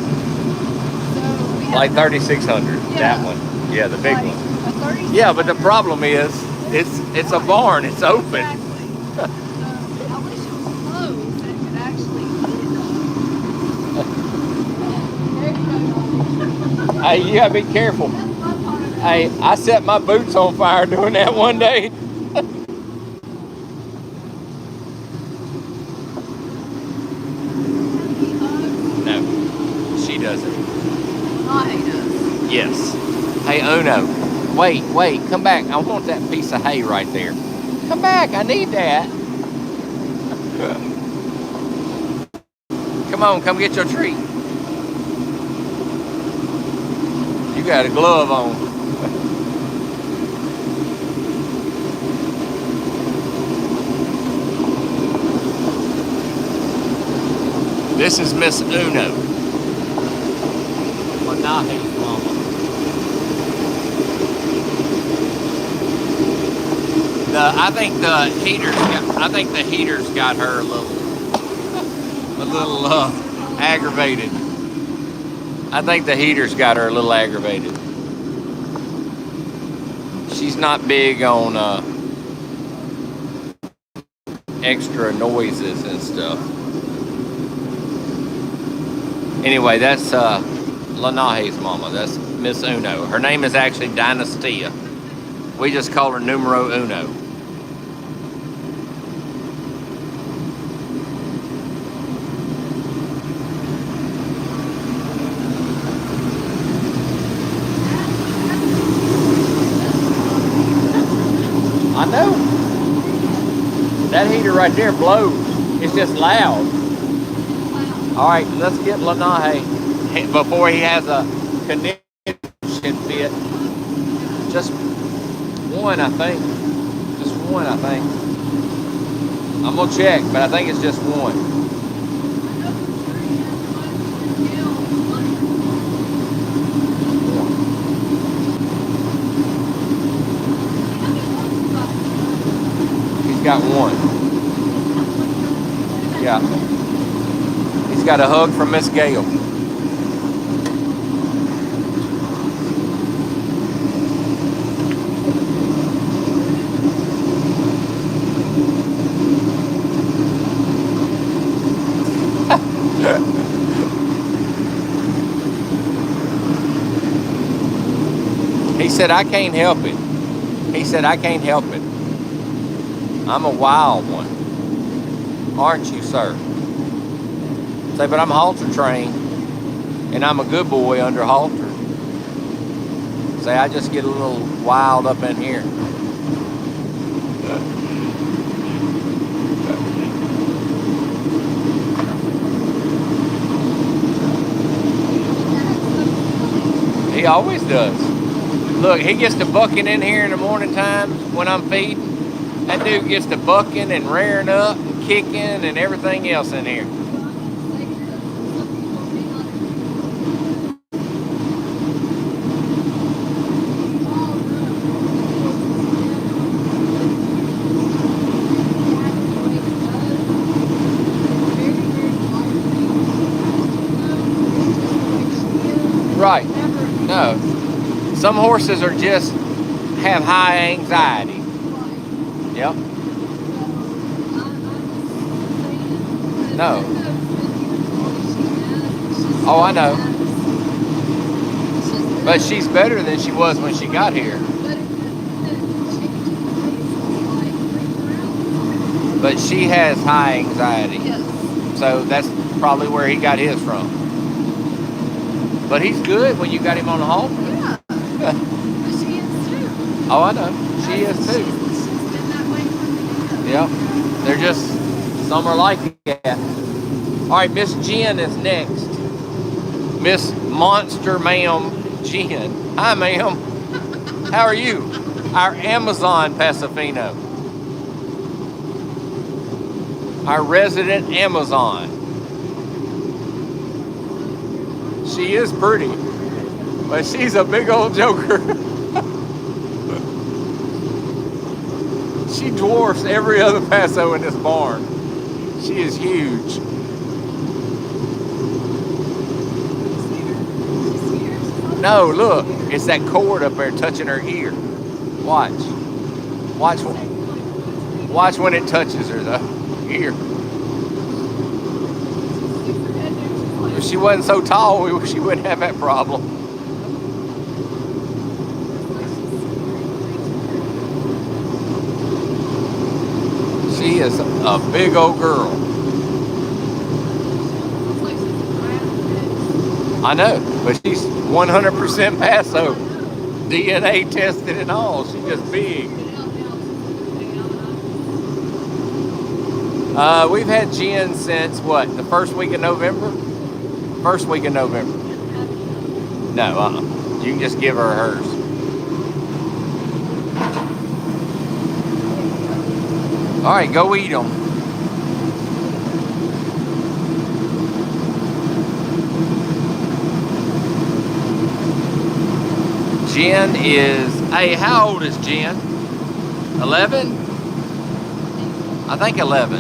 B: So we have
A: Like 3,600.
B: Yeah.
A: That one. Yeah, the big
B: like
A: one.
B: a 3600.
A: Yeah, but the problem is, it's a barn. It's open.
B: Exactly. So I wish it was closed and could actually heat it up. There you go.
A: Hey, you gotta be careful.
B: That's my part of it.
A: Hey, I set my boots on fire doing that one day. No, she doesn't.
B: I does.
A: Yes. Hey, Uno. Wait, come back. I want that piece of hay right there. Come back, I need that. Come on, come get your treat. You got a glove on. This is Miss Uno. Manahe's mama. I think the heaters got her a little aggravated. I think the heaters got her a little aggravated. She's not big on extra noises and stuff. Anyway, that's Lanahe's mama. That's Miss Uno. Her name is actually Dynastia. We just call her Numero Uno. I know. That heater right there blows. It's just loud. All right, let's get Lanahe before he has a connection fit. Just one, I think. Just one, I think. I'm gonna check, but I think it's just one. He's got one. Yeah. He's got a hug from Miss Gail. He said, I can't help it. He said, I can't help it. I'm a wild one. Aren't you, sir? Say, but I'm halter trained, and I'm a good boy under halter. Say, I just get a little wild up in here. He always does. Look, he gets to bucking in here in the morning time when I'm feeding. That dude gets to bucking and rearing up and kicking and everything else in here. Right. No. Some horses are just have high anxiety. Yep. No. Oh, I know. But she's better than she was when she got here. But she has high anxiety. So that's probably where he got his from. But he's good when you got him on the halter.
B: Yeah. She is too.
A: Oh, I know. She is too.
B: She's been that way from the beginning.
A: Yep. They're just, some are like that. All right, Miss Jen is next. Miss Monster Ma'am Jen. Hi, ma'am. How are you? Our Amazon Pasofino. Our resident Amazon. She is pretty, but she's a big old joker. She dwarfs every other Paso in this barn. She is huge. No, look, it's that cord up there touching her ear. Watch. Watch when it touches her, though. Ear. If she wasn't so tall, she wouldn't have that problem. She is a big old girl. I know, but she's 100% Paso. DNA tested and all. She's just big. We've had Jen since what? The first week of November? First week of November. No, you can just give her hers. All right, go eat them. Jen is, hey, how old is Jen? 11? I think 11.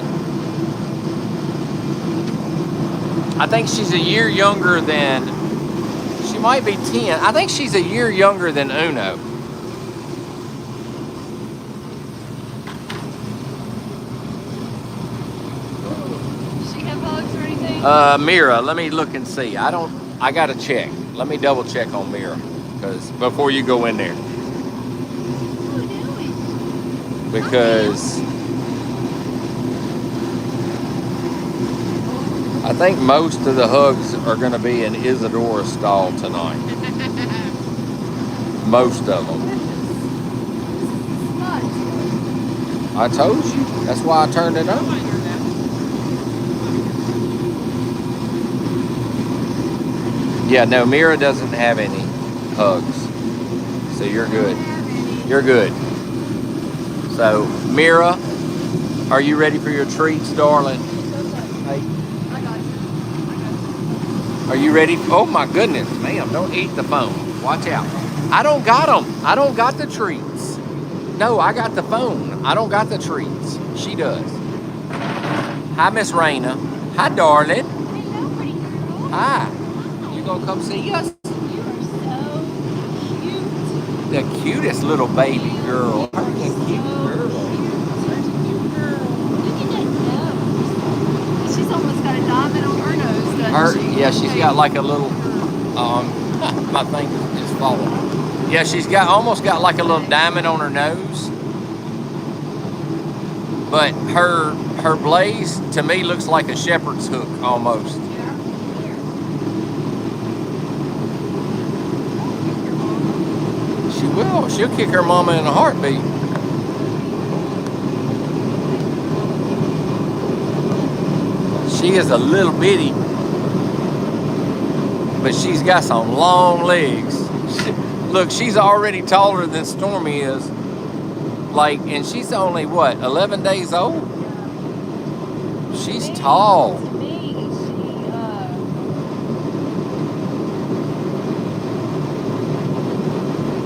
A: I think she's a year younger than, she might be 10. I think she's a year younger than Uno.
B: Does she have hugs or anything?
A: Mira, let me look and see. I gotta check. Let me double check on Mira, because before you go in there.
B: What are you doing?
A: Because I think most of the hugs are going to be in Isadora's stall tonight. Most of them. I told you. That's why I turned it on. Yeah, no, Mira doesn't have any hugs. So you're good. You're good. So, Mira, are you ready for your treats, darling? Hey. Are you ready? Oh my goodness, ma'am, don't eat the phone. Watch out. I don't got them. I don't got the treats. No, I got the phone. I don't got the treats. She does. Hi, Miss Raina. Hi, darling.
D: Hello, pretty girl.
A: Hi. You gonna come see us?
D: You are so cute.
A: The cutest little baby girl.
D: You are
A: Aren't you
D: so
A: cute girl?
D: Such a cute girl. Look at that nose.
B: She's almost got a diamond on her nose, doesn't she?
A: Yeah, she's got like a little, my thing is falling. Yeah, she's almost got like a little diamond on her nose. But her blaze to me looks like a shepherd's hook almost. She will. She'll kick her mama in a heartbeat. She is a little bitty, but she's got some long legs. Look, she's already taller than Stormy is. Like, and she's only what, 11 days old? She's tall.
D: To me,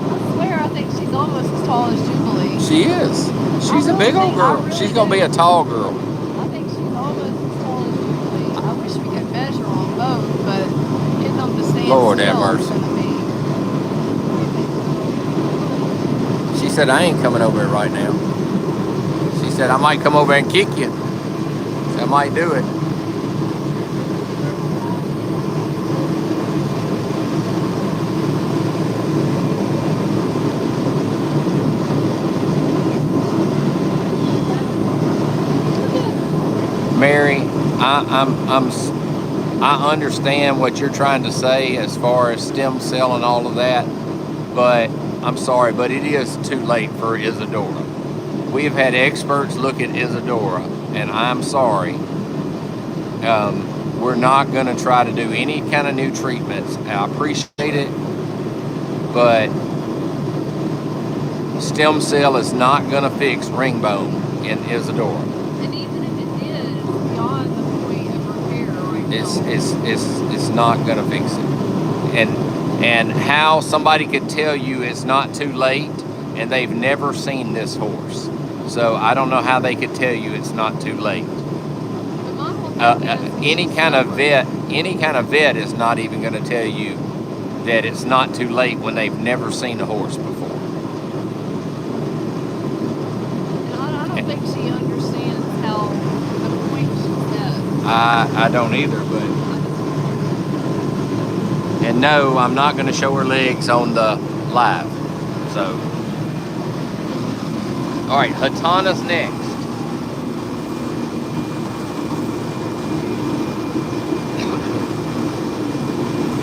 B: I swear, I think she's almost as tall as Jubilee.
A: She is. She's a big old girl. She's gonna be a tall girl.
B: I think she's almost as tall as Jubilee. I wish we could measure on both, but getting them to stand
A: Lord have
B: still is
A: mercy.
B: gonna be.
A: She said, I ain't coming over here right now. She said, I might come over and kick you. I might do it. Mary, I understand what you're trying to say as far as stem cell and all of that, but I'm sorry, but it is too late for Isadora. We have had experts look at Isadora, and I'm sorry. We're not going to try to do any kind of new treatments. I appreciate it, but stem cell is not going to fix ring bone in Isadora.
B: And even if it is beyond the point of repair right now.
A: It's not going to fix it. And how somebody could tell you it's not too late and they've never seen this horse. So I don't know how they could tell you it's not too late. Any kind of vet is not even going to tell you that it's not too late when they've never seen a horse before.
B: I don't think she understands how the point she's at.
A: I don't either, but. And no, I'm not going to show her legs on the live. So. All right, Hatana's next.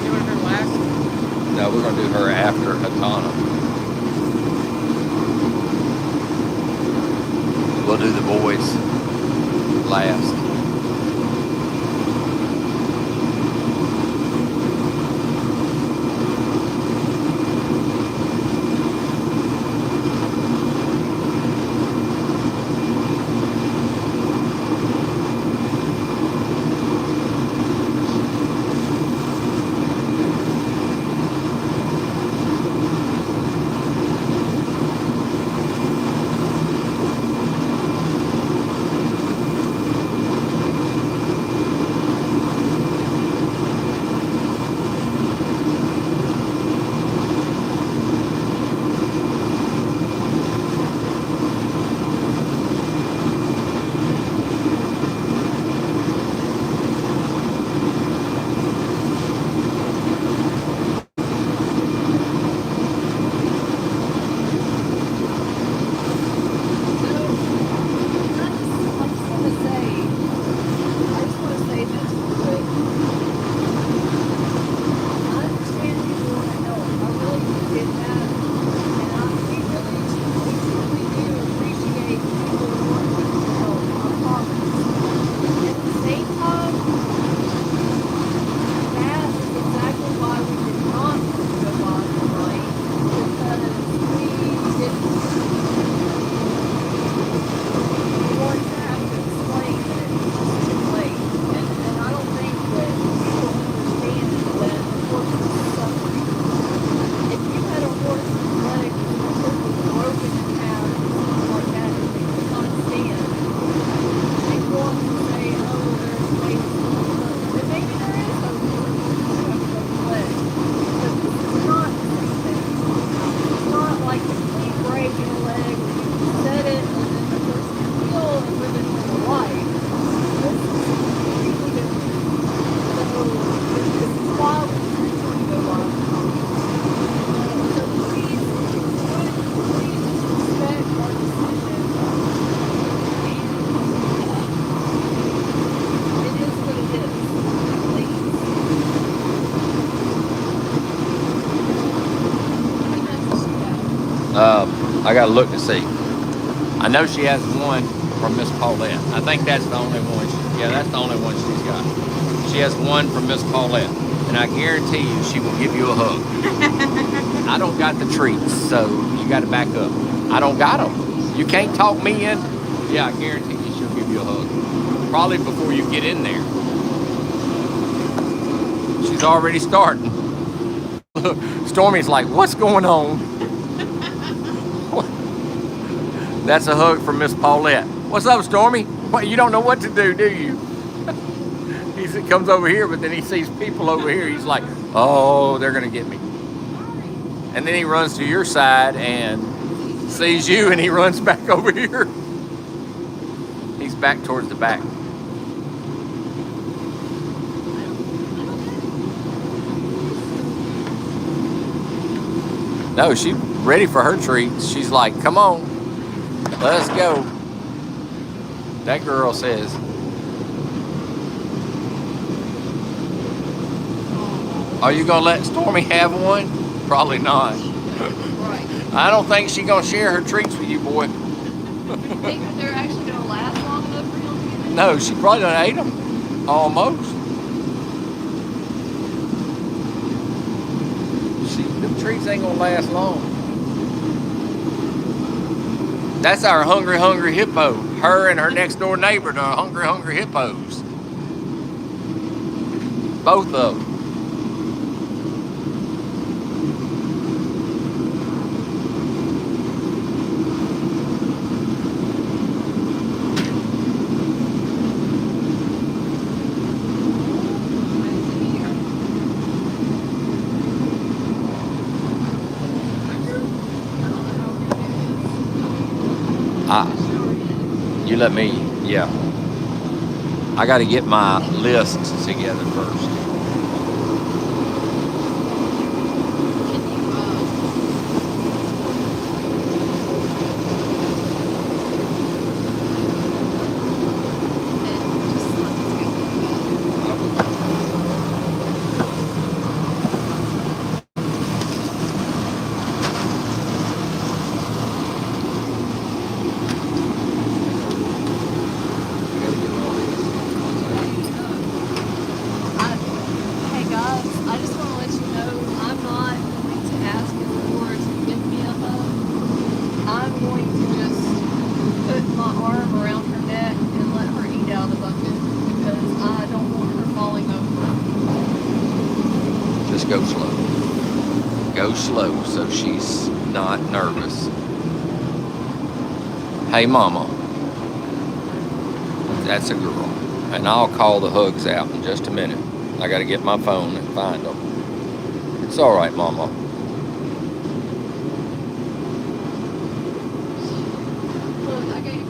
C: Doing her last.
A: No, we're going to do her after Hatana. We'll do the boys last. I gotta look to see. I know she has one from Miss Paulette. I think that's the only one. Yeah, that's the only one she's got. She has one from Miss Paulette, and I guarantee you she will give you a hug. I don't got the treats, so you got to back up. I don't got them. You can't talk me in. Yeah, I guarantee you she'll give you a hug. Probably before you get in there. She's already starting. Stormy's like, what's going on? That's a hug from Miss Paulette. What's up, Stormy? What, you don't know what to do you? He comes over here, but then he sees people over here. He's like, oh, they're going to get me. And then he runs to your side and sees you, and he runs back over here. He's back towards the back. No, she's ready for her treats. She's like, come on, let's go. That girl says, are you going to let Stormy have one? Probably not.
B: Right.
A: I don't think she's going to share her treats with you, boy.
B: You think that they're actually going to last long enough for him to get in?
A: No, she probably done ate them. Almost. Them treats ain't going to last long. That's our hungry, hungry hippo. Her and her next door neighbor are hungry, hungry hippos. Both of them. You let me, yeah. I got to get my list together first.
B: Hey guys, I just want to let you know I'm not going to ask your to give me a hug. I'm going to just put my arm around her neck and let her eat out of the bucket because I don't want her falling over.
A: Just go slow. Go slow so she's not nervous. Hey, Mama. That's a girl. And I'll call the hugs out in just a minute. I got to get my phone and find them. It's all right, Mama.
B: Look, I gave